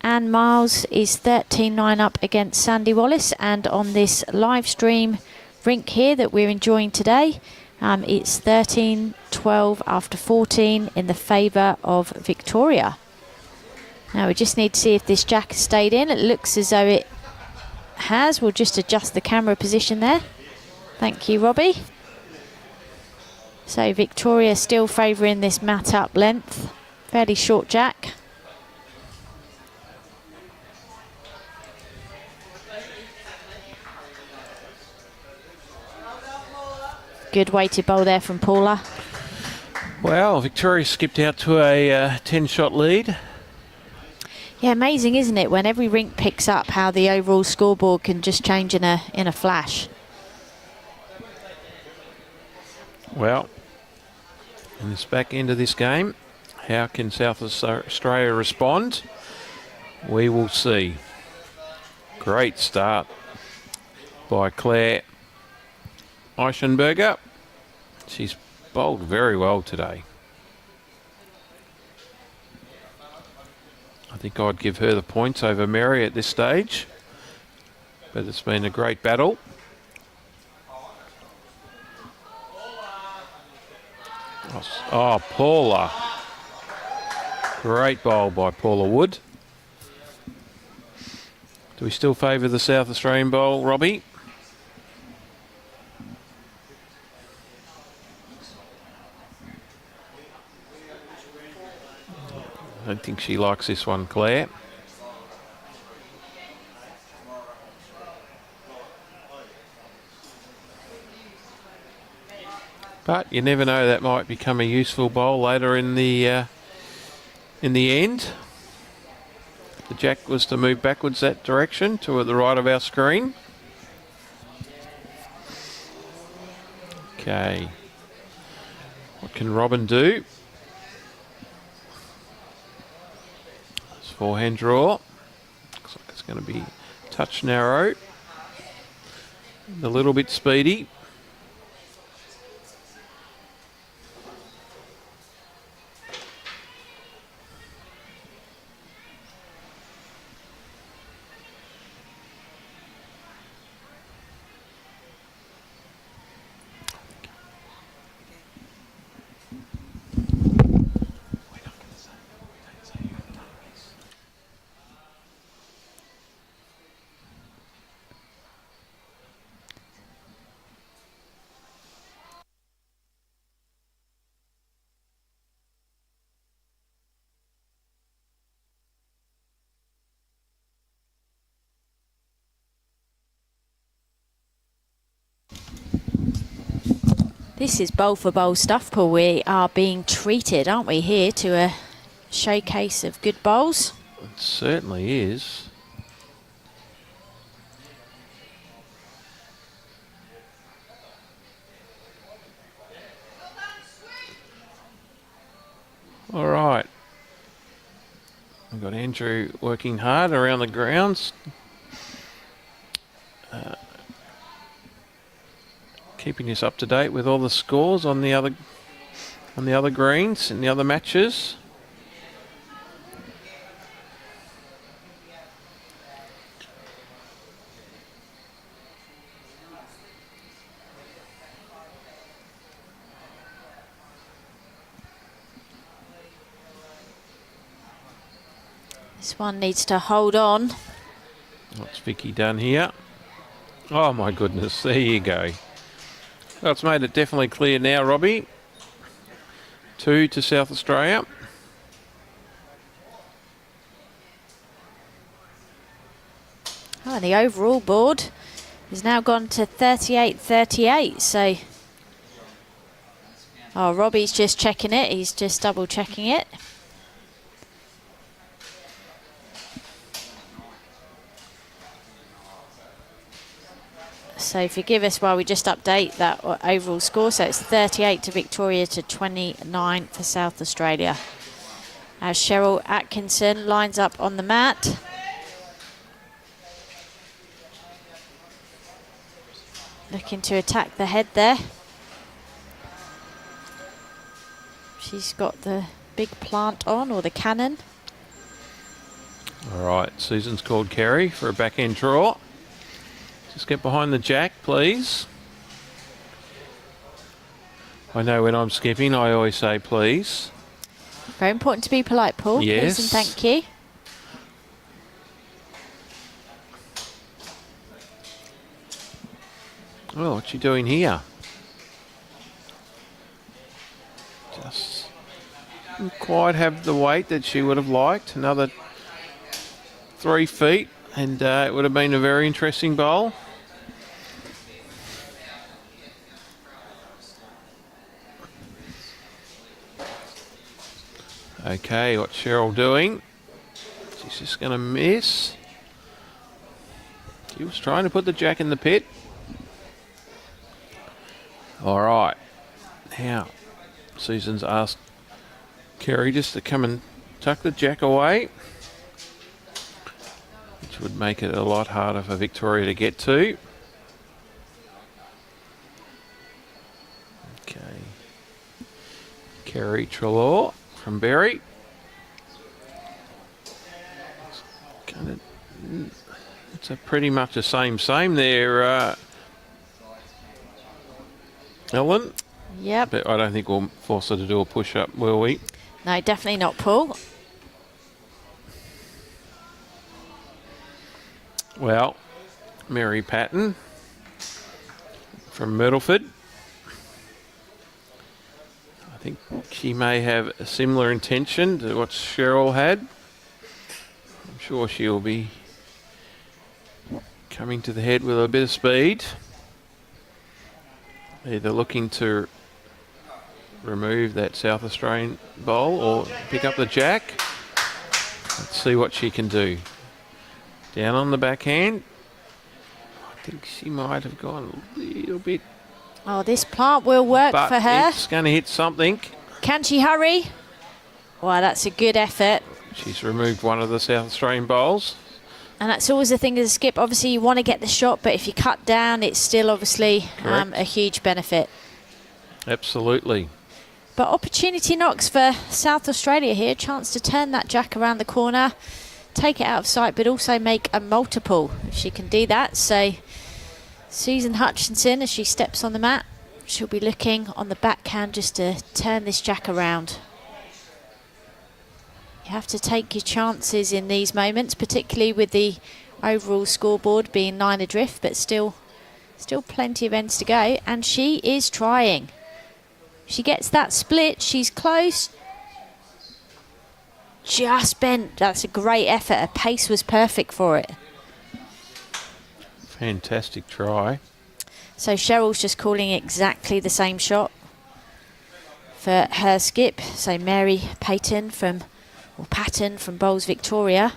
Anne Miles is 13-9 up against Sandy Wallace. And on this live stream rink here that we're enjoying today, it's 13-12 after 14 in the favour of Victoria. Now we just need to see if this jack has stayed in. It looks as though it has. We'll just adjust the camera position there. Thank you, Robbie. So Victoria still favouring this mat up length. Fairly short jack. Good weighted bowl there from Paula. Well, Victoria skipped out to a 10-shot lead. Yeah, amazing, isn't it, when every rink picks up how the overall scoreboard can just change in a flash. Well, in this back end of this game, how can South Australia respond? We will see. Great start by Claire Eichen. She's bowled very well today. I think I'd give her the points over Mary at this stage, but it's been a great battle. Oh, Paula. Great bowl by Paula Wood. Do we still favour the South Australian bowl, Robbie? I don't think she likes this one, Claire. But you never know, that might become a useful bowl later in the end. The jack was to move backwards that direction to the right of our screen. Okay. What can Robyn do? Forehand draw. Looks like it's going to be touch narrow. A little bit speedy. This is bowl for bowl stuff, Paul. We are being treated, aren't we, here to a showcase of good bowls? It certainly is. All right. We've got Andrew working hard around the grounds. Keeping us up to date with all the scores on the other greens in the other matches. This one needs to hold on. What's Vicki done here? Oh my goodness, there you go. Well, it's made it definitely clear now, Robbie. 2 to South Australia. Oh, the overall board has now gone to 38-38. So, oh, Robbie's just checking it. He's just double checking it. So forgive us while we just update that overall score. So it's 38 to Victoria to 29 for South Australia. As Sheryl Atkinson lines up on the mat. Looking to attack the head there. She's got the big plant on, or the cannon. All right, Susan's called Kerry for a backhand draw. Just get behind the jack, please. I know when I'm skipping, I always say please. Very important to be polite, Paul. Yes. Please and thank you. Well, what's she doing here? Just didn't quite have the weight that she would have liked. Another 3 feet, and it would have been a very interesting bowl. Okay, what's Sheryl doing? She's just going to miss. She was trying to put the jack in the pit. All right. Now, Susan's asked Kerry just to come and tuck the jack away, which would make it a lot harder for Victoria to get to. Okay. Kerry Treloar from Berry. It's a pretty much the same there, Ellen. Yep. But I don't think we'll force her to do a push-up, will we? No, definitely not, Paul. Well, Mary Paton from Myrtleford. I think she may have a similar intention to what Sheryl had. I'm sure she'll be coming to the head with a bit of speed. Either looking to remove that South Australian bowl or pick up the jack. Let's see what she can do. Down on the backhand. I think she might have gone a little bit. Oh, this plant will work but for her. It's going to hit something. Can she hurry? Well, that's a good effort. She's removed one of the South Australian bowls. And that's always the thing as a skip. Obviously, you want to get the shot, but if you cut down, it's still obviously a huge benefit. Absolutely. But opportunity knocks for South Australia here. Chance to turn that jack around the corner, take it out of sight, but also make a multiple if she can do that. So Susan Hutchinson, as she steps on the mat, she'll be looking on the backhand just to turn this jack around. You have to take your chances in these moments, particularly with the overall scoreboard being 9 adrift, but still plenty of ends to go. And she is trying. She gets that split. She's close. Just bent. That's a great effort. Her pace was perfect for it. Fantastic try. So Sheryl's just calling exactly the same shot for her skip. So Mary Paton from Bowls Victoria.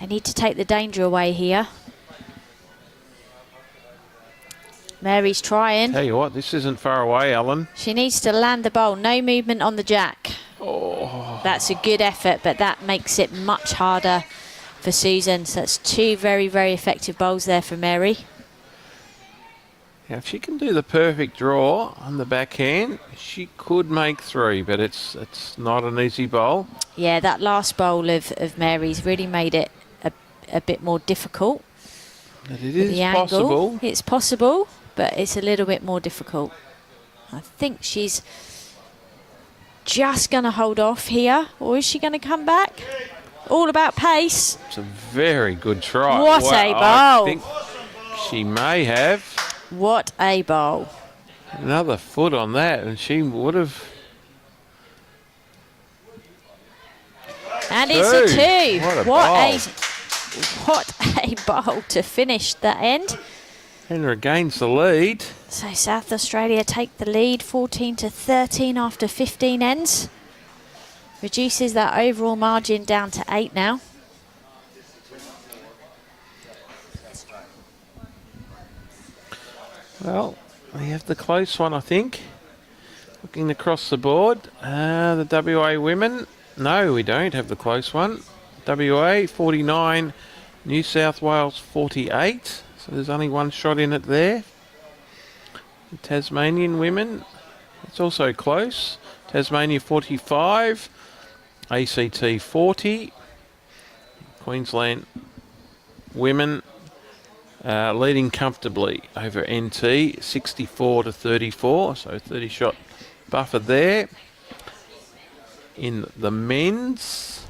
They need to take the danger away here. Mary's trying. Tell you what, this isn't far away, Alan. She needs to land the bowl. No movement on the jack. Oh. That's a good effort, but that makes it much harder for Susan. So that's 2 very, very effective bowls there for Mary. Now, if she can do the perfect draw on the backhand, she could make 3, but it's not an easy bowl. Yeah, that last bowl of Mary's really made it a bit more difficult. But it is the angle. possible. It's possible, but it's a little bit more difficult. I think she's just going to hold off here, or is she going to come back? All about pace. It's a very good try. What a bowl. I think she may have. What a bowl. Another foot on that, and she would have. And it's a 2. What a bowl to finish the end. And regains the lead. So South Australia take the lead 14 to 13 after 15 ends. Reduces that overall margin down to 8 now. Well, we have the close one, I think. Looking across the board, the WA women. No, we don't have the close one. WA 49, New South Wales 48. So there's only one shot in it there. The Tasmanian women, it's also close. Tasmania 45, ACT 40. Queensland women leading comfortably over NT 64 to 34, so 30 shot buffer there. In the men's,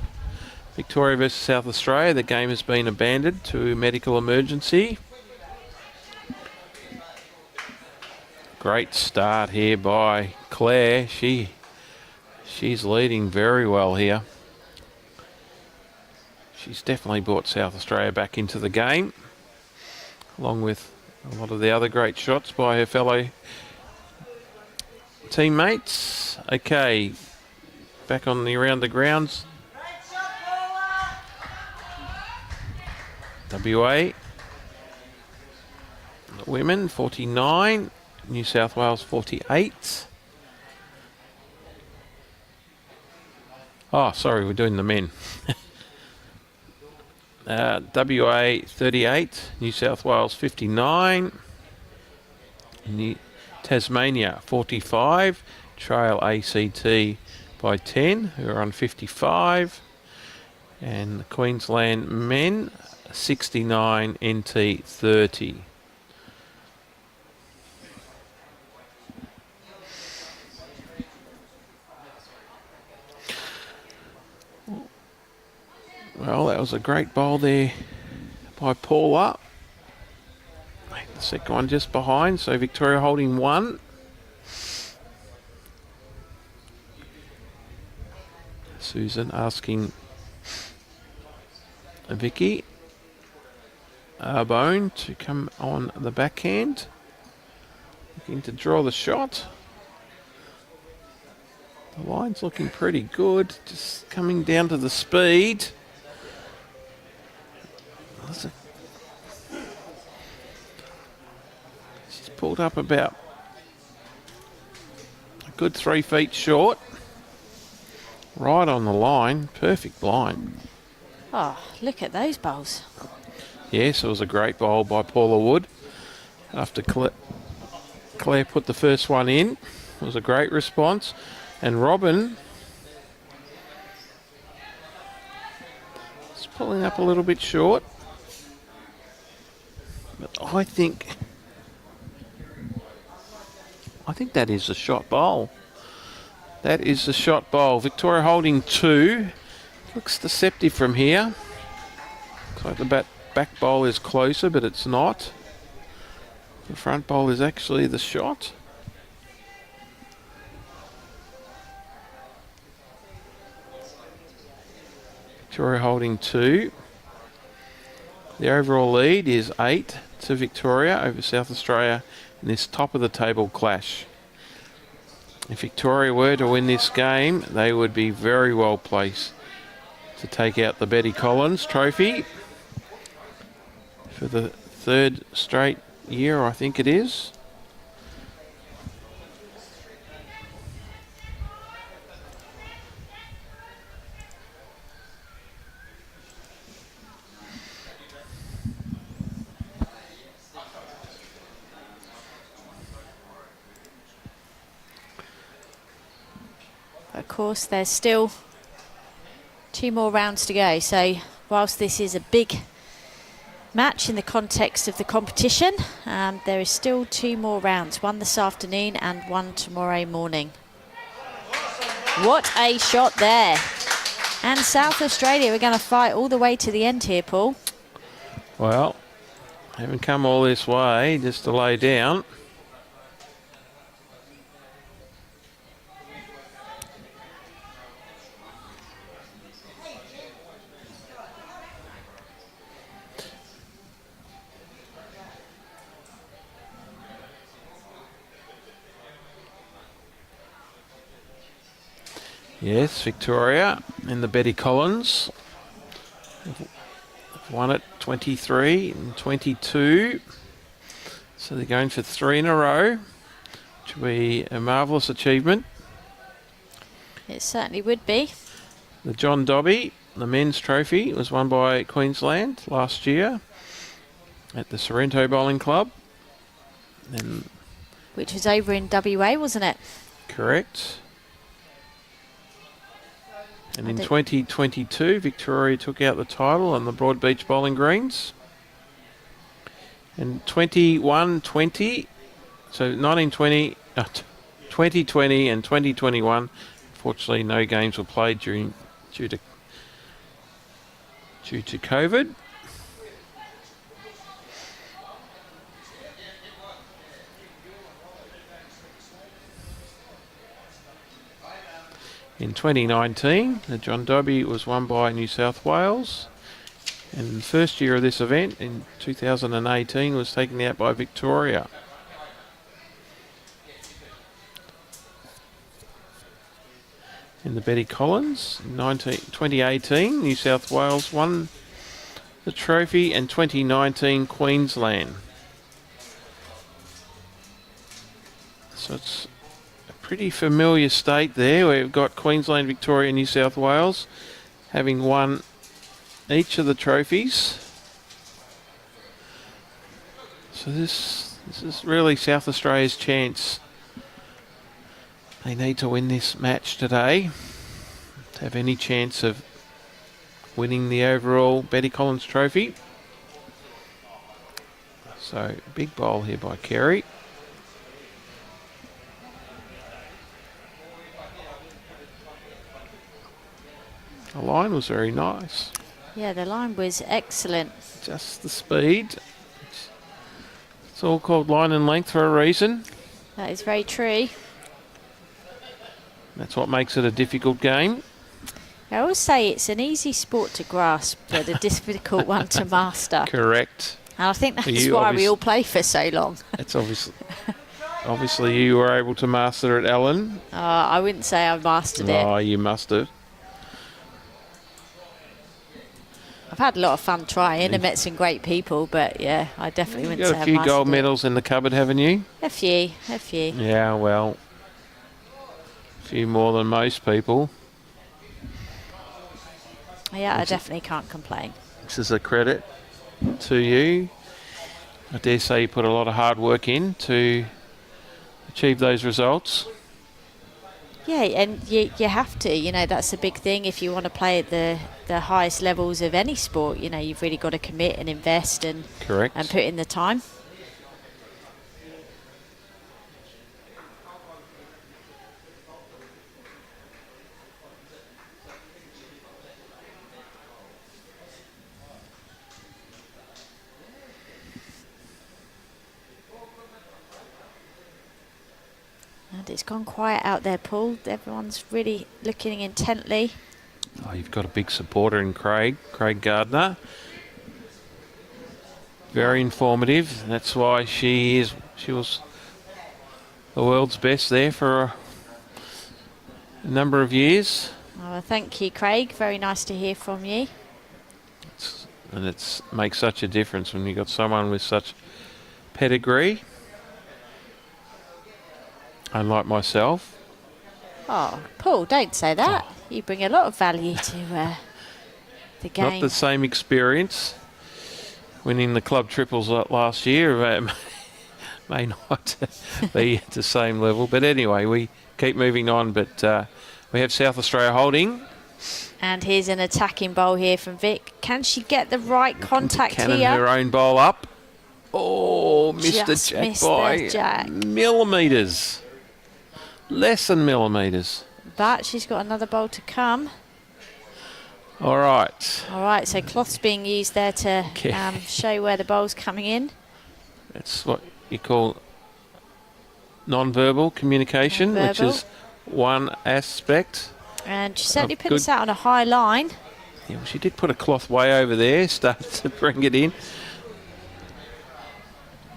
Victoria versus South Australia, the game has been abandoned to medical emergency. Great start here by Claire. She's leading very well here. She's definitely brought South Australia back into the game, along with a lot of the other great shots by her fellow teammates. Okay, back on the around the grounds. WA women 49, New South Wales 48. Oh, sorry, we're doing the men. WA 38, New South Wales 59, Tasmania 45, trail ACT by 10, who are on 55, and the Queensland men 69, NT 30. Well, that was a great bowl there by Paula. The second one just behind, so Victoria holding one. Susan asking Vicki Arbon to come on the backhand. Looking to draw the shot. The line's looking pretty good, just coming down to the speed. She's pulled up about a good 3 feet short. Right on the line, perfect line. Oh, look at those bowls. Yes, it was a great bowl by Paula Wood. After Claire put the first one in, it was a great response. And Robyn is pulling up a little bit short. But I think that is the shot bowl. That is the shot bowl. Victoria holding 2. Looks deceptive from here. Looks like the back bowl is closer, but it's not. The front bowl is actually the shot. Victoria holding 2. The overall lead is 8 to Victoria over South Australia in this top of the table clash. If Victoria were to win this game, they would be very well placed to take out the Betty Collins trophy for the 3rd straight year, I think it is. Of course, there's still 2 more rounds to go. So whilst this is a big match in the context of the competition, there is still 2 more rounds. One this afternoon and one tomorrow morning. What a shot there. And South Australia are going to fight all the way to the end here, Paul. Well, haven't come all this way just to lay down. Yes, Victoria and the Betty Collins have won it 23 and 22. So they're going for 3 in a row, which will be a marvellous achievement. It certainly would be. The John Dobby, the men's trophy, was won by Queensland last year at the Sorrento Bowling Club. And which was over in WA, wasn't it? correct. And in 2022, Victoria took out the title on the Broadbeach Bowling Greens. And 21-20, so 1920, 2020 and 2021, unfortunately no games were played due to COVID. In 2019, the John Dobby was won by New South Wales. And the first year of this event, in 2018, was taken out by Victoria. In the Betty Collins, 2018, New South Wales won the trophy, and 2019, Queensland. So it's a pretty familiar state there. We've got Queensland, Victoria, New South Wales having won each of the trophies. So this is really South Australia's chance. They need to win this match today to have any chance of winning the overall Betty Collins trophy. So big bowl here by Kerry. The line was very nice. Yeah, the line was excellent. Just the speed. It's all called line and length for a reason. That is very true. That's what makes it a difficult game. I always say it's an easy sport to grasp, but a difficult one to master. Correct. And I think that's why we all play for so long. It's obviously you were able to master it, Ellen. I wouldn't say I mastered it. Oh, you must have. I've had a lot of fun trying and met some great people, but yeah, I definitely wouldn't say You've got a few gold medals in the cupboard, haven't you? A few. Yeah, well, a few more than most people. Yeah, I definitely can't complain. This is a credit to you. I dare say you put a lot of hard work in to achieve those results. Yeah, and you have to. You know, that's a big thing. If you want to play at the highest levels of any sport, you know, you've really got to commit and invest and Correct. And put in the time. And it's gone quiet out there, Paul. Everyone's really looking intently. Oh, you've got a big supporter in Craig Gardner. Very informative. That's why she was the world's best there for a number of years. Oh, thank you, Craig. Very nice to hear from you. It makes such a difference when you've got someone with such pedigree. Unlike myself. Oh, Paul, don't say that. Oh. You bring a lot of value to the game. Not the same experience. Winning the club triples last year may not be at the same level. But anyway, we keep moving on. But we have South Australia holding. And here's an attacking bowl here from Vic. Can she get the right contact Cannon here? her own bowl up. Oh, missed the jack by millimetres. Less than millimetres. But she's got another bowl to come. All right. All right, so cloth's being used there to show where the bowl's coming in. That's what you call non-verbal communication, which is one aspect. And she certainly put us out on a high line. Yeah, well, she did put a cloth way over there, started to bring it in.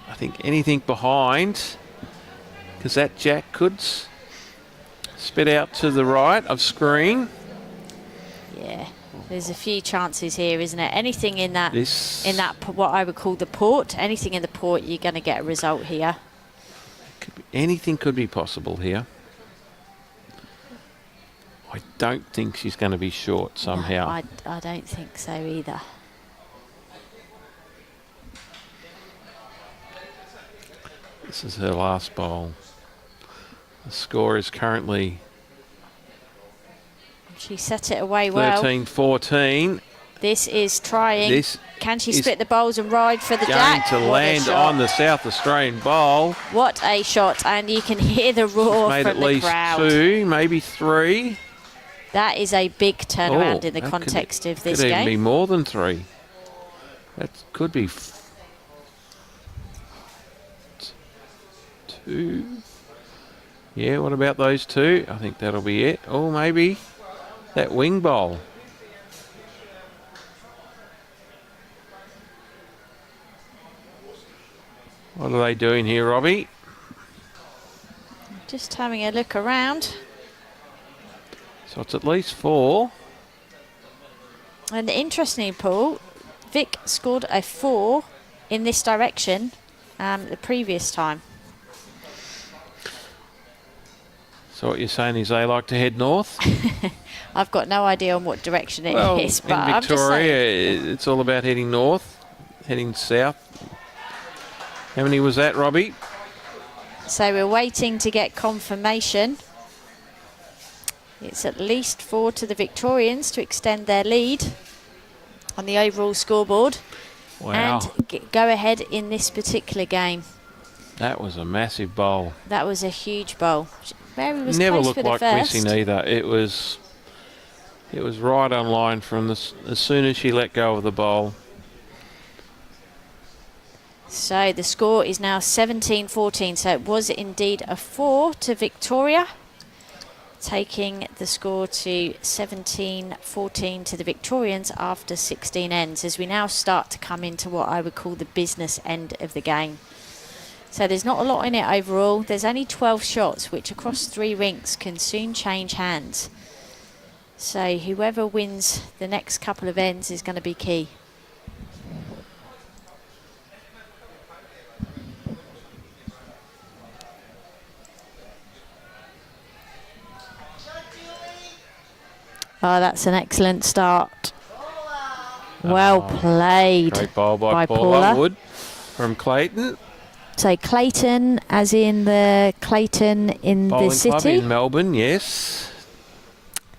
I think anything behind, because that jack could spit out to the right of screen. Yeah. Oh, There's a few chances here, isn't it? Anything in that, This what I would call the port, anything in the port, you're going to get a result here. anything could be possible here. I don't think she's going to be short somehow. No, I don't think so either. This is her last bowl. The score is currently She set it away well. 13-14. This is trying. This Can she is split the bowls and ride for the going jack? to What a land shot. on the South Australian bowl. What a shot. And you can hear the roar Made from at the least crowd. 2, maybe 3. That is a big turnaround in the that context of this could even be game. more than 3. That could be 2. Yeah, what about those 2? I think that'll be it. Oh, maybe that wing bowl. What are they doing here, Robbie? Just having a look around. So it's at least 4. And interestingly, Paul, Vic scored a 4 in this direction the previous time. So what you're saying is they like to head north? I've got no idea on what direction it Well, is, but in I'm just saying. Victoria, it's all about heading north, heading south. How many was that, Robbie? So we're waiting to get confirmation. It's at least 4 to the Victorians to extend their lead on the overall scoreboard. Wow. And go ahead in this particular game. That was a massive bowl. That was a huge bowl. Mary was Never close looked for the like first. missing either. It was right on line from as soon as she let go of the bowl. So the score is now 17-14. So it was indeed a 4 to Victoria, taking the score to 17-14 to the Victorians after 16 ends, as we now start to come into what I would call the business end of the game. So there's not a lot in it overall. There's only 12 shots, which across 3 rinks can soon change hands. So whoever wins the next couple of ends is going to be key. Oh, that's an excellent start. Well played. Great bowl by Paula. Paula Wood from Clayton. So Clayton, as in the Clayton in Bowling the club city. in Melbourne, yes.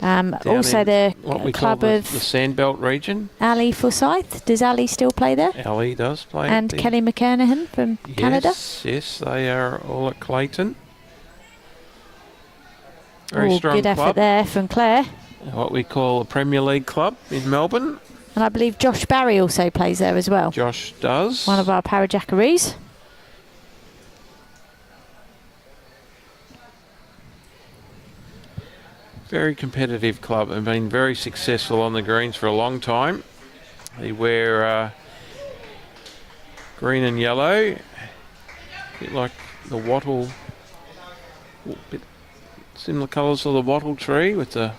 Also in the what we club call the of Sandbelt region. Ali Forsyth. Does Ali still play there? Ali does play. And there. Kelly McKernahan from Canada. Yes, they are all at Clayton. Very Oh, strong good club. effort there from Claire. What we call a Premier League club in Melbourne. And I believe Josh Barry also plays there as well. Josh does. One of our Parajackaroos. Very competitive club and been very successful on the greens for a long time. They wear green and yellow, a bit like the wattle, bit similar colours to the wattle tree with the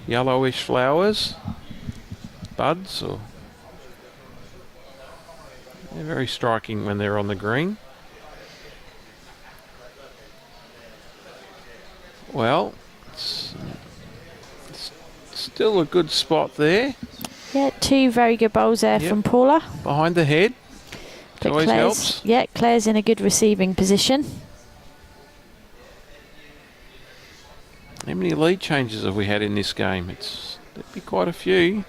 yellowish flowers, buds. Or they're very striking when they're on the green. Well, it's still a good spot there. Yeah, 2 very good bowls there Yep. from Paula. Behind the head. But Always Claire's, helps. yeah, Claire's in a good receiving position. How many lead changes have we had in this game? There'd be quite a few.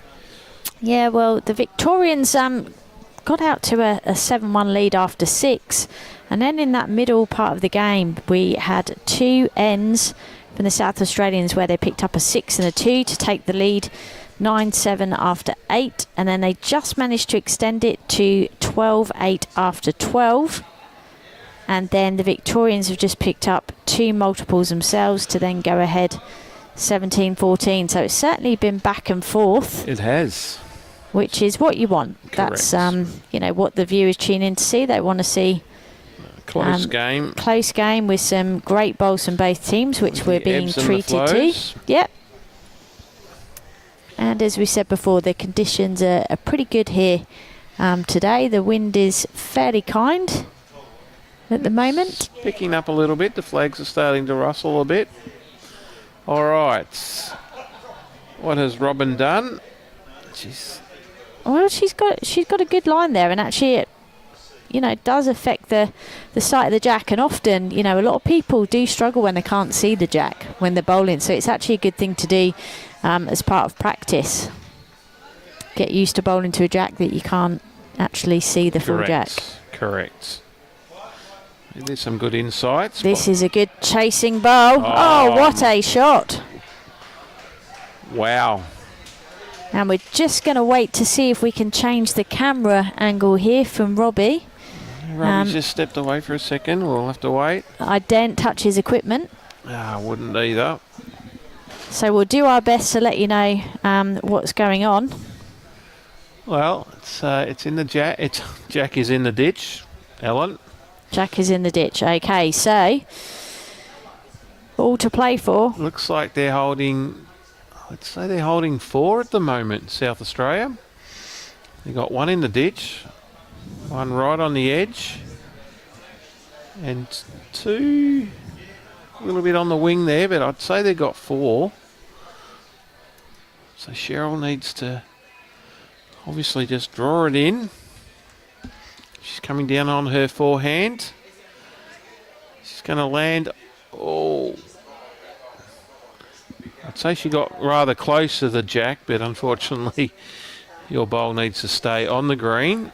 Yeah, well, the Victorians got out to a 7-1 lead after 6. And then in that middle part of the game, we had 2 ends from the South Australians where they picked up a 6 and a 2 to take the lead 9-7 after 8. And then they just managed to extend it to 12-8 after 12. And then the Victorians have just picked up 2 multiples themselves to then go ahead 17-14. So it's certainly been back and forth. It has. Which is what you want. Correct. That's what the viewers tune in to see. They want to see Close game. close game with some great bowls from both teams, which With we're the being ebbs and the treated to. flows. Yep. And as we said before, the conditions are pretty good here today. The wind is fairly kind at the moment. It's picking up a little bit. The flags are starting to rustle a bit. All right. What has Robyn done? Well, she's got a good line there, and actually it, it does affect the sight of the jack, and often, a lot of people do struggle when they can't see the jack when they're bowling, so it's actually a good thing to do as part of practice. Get used to bowling to a jack that you can't actually see the full jack. Correct. There's some good insights. This is a good chasing bowl. Oh, what a shot. Wow. And we're just going to wait to see if we can change the camera angle here from Robbie. Robbie's just stepped away for a second. We'll have to wait. I daren't touch his equipment. I wouldn't either. So we'll do our best to let you know what's going on. Well, it's in the jack. Jack is in the ditch, Ellen. Jack is in the ditch. Okay, so all to play for. Looks like they're holding... Let's say they're holding 4 at the moment, South Australia. They've got 1 in the ditch, 1 right on the edge, and 2 a little bit on the wing there, but I'd say they've got 4. So Sheryl needs to obviously just draw it in. She's coming down on her forehand. She's going to land. Oh. I'd say she got rather close to the jack, but unfortunately your bowl needs to stay on the green.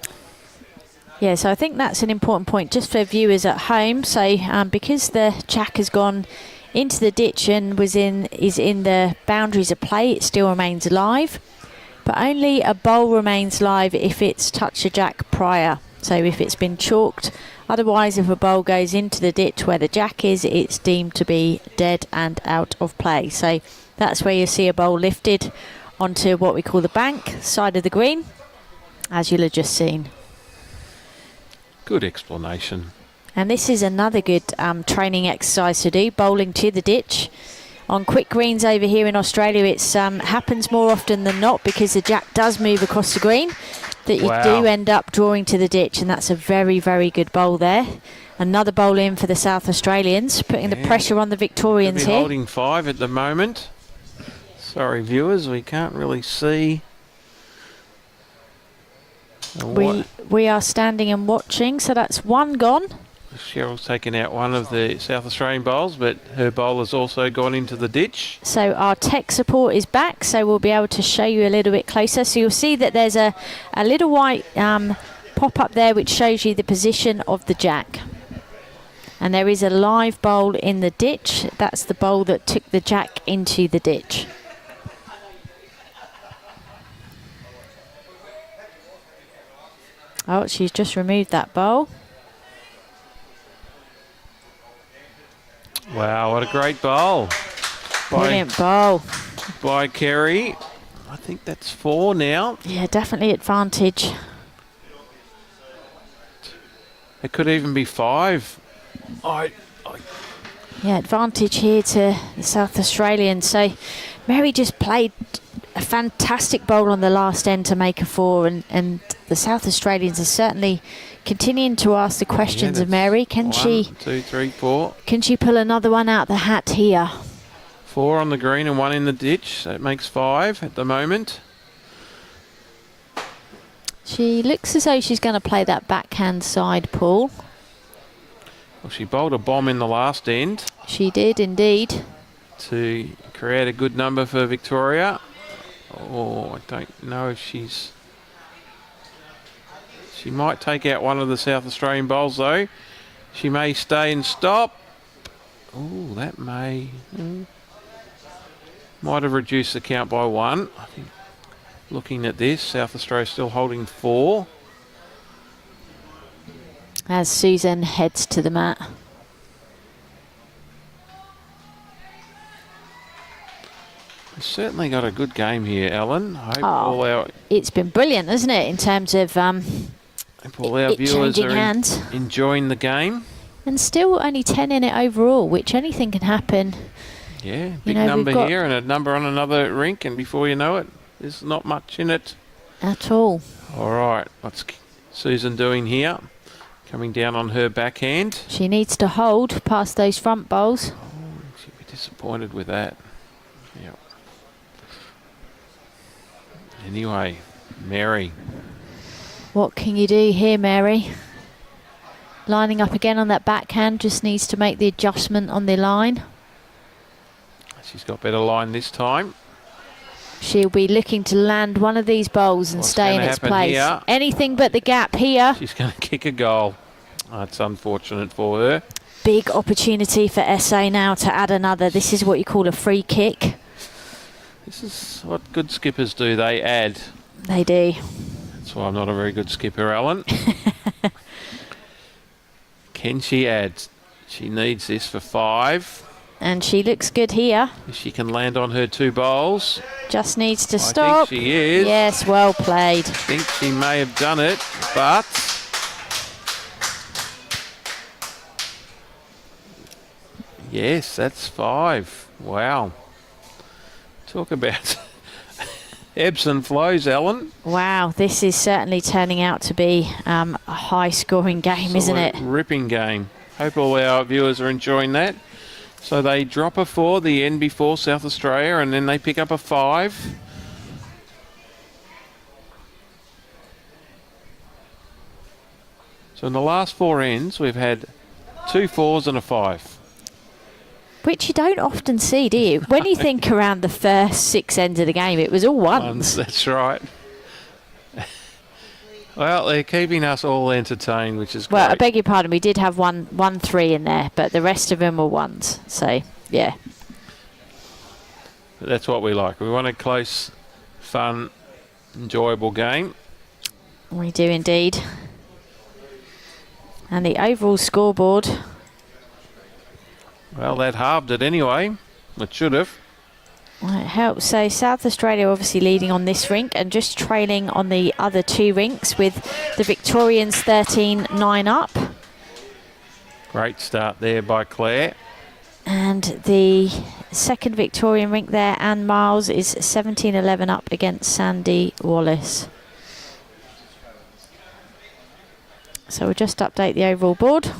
Yeah, so I think that's an important point just for viewers at home. So because the jack has gone into the ditch and is in the boundaries of play, it still remains live. But only a bowl remains live if it's touched the jack prior. So if it's been chalked. Otherwise, if a bowl goes into the ditch where the jack is, it's deemed to be dead and out of play. So that's where you see a bowl lifted onto what we call the bank side of the green, as you'll have just seen. Good explanation. And this is another good training exercise to do, bowling to the ditch. On quick greens over here in Australia, it happens more often than not because the jack does move across the green, that you do end up drawing to the ditch, and that's a very, very good bowl there. Another bowl in for the South Australians, putting the pressure on the Victorians here. Holding 5 at the moment. Sorry, viewers, we can't really see. We are standing and watching, so that's 1 gone. Sheryl's taken out one of the South Australian bowls, but her bowl has also gone into the ditch. So our tech support is back, so we'll be able to show you a little bit closer. So you'll see that there's a little white pop up there which shows you the position of the jack. And there is a live bowl in the ditch. That's the bowl that took the jack into the ditch. Oh, she's just removed that bowl. Wow, what a great bowl. Brilliant bowl. By Kerry. I think that's 4 now. Yeah, definitely advantage. It could even be 5. Yeah, advantage here to the South Australians. So Mary just played a fantastic bowl on the last end to make a 4, and the South Australians are certainly continuing to ask the questions of Mary. Can 1, 2, 3, 4. Can she pull another one out the hat here? 4 on the green and 1 in the ditch. So it makes 5 at the moment. She looks as though she's going to play that backhand side pull. Well, she bowled a bomb in the last end. She did indeed. To create a good number for Victoria. Oh, I don't know if she might take out one of the South Australian bowls though. She may stay and stop. Oh, that might have reduced the count by 1. I think looking at this, South Australia still holding 4. As Susan heads to the mat. We've certainly got a good game here, Ellen. I hope it's been brilliant, isn't it, in terms of all our viewers are hands. Enjoying the game. And still only 10 in it overall, which anything can happen. Yeah, big number here and a number on another rink, and before you know it, There's not much in it. At all. All right, what's Susan doing here? Coming down on her backhand. She needs to hold past those front bowls. Oh, she'll be disappointed with that. Yep. Anyway, Mary. What can you do here, Mary? Lining up again on that backhand, just needs to make the adjustment on the line. She's got better line this time. She'll be looking to land one of these bowls and stay in its place. Here? Anything but the gap here. She's going to kick a goal. That's unfortunate for her. Big opportunity for SA now to add another. This is what you call a free kick. This is what good skippers do. They add. They do. That's why I'm not a very good skipper, Alan. Can she add? She needs this for 5. And she looks good here. If she can land on her 2 bowls. Just needs to stop. I think she is. Yes, well played. I think she may have done it, but... Yes, that's 5. Wow. Talk about ebbs and flows, Ellen. Wow, this is certainly turning out to be a high-scoring game, isn't it? Ripping game. Hope all our viewers are enjoying that. So they drop a 4 the end before South Australia, and then they pick up a 5. So in the last 4 ends, we've had 2 4s and a 5. Which you don't often see, do you? When you think around the first 6 ends of the game, it was all ones. That's right. Well, they're keeping us all entertained, which is great. Well, I beg your pardon, we did have one 3 in there, but the rest of them were ones. So, yeah. But that's what we like. We want a close, fun, enjoyable game. We do indeed. And the overall scoreboard... Well, that halved it anyway. It should have. Well, it helps. So South Australia obviously leading on this rink and just trailing on the other 2 rinks with the Victorians 13-9 up. Great start there by Claire. And the second Victorian rink there, Anne Miles, is 17-11 up against Sandy Wallace. So we'll just update the overall board.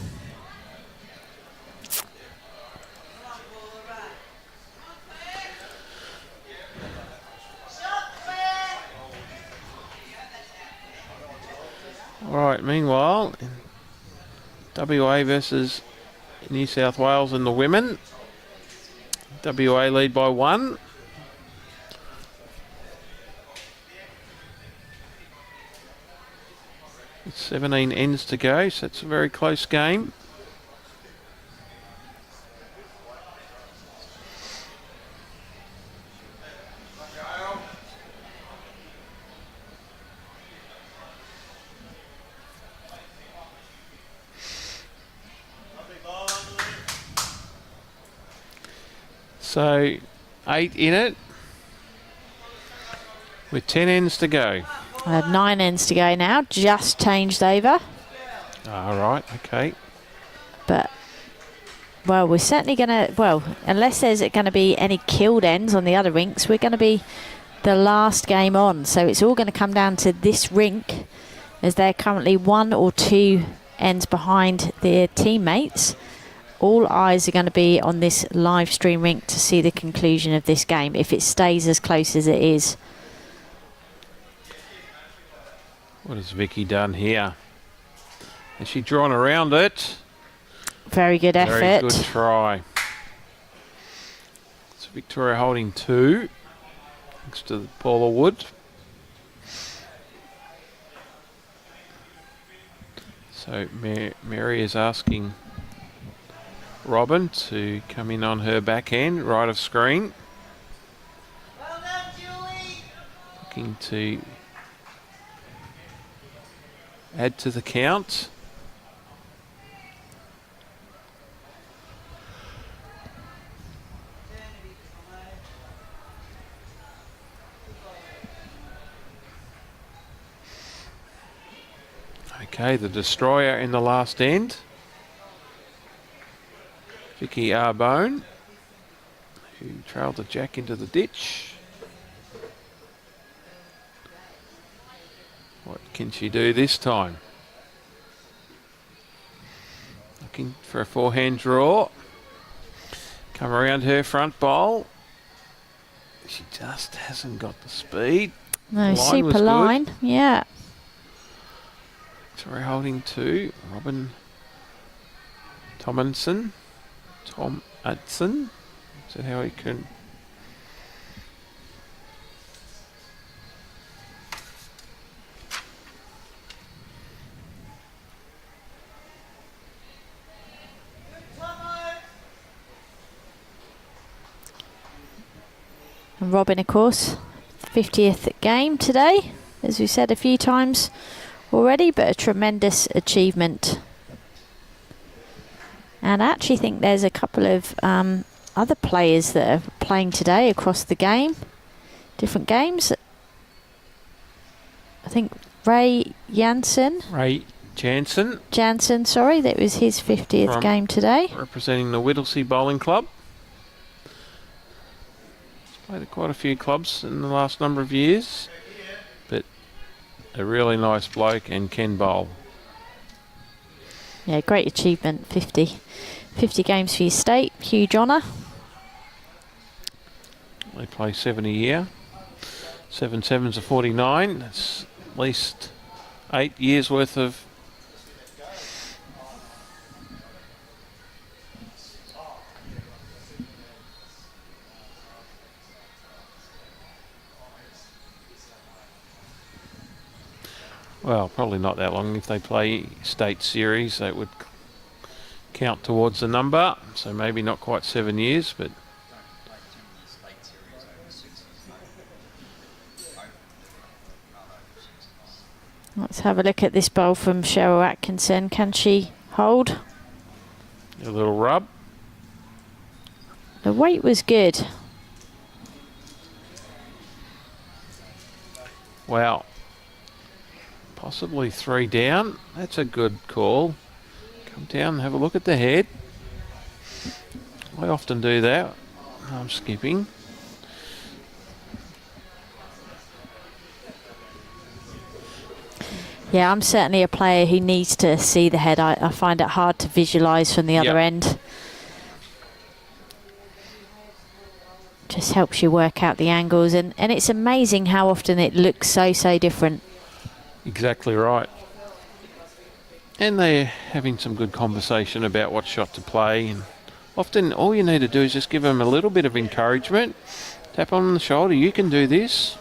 All right, meanwhile, WA versus New South Wales in the women. WA lead by 1. It's 17 ends to go, so it's a very close game. So 8 in it with 10 ends to go. 9 ends to go now, just changed over. All right, okay. But, well, we're certainly going to, well, unless there's going to be any killed ends on the other rinks, we're going to be the last game on. So it's all going to come down to this rink, as they're currently 1 or 2 ends behind their teammates. All eyes are going to be on this live stream rink to see the conclusion of this game, if it stays as close as it is. What has Vicki done here? Has she drawn around it? Very good effort. Very good try. So Victoria holding 2 next to Paula Wood. So Mary is asking Robyn to come in on her backhand, right of screen. Well done, Julie. Looking to add to the count. Okay, the destroyer in the last end. Vicki Arbon, who trailed the jack into the ditch. What can she do this time? Looking for a forehand draw. Come around her front bowl. She just hasn't got the speed. No, Line was super good. line. Yeah. So we're holding 2. Robyn Thomassen. Is that how he can? And Robyn, of course, 50th game today, as we said a few times already, but a tremendous achievement. And I actually think there's a couple of other players that are playing today across the game, different games. I think Ray Jansen, sorry, that was his 50th game today. Representing the Whittlesea Bowling Club. Played at quite a few clubs in the last number of years, but a really nice bloke and can bowl. Yeah, great achievement. 50 games for your state, huge honour. They play 7 a year. 7 sevens are 49. That's at least 8 years worth of. Well, probably not that long. If they play state series, that would count towards the number. So maybe not quite 7 years, but let's have a look at this bowl from Sheryl Atkinson. Can she hold? a little rub. The weight was good. Wow. Possibly 3 down. That's a good call. Come down and have a look at the head. I often do that. I'm skipping. Yeah, I'm certainly a player who needs to see the head. I find it hard to visualise from the other end. Just helps you work out the angles, and it's amazing how often it looks so different. Exactly right. And they're having some good conversation about what shot to play. And often all you need to do is just give them a little bit of encouragement. Tap on the shoulder, you can do this.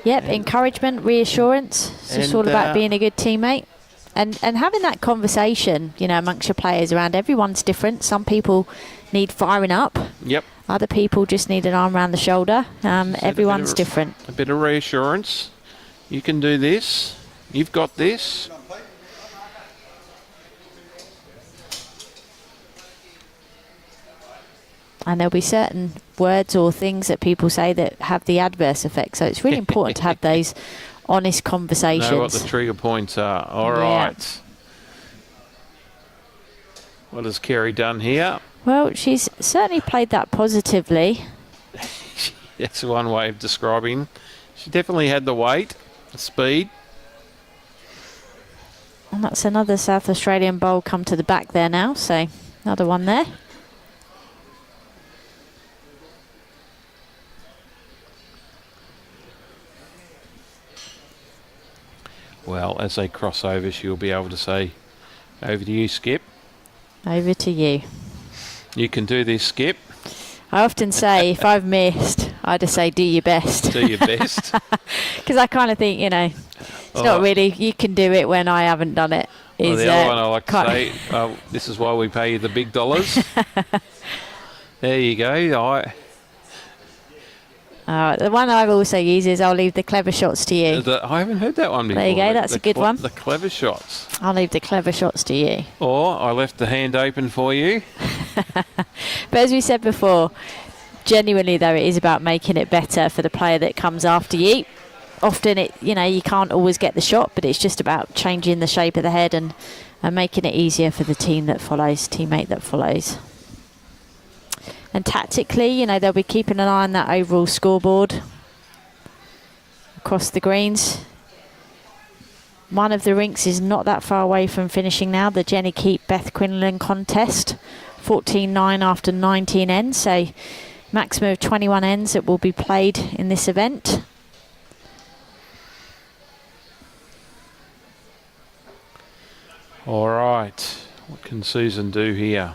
Yep, encouragement, reassurance. It's just all about being a good teammate. And having that conversation, you know, amongst your players around. Everyone's different. Some people need firing up. Yep. Other people just need an arm around the shoulder. Everyone's different. A bit of reassurance. You can do this. You've got this. And there'll be certain words or things that people say that have the adverse effect. So it's really important to have those honest conversations. Know what the trigger points are. All right. What has Kerry done here? Well, she's certainly played that positively. That's one way of describing. She definitely had the weight, the speed. And that's another South Australian bowl come to the back there now. So another one there. Well, as they cross over, she'll be able to say, over to you, Skip. Over to you. You can do this, Skip. I often say, if I've missed, I just say, do your best. Do your best. Because I kind of think, you know, it's not really, you can do it when I haven't done it. Well, the other one I like to say, this is why we pay you the big dollars. There you go. The one I've also used is I'll leave the clever shots to you. I haven't heard that one before. There you go, that's a good one. The clever shots. I'll leave the clever shots to you. Or I left the hand open for you. But as we said before, genuinely though, it is about making it better for the player that comes after you. Often you can't always get the shot, but it's just about changing the shape of the head and making it easier for the teammate that follows. And tactically, they'll be keeping an eye on that overall scoreboard across the greens. One of the rinks is not that far away from finishing now, the Jenny Keep Beth Quinlan contest. 14-9 after 19 ends, so maximum of 21 ends that will be played in this event. All right, what can Susan do here?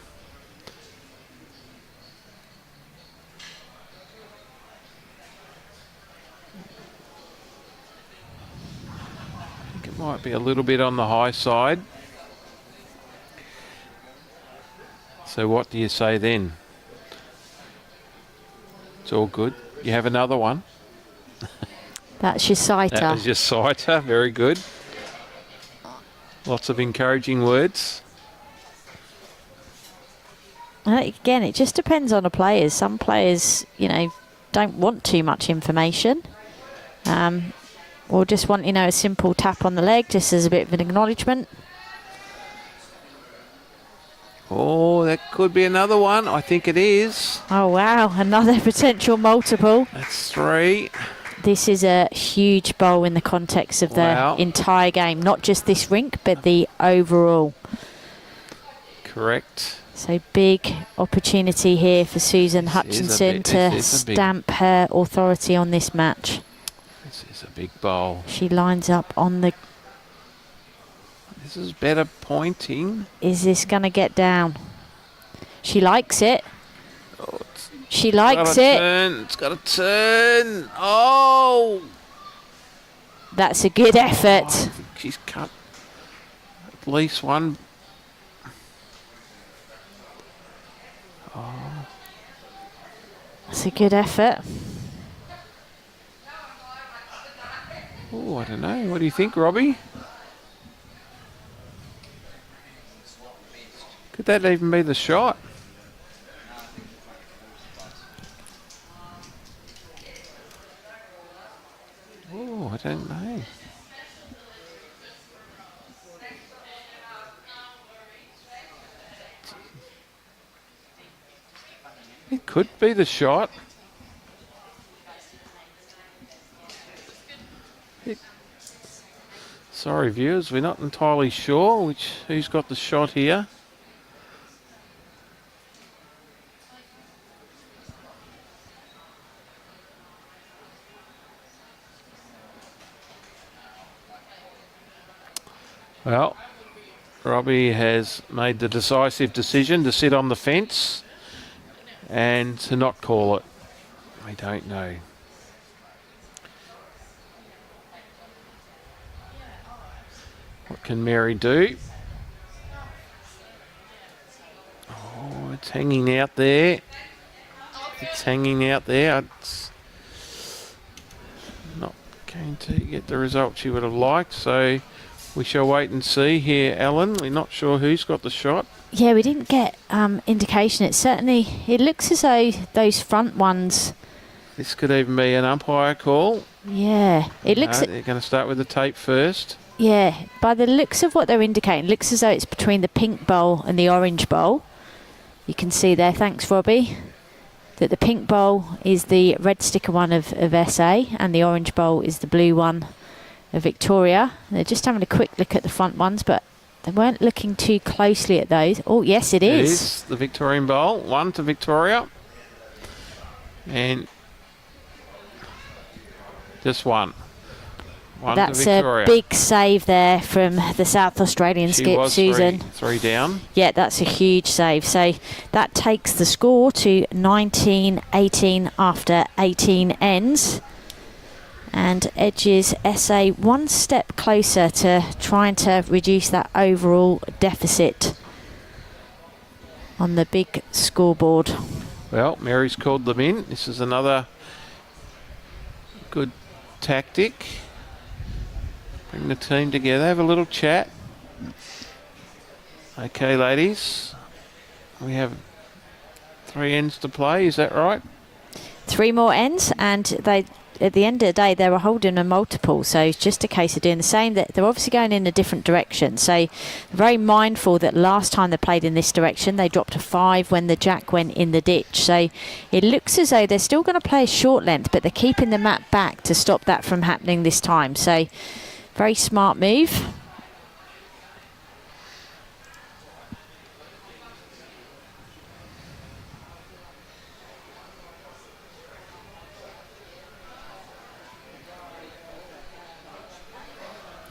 I think it might be a little bit on the high side. So what do you say then? It's all good. You have another one. That's your sighter. That was your sighter. Very good. Lots of encouraging words. Again, it just depends on the players. Some players, you know, don't want too much information. Or just want, you know, a simple tap on the leg just as a bit of an acknowledgement. Oh, that could be another one. I think it is. Oh, wow. Another potential multiple. That's 3. This is a huge bowl in the context of the entire game. Not just this rink, but the overall. Correct. So big opportunity here for Susan Hutchinson to stamp her authority on this match. This is a big bowl. She lines up on the... This is better pointing. Is this going to get down? She likes it. Oh, she likes it. It's got to turn. Oh! That's a good effort. Oh, I think she's cut at least one. Oh. That's a good effort. Oh, I don't know. What do you think, Robbie? Could that even be the shot? Oh, I don't know. It could be the shot. Sorry, viewers, we're not entirely sure who's got the shot here. Well, Robbie has made the decisive decision to sit on the fence and to not call it. We don't know. What can Mary do? Oh, it's hanging out there. It's hanging out there. It's not going to get the result she would have liked, so we shall wait and see here, Ellen. We're not sure who's got the shot. Yeah, we didn't get indication. It looks as though those front ones... This could even be an umpire call. Yeah. It looks... They're going to start with the tape first. Yeah, by the looks of what they're indicating, it looks as though it's between the pink bowl and the orange bowl. You can see there, thanks Robbie, that the pink bowl is the red sticker one of SA and the orange bowl is the blue one of Victoria. They're just having a quick look at the front ones, but they weren't looking too closely at those. Oh, yes, it is. It is the Victorian bowl. 1 to Victoria. And just one. That's a big save there from the South Australian skip, Susan. Three down. Yeah, that's a huge save. So that takes the score to 19-18 after 18 ends. And edges SA one step closer to trying to reduce that overall deficit on the big scoreboard. Well, Mary's called them in. This is another good tactic. Bring the team together, have a little chat. Okay, ladies, we have 3 ends to play, is that right? 3 more ends, and they, at the end of the day, they were holding a multiple, so it's just a case of doing the same. That they're obviously going in a different direction, so very mindful that last time they played in this direction, they dropped a 5 when the jack went in the ditch. So it looks as though they're still going to play a short length, but they're keeping the mat back to stop that from happening this time. So Very smart move.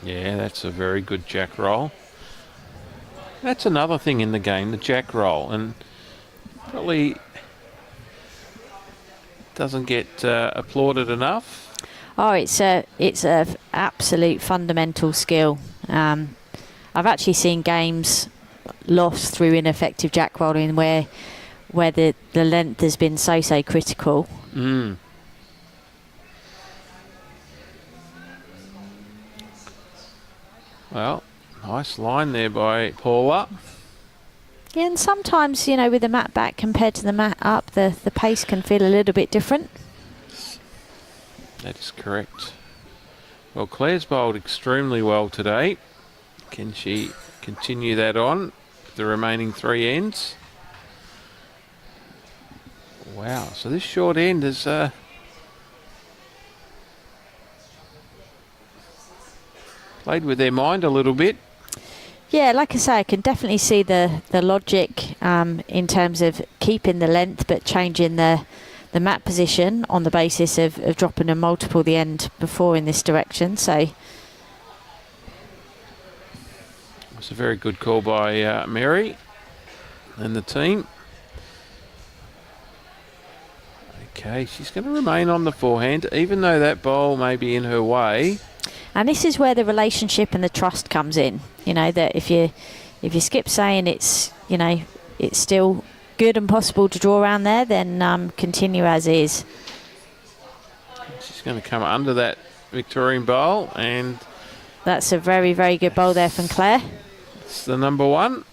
Yeah, that's a very good jack roll. That's another thing in the game, the jack roll, and probably doesn't get applauded enough. Oh, it's a absolute fundamental skill. I've actually seen games lost through ineffective jack rolling where the length has been so critical. Mm. Well, nice line there by Paula. Yeah, and sometimes, you know, with the mat back compared to the mat up, the pace can feel a little bit different. That is correct. Well, Claire's bowled extremely well today. Can she continue that on for the remaining 3 ends? Wow, so this short end is played with their mind a little bit. Yeah, like I say, I can definitely see the logic in terms of keeping the length but changing the mat position on the basis of dropping a multiple the end before in this direction. So it's a very good call by Mary and the team. Okay, she's going to remain on the forehand, even though that bowl may be in her way. And this is where the relationship and the trust comes in. You know, that if you skip saying it's, you know, it's still good and possible to draw around there, then continue as is. She's going to come under that Victorian bowl, and that's a very, very good bowl there from Claire. It's the number 1.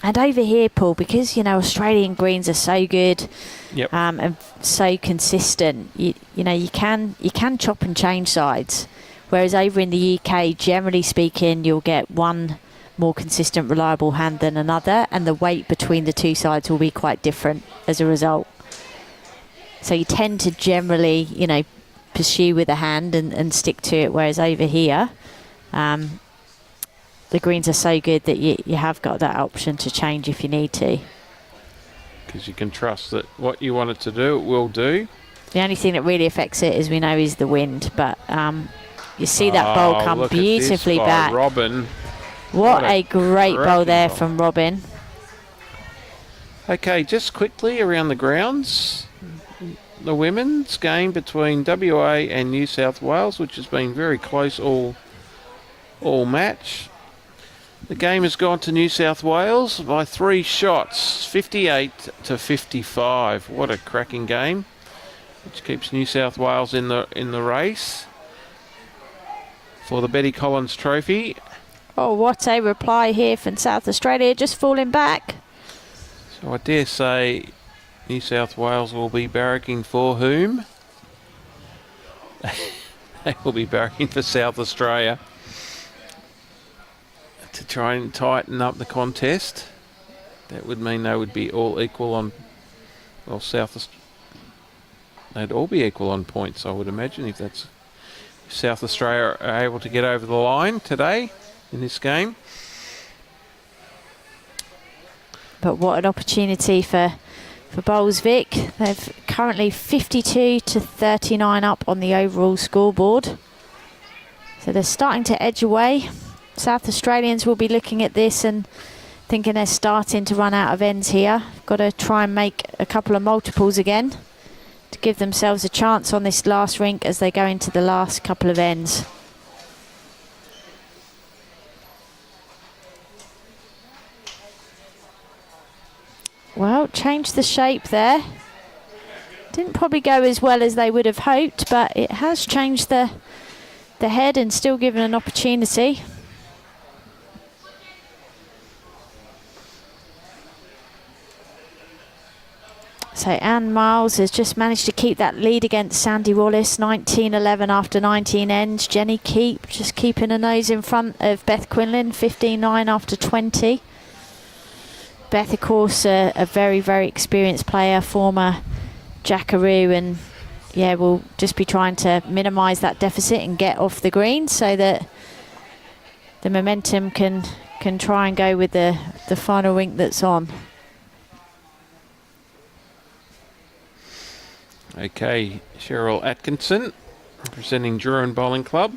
And over here, Paul, because, you know, Australian greens are so good, yep, and so consistent, you know, you can chop and change sides. Whereas over in the UK, generally speaking, you'll get one more consistent, reliable hand than another, and the weight between the two sides will be quite different as a result. So you tend to generally, you know, pursue with a hand and stick to it, whereas over here, the greens are so good that you have got that option to change if you need to. Because you can trust that what you want it to do, it will do. The only thing that really affects it, as we know, is the wind. But you see that bowl come beautifully back. Robyn. What a great bowl there from Robyn. Okay, just quickly around the grounds. The women's game between WA and New South Wales, which has been very close all match. The game has gone to New South Wales by 3 shots, 58-55. What a cracking game, which keeps New South Wales in the race for the Betty Collins Trophy. Oh, what a reply here from South Australia, just falling back. So I dare say New South Wales will be barracking for whom? They will be barracking for South Australia to try and tighten up the contest. That would mean they would be all equal on, well, they'd all be equal on points, I would imagine, if South Australia are able to get over the line today in this game. But what an opportunity for bowls, Vic. They've currently 52-39 up on the overall scoreboard. So they're starting to edge away. South Australians will be looking at this and thinking they're starting to run out of ends here. Got to try and make a couple of multiples again to give themselves a chance on this last rink as they go into the last couple of ends. Well, changed the shape there. Didn't probably go as well as they would have hoped, but it has changed the head and still given an opportunity. So Anne Miles has just managed to keep that lead against Sandy Wallace, 19-11 after 19 ends. Jenny Keep just keeping her nose in front of Beth Quinlan, 15-9 after 20. Beth, of course, a very, very experienced player, former Jackaroo, and yeah, will just be trying to minimise that deficit and get off the green so that the momentum can try and go with the final rink that's on. Okay, Sheryl Atkinson, representing Duran Bowling Club,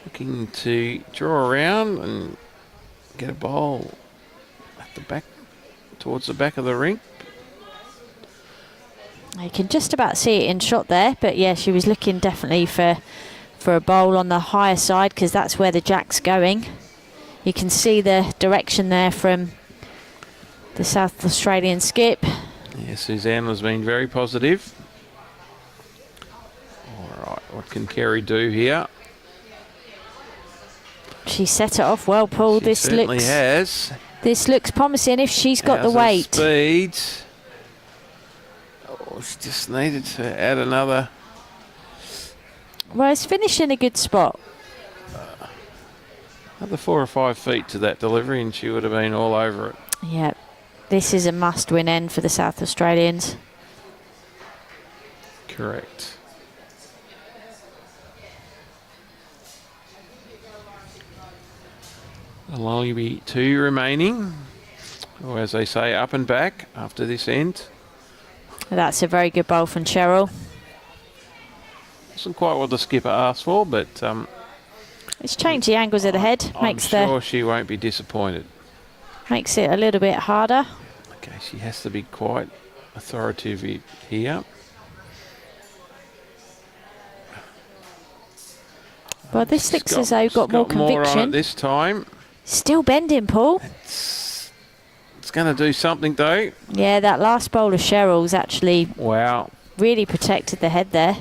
looking to draw around and get a bowl at the back, towards the back of the rink. You can just about see it in shot there, but yeah, she was looking definitely for a bowl on the higher side because that's where the jack's going. You can see the direction there from the South Australian skip. Yeah, Suzanne has been very positive. All right, what can Kerry do here? She set it off well, Paul. She certainly has. This looks promising if she's got the How's her weight. Speed. Oh, she just needed to add another. Well, it's finished in a good spot. Another 4 or 5 feet to that delivery and she would have been all over it. Yeah, this is a must-win end for the South Australians. Correct. There'll only be 2 remaining, or as they say, up and back after this end. That's a very good bowl from Sheryl. Wasn't quite what the skipper asked for, but It's changed the angles of the head. I'm sure she won't be disappointed. Makes it a little bit harder. Okay, she has to be quite authoritative here. Well, this looks as though got more More on it conviction. this time. Still bending, Paul. It's going to do something though. Yeah, that last bowl of Sheryl's actually Wow. really protected the head there.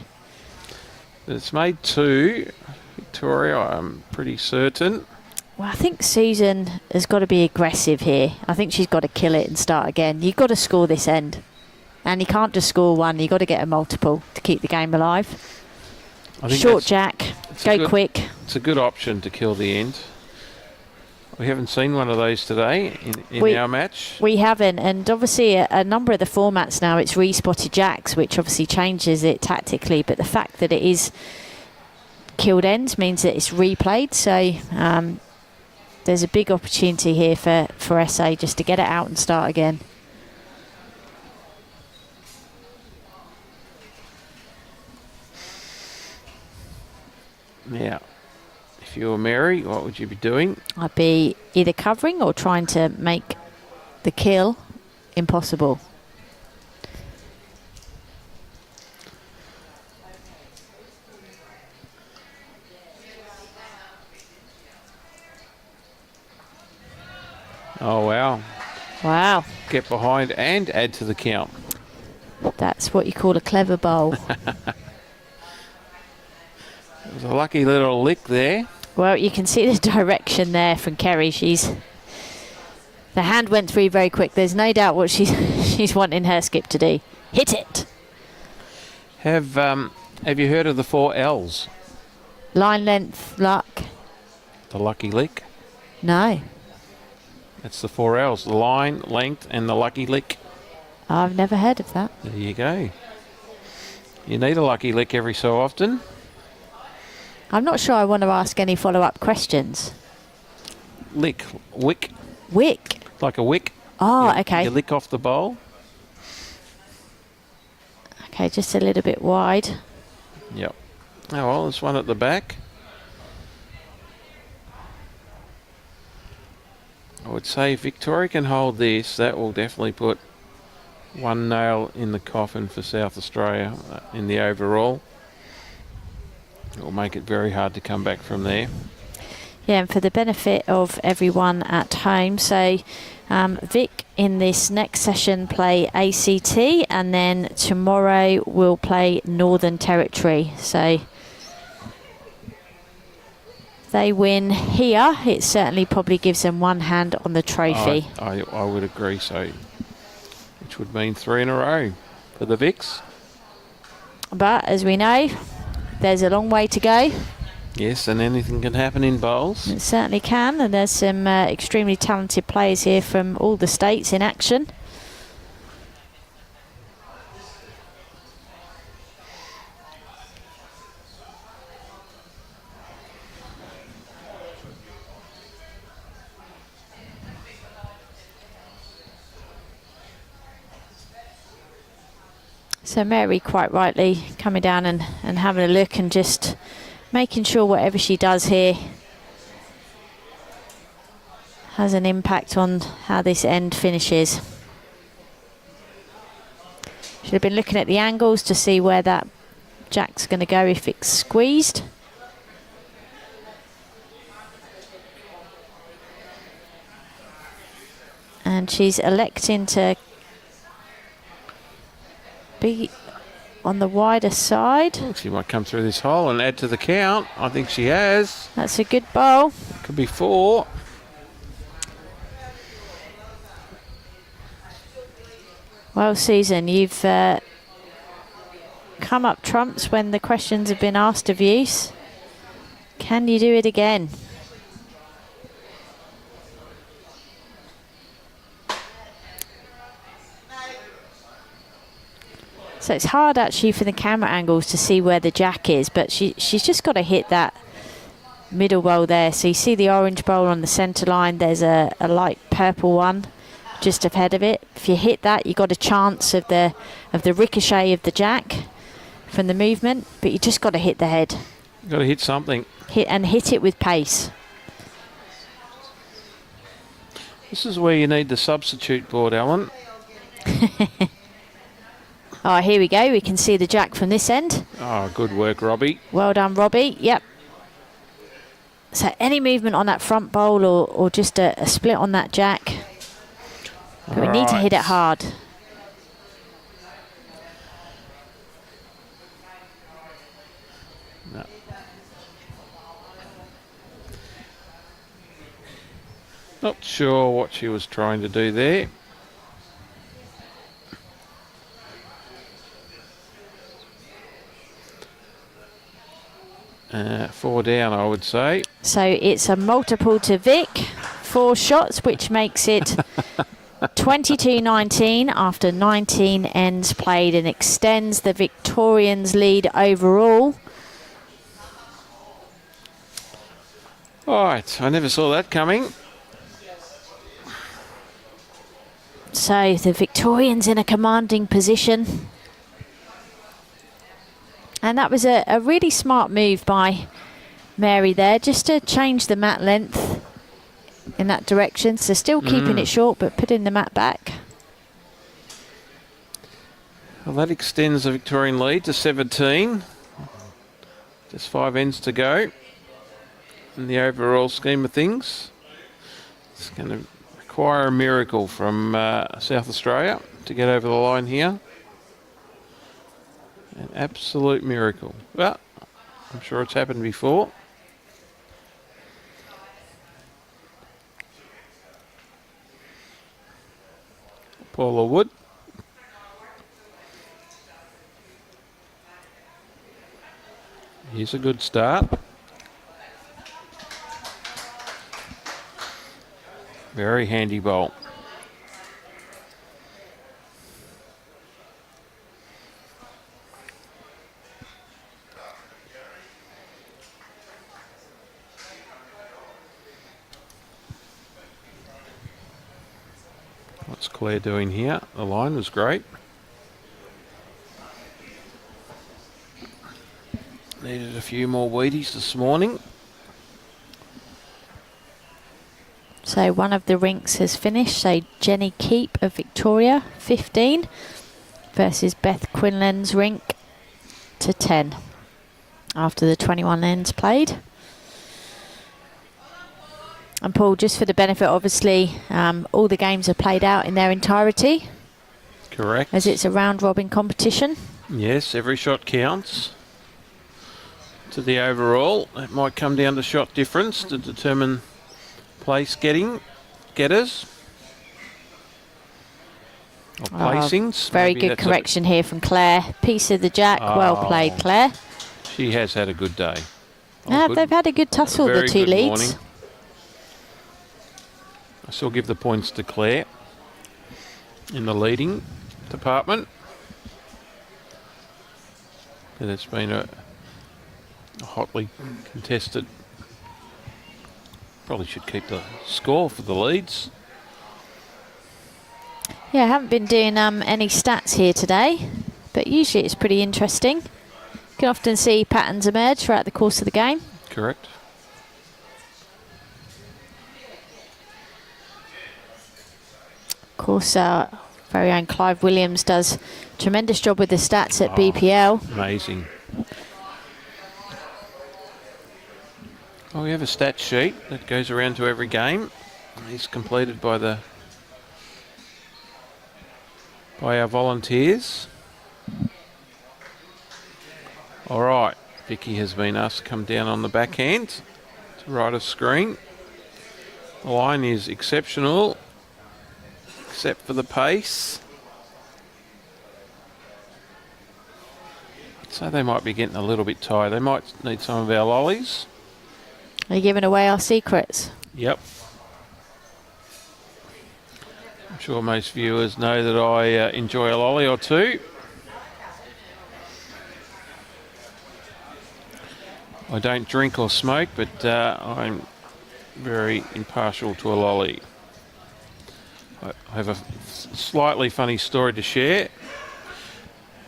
It's made 2. Victoria, I'm pretty certain. Well, I think Susan has got to be aggressive here. I think she's got to kill it and start again. You've got to score this end. And you can't just score one. You've got to get a multiple to keep the game alive. I think Short jack, go quick. It's a good option to kill the end. We haven't seen one of those today in our match. We haven't, and obviously a number of the formats now, it's re-spotted jacks, which obviously changes it tactically, but the fact that it is killed ends means that it's replayed, so there's a big opportunity here for SA just to get it out and start again. Yeah. If you were Mary, what would you be doing? I'd be either covering or trying to make the kill impossible. Oh, wow. Wow. Get behind and add to the count. That's what you call a clever bowl. It was a lucky little lick there. Well, you can see the direction there from Kerry. The hand went through very quick. There's no doubt what she's wanting her skip to do. Hit it. Have you heard of the 4 L's? Line, length, luck. The lucky lick? No, That's the 4 L's. The line, length and the lucky lick. I've never heard of that. There you go. You need a lucky lick every so often. I'm not sure I want to ask any follow-up questions. Lick. Wick. Wick. Like a wick. Oh, You okay. lick off the bowl. Okay, just a little bit wide. Yep. Oh, well, there's one at the back. I would say if Victoria can hold this, that will definitely put one nail in the coffin for South Australia in the overall. It will make it very hard to come back from there. Yeah, and for the benefit of everyone at home, so Vic in this next session play ACT, and then tomorrow we'll play Northern Territory. So if they win here, it certainly probably gives them one hand on the trophy. I would agree so. Which would mean 3 in a row for the Vics. But as we know, there's a long way to go. Yes, and anything can happen in bowls. It certainly can, and there's some extremely talented players here from all the states in action. So Mary quite rightly coming down and having a look and just making sure whatever she does here has an impact on how this end finishes. Should have been looking at the angles to see where that jack's going to go if it's squeezed. And she's electing to be on the wider side. Well, she might come through this hole and add to the count. I think she has. That's a good bowl. Could be 4. Well, Susan, you've come up trumps when the questions have been asked of you. Can you do it again? So it's hard actually for the camera angles to see where the jack is, but she's just got to hit that middle bowl there. So you see the orange bowl on the centre line. There's a light purple one just ahead of it. If you hit that, you got a chance of the ricochet of the jack from the movement, but you just got to hit the head. Got to hit something. Hit it with pace. This is where you need the substitute board, Alan. Oh, here we go. We can see the jack from this end. Oh, good work, Robbie. Well done, Robbie. Yep. So any movement on that front bowl or just a split on that jack. But we need to hit it hard. No. Not sure what she was trying to do there. Four down, I would say. So it's a multiple to Vic, 4 shots, which makes it 22-19 after 19 ends played and extends the Victorians' lead overall. All right, I never saw that coming. So the Victorians in a commanding position. And that was a really smart move by Mary there, just to change the mat length in that direction. So still keeping it short, but putting the mat back. Well, that extends the Victorian lead to 17. Just 5 ends to go in the overall scheme of things. It's going to require a miracle from South Australia to get over the line here. An absolute miracle. Well, I'm sure it's happened before. Paula Wood. Here's a good start. Very handy bowl. What's Claire doing here? The line was great. Needed a few more Wheaties this morning. So one of the rinks has finished. So Jenny Keep of Victoria, 15, versus Beth Quinlan's rink to 10 after the 21 ends played. And Paul, just for the benefit, obviously, all the games are played out in their entirety. Correct. As it's a round robin competition. Yes, every shot counts. To the overall, it might come down to shot difference to determine place getters. Or placings. Very Maybe good that's correction here from Claire. Piece of the jack. Well played, Claire. She has had a good day. They've had a good tussle, the two leads. Morning. I still give the points to Claire in the leading department. And it's been a hotly contested. Probably should keep the score for the leads. Yeah, I haven't been doing any stats here today. but usually it's pretty interesting. You can often see patterns emerge throughout the course of the game. Correct. Of course, our very own Clive Williams does a tremendous job with the stats at BPL. Amazing. Well, we have a stat sheet that goes around to every game. It's completed by our volunteers. All right, Vicki has been asked to come down on the backhand to right of screen. The line is exceptional, except for the pace. So they might be getting a little bit tired. They might need some of our lollies. Are you giving away our secrets? Yep. I'm sure most viewers know that I enjoy a lolly or two. I don't drink or smoke, but I'm very impartial to a lolly. I have a slightly funny story to share.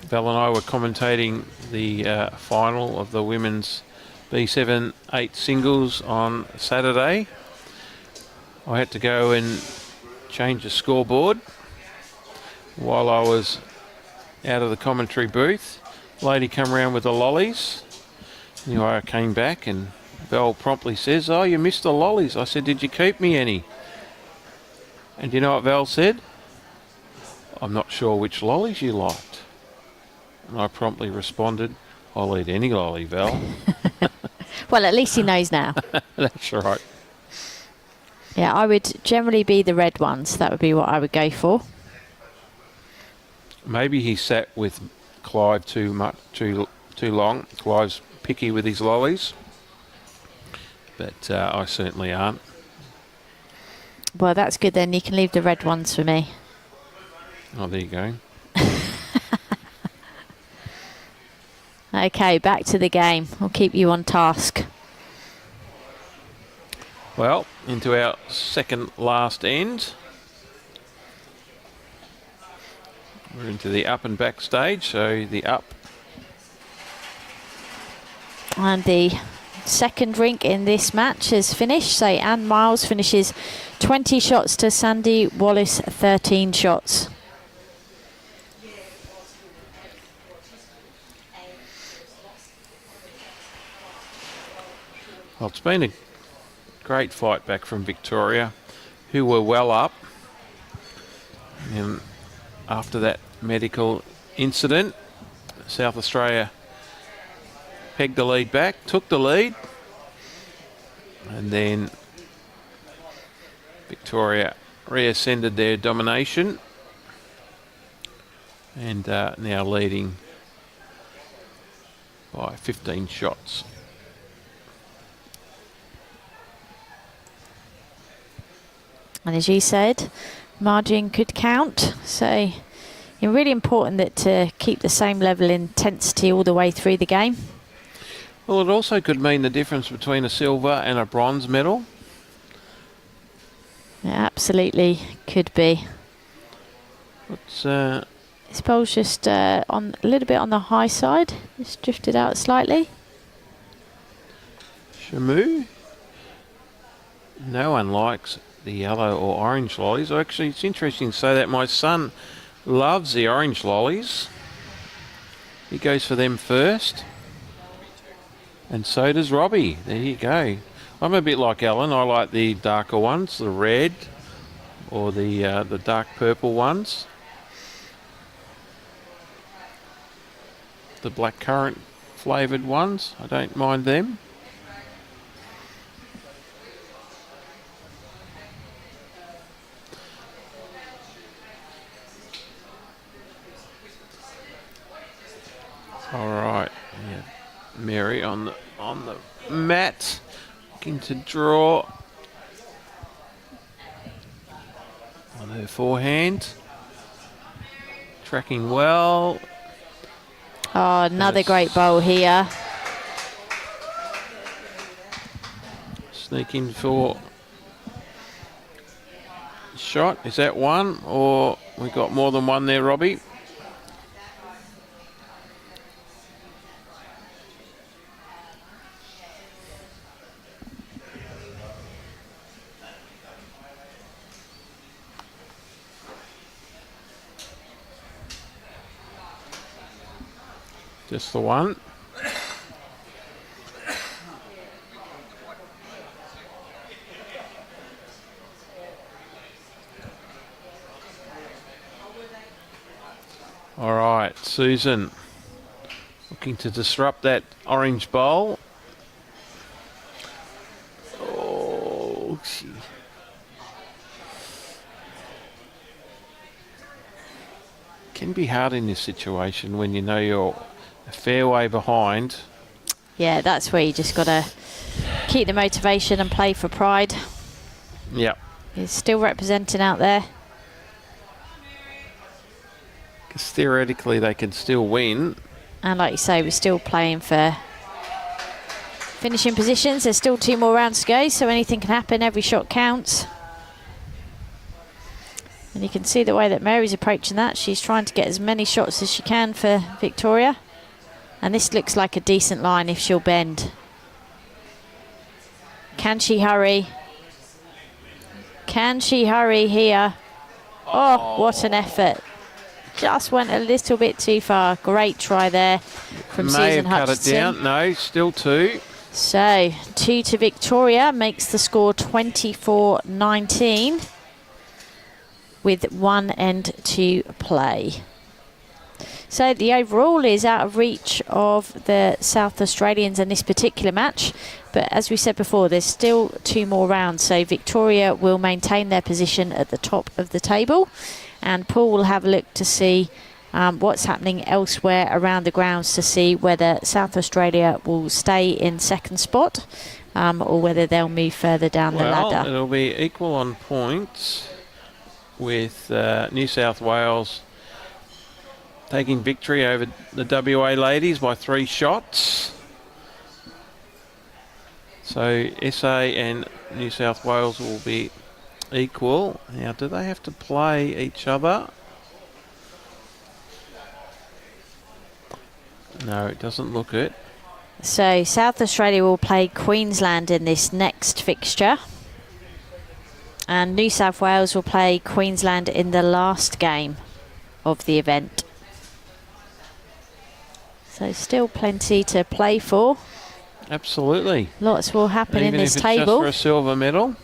Val and I were commentating the final of the women's B7-8 singles on Saturday. I had to go and change the scoreboard while I was out of the commentary booth. Lady come around with the lollies. Anyway, I came back and Val promptly says, "Oh, you missed the lollies." I said, "Did you keep me any?" And do you know what Val said? "I'm not sure which lollies you liked." And I promptly responded, "I'll eat any lolly, Val." Well, at least he knows now. That's right. Yeah, I would generally be the red ones. That would be what I would go for. Maybe he sat with Clive too long. Clive's picky with his lollies, but I certainly aren't. Well, that's good then. You can leave the red ones for me. Oh, there you go. Okay, back to the game. I'll keep you on task. Well, into our second last end. We're into the up and back stage, so the up. And the second rink in this match is finished. So Anne Miles finishes 20 shots to Sandy Wallace 13 shots. Well, it's been a great fight back from Victoria, who were well up. And after that medical incident, South Australia pegged the lead back, took the lead, and then Victoria reascended their domination and now leading by 15 shots. And as you said, margin could count. So it's really important that to keep the same level of intensity all the way through the game. Well, it also could mean the difference between a silver and a bronze medal. It absolutely could be. It's This bowl's just on a little bit on the high side. It's drifted out slightly. Shamu. No one likes the yellow or orange lollies. Actually, it's interesting to say that my son loves the orange lollies. He goes for them first. And so does Robbie. There you go. I'm a bit like Alan. I like the darker ones, the red or the dark purple ones. The blackcurrant flavoured ones, I don't mind them. All right, yeah. Mary on the mat, looking to draw on her forehand, tracking well. Oh, another great bowl here. Sneaking for shot. Is that one, or we got more than one there, Robbie? Just the one. All right, Susan looking to disrupt that orange bowl. Oh, she... Can be hard in this situation when you know you're a fair way behind. Yeah, that's where you just got to keep the motivation and play for pride. Yep. He's still representing out there. Because theoretically they can still win. And like you say, we're still playing for finishing positions. There's still 2 more rounds to go, so anything can happen. Every shot counts. And you can see the way that Mary's approaching that. She's trying to get as many shots as she can for Victoria. And this looks like a decent line if she'll bend. Can she hurry? Can she hurry here? Oh, what an effort. Just went a little bit too far. Great try there from Susan Hutchinson. Cut it down. No, still 2. So 2 to Victoria makes the score 24-19 with 1 end to play. So the overall is out of reach of the South Australians in this particular match. But as we said before, there's still 2 more rounds. So Victoria will maintain their position at the top of the table. And Paul will have a look to see what's happening elsewhere around the grounds to see whether South Australia will stay in second spot or whether they'll move further down the ladder. It'll be equal on points with New South Wales taking victory over the WA ladies by 3 shots. So SA and New South Wales will be equal. Now, do they have to play each other? No, it doesn't look it. So South Australia will play Queensland in this next fixture. And New South Wales will play Queensland in the last game of the event. So still plenty to play for. Absolutely. Lots will happen Even in this if it's table. just for a silver medal.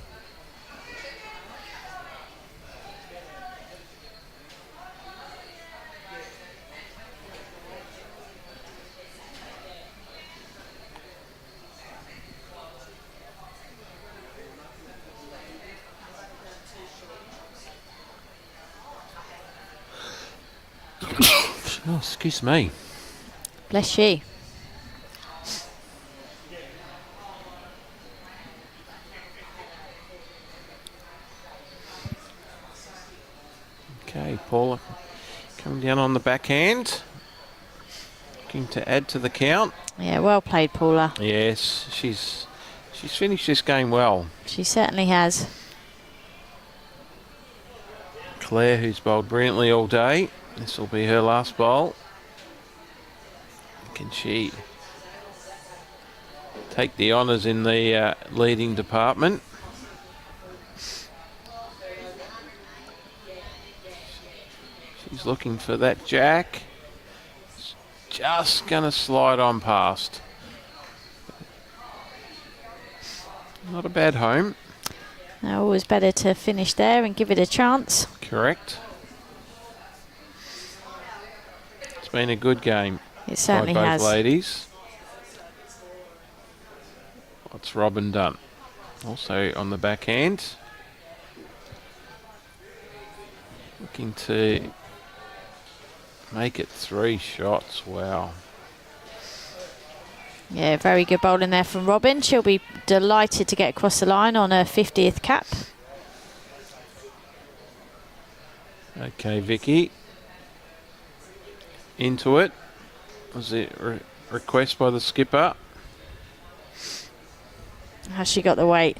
Oh, excuse me. Bless you. Okay, Paula coming down on the backhand. Looking to add to the count. Yeah, well played, Paula. Yes, she's finished this game well. She certainly has. Claire, who's bowled brilliantly all day. This will be her last bowl. Can she take the honours in the leading department? She's looking for that jack. It's just going to slide on past. Not a bad home. Now, always better to finish there and give it a chance. Correct. It's been a good game. It certainly by both has. ladies. What's Robyn done? Also on the backhand. Looking to make it 3 shots. Wow. Yeah, very good bowling there from Robyn. She'll be delighted to get across the line on her 50th cap. Okay, Vicki. Into it. Was it request by the skipper? Has she got the weight?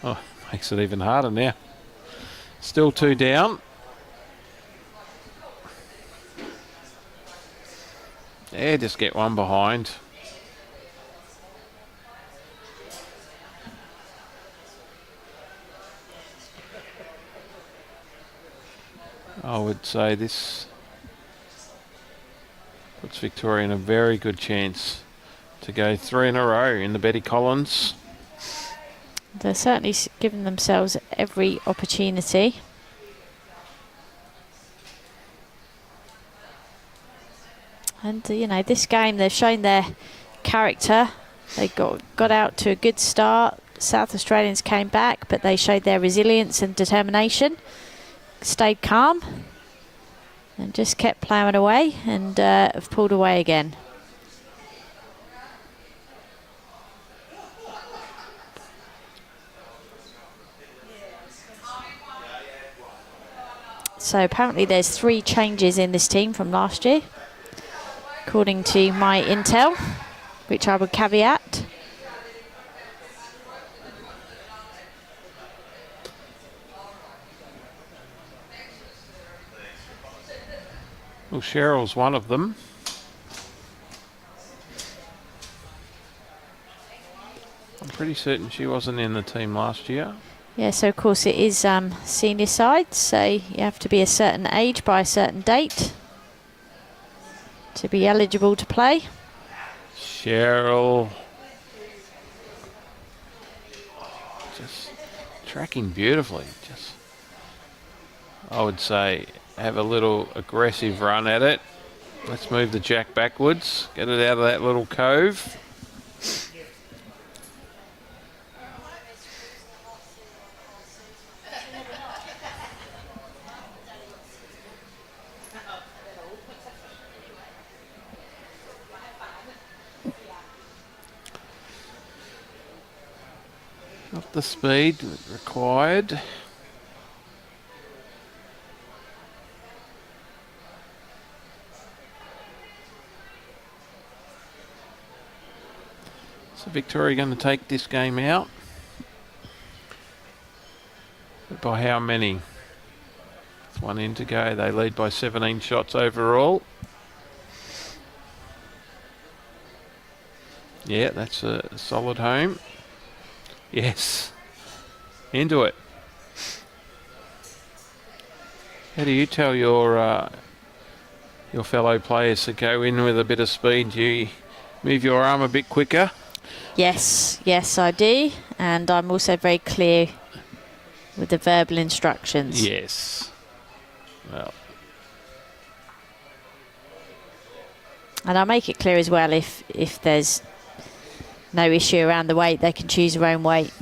Oh, makes it even harder now. Still 2 down. Yeah, just get 1 behind. I would say this puts Victoria in a very good chance to go 3 in a row in the Betty Collins. They're certainly giving themselves every opportunity. And, you know, this game, they've shown their character. They got out to a good start. South Australians came back, but they showed their resilience and determination. Stayed calm and just kept ploughing away, and have pulled away again. So apparently there's 3 changes in this team from last year, according to my intel, which I would caveat. Well, Sheryl's one of them. I'm pretty certain she wasn't in the team last year. Yeah, so of course it is senior side, so you have to be a certain age by a certain date to be eligible to play. Sheryl. Just tracking beautifully. Just, I would say, have a little aggressive run at it. Let's move the jack backwards. Get it out of that little cove. Not the speed required. So Victoria going to take this game out. But by how many? It's 1 in to go. They lead by 17 shots overall. Yeah, that's a solid home. Yes. Into it. How do you tell your fellow players to go in with a bit of speed? Do you move your arm a bit quicker? Yes, yes I do, and I'm also very clear with the verbal instructions. Yes. Well. And I'll make it clear as well, if there's no issue around the weight, they can choose their own weight.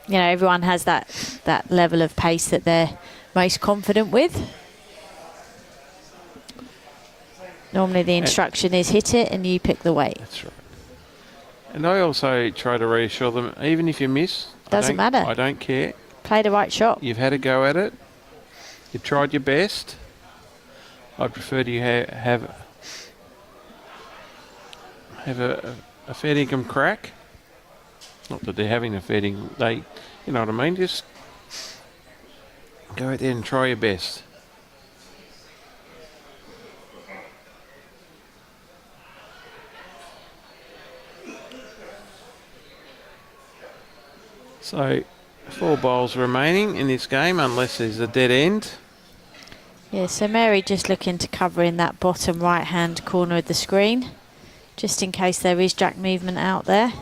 You know, everyone has that level of pace that they're most confident with. Normally the instruction is hit it and you pick the weight. That's right. And I also try to reassure them, even if you miss, Doesn't matter. I don't care. Play the right shot. You've had a go at it. You've tried your best. I'd prefer you have a fair dinkum crack. Not that they're having a fair dinkum. You know what I mean? Just go out there and try your best. So 4 bowls remaining in this game, unless there's a dead end. Yeah, so Mary just looking to cover in that bottom right hand corner of the screen, just in case there is jack movement out there. How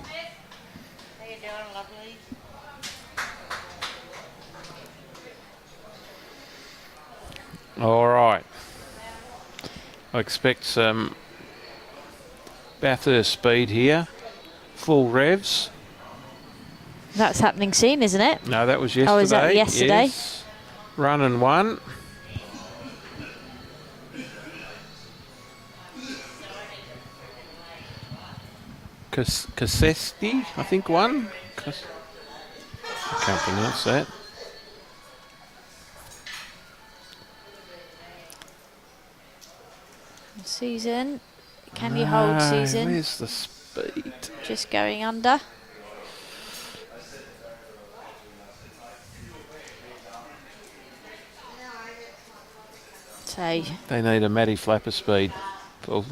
you doing, lovely? All right. I expect some Bathurst speed here. Full revs. That's happening soon, isn't it? No, that was yesterday. Oh, is that yesterday? Yes. Run and 1. Casesti, I think, won. I can't pronounce that. Susan, can you hold, Susan? Where's the speed? Just going under. So They need a Matty Flapper speed. Full.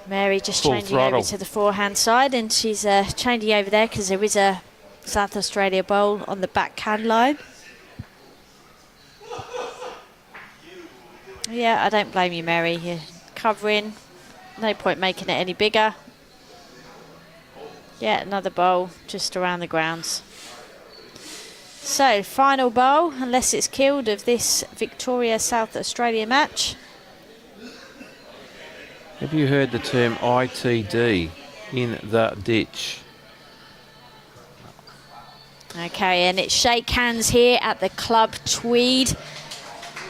Mary just Full changing throttle. over to the forehand side, and she's changing over there because there is a South Australia bowl on the backhand line. Yeah, I don't blame you, Mary. You're covering. No point making it any bigger. Yeah, another bowl just around the grounds. So, final bowl, unless it's killed, of this Victoria South Australia match. Have you heard the term ITD, in the ditch? Okay, and it's shake hands here at the Club Tweed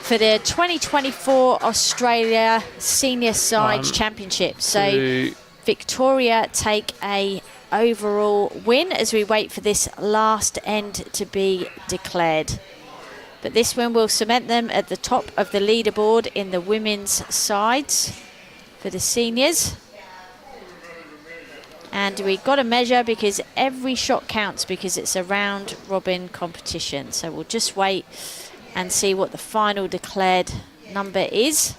for the 2024 Australia Senior Sides Championship. So Victoria take a overall win as we wait for this last end to be declared. But this one will cement them at the top of the leaderboard in the women's sides for the seniors. And we've got to measure because every shot counts because it's a round robin competition. So we'll just wait and see what the final declared number is.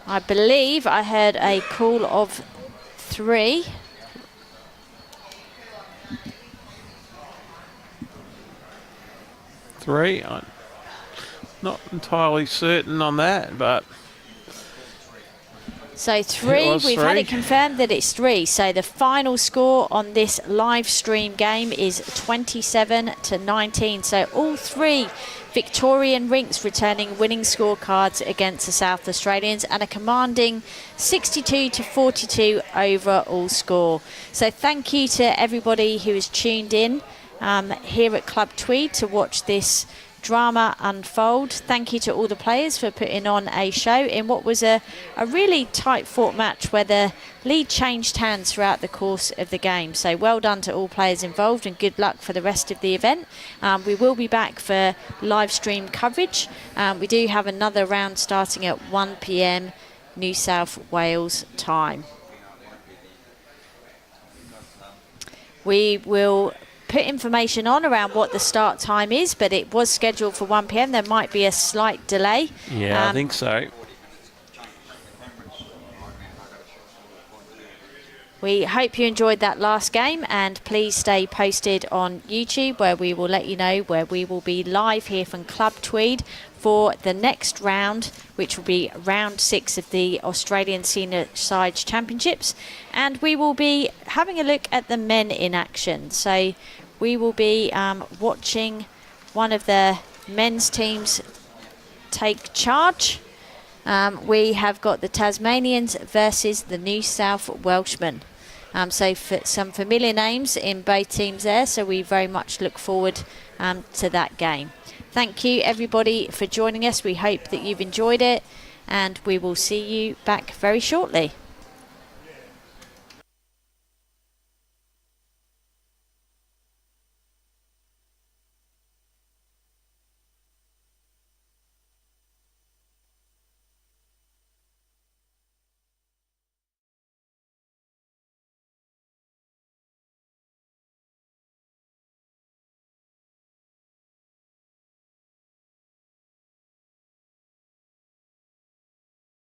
I believe I heard a call of 3. I'm not entirely certain on that, but... So 3, we've had it confirmed that it's 3. So the final score on this live stream game is 27-19. So all 3 Victorian rinks returning winning scorecards against the South Australians and a commanding 62-42 overall score. So thank you to everybody who has tuned in here at Club Tweed to watch this drama unfold. Thank you to all the players for putting on a show in what was a really tight fought match where the lead changed hands throughout the course of the game. So well done to all players involved and good luck for the rest of the event. We will be back for live stream coverage. We do have another round starting at 1 p.m. New South Wales time. We will put information on around what the start time is, but it was scheduled for 1 p.m. There might be a slight delay. Yeah, I think so. We hope you enjoyed that last game, and please stay posted on YouTube where we will let you know where we will be live here from Club Tweed for the next round, which will be round 6 of the Australian Senior Sides Championships. And we will be having a look at the men in action. So we will be watching one of the men's teams take charge. We have got the Tasmanians versus the New South Welshmen. So for some familiar names in both teams there, so we very much look forward to that game. Thank you everybody for joining us. We hope that you've enjoyed it, and we will see you back very shortly.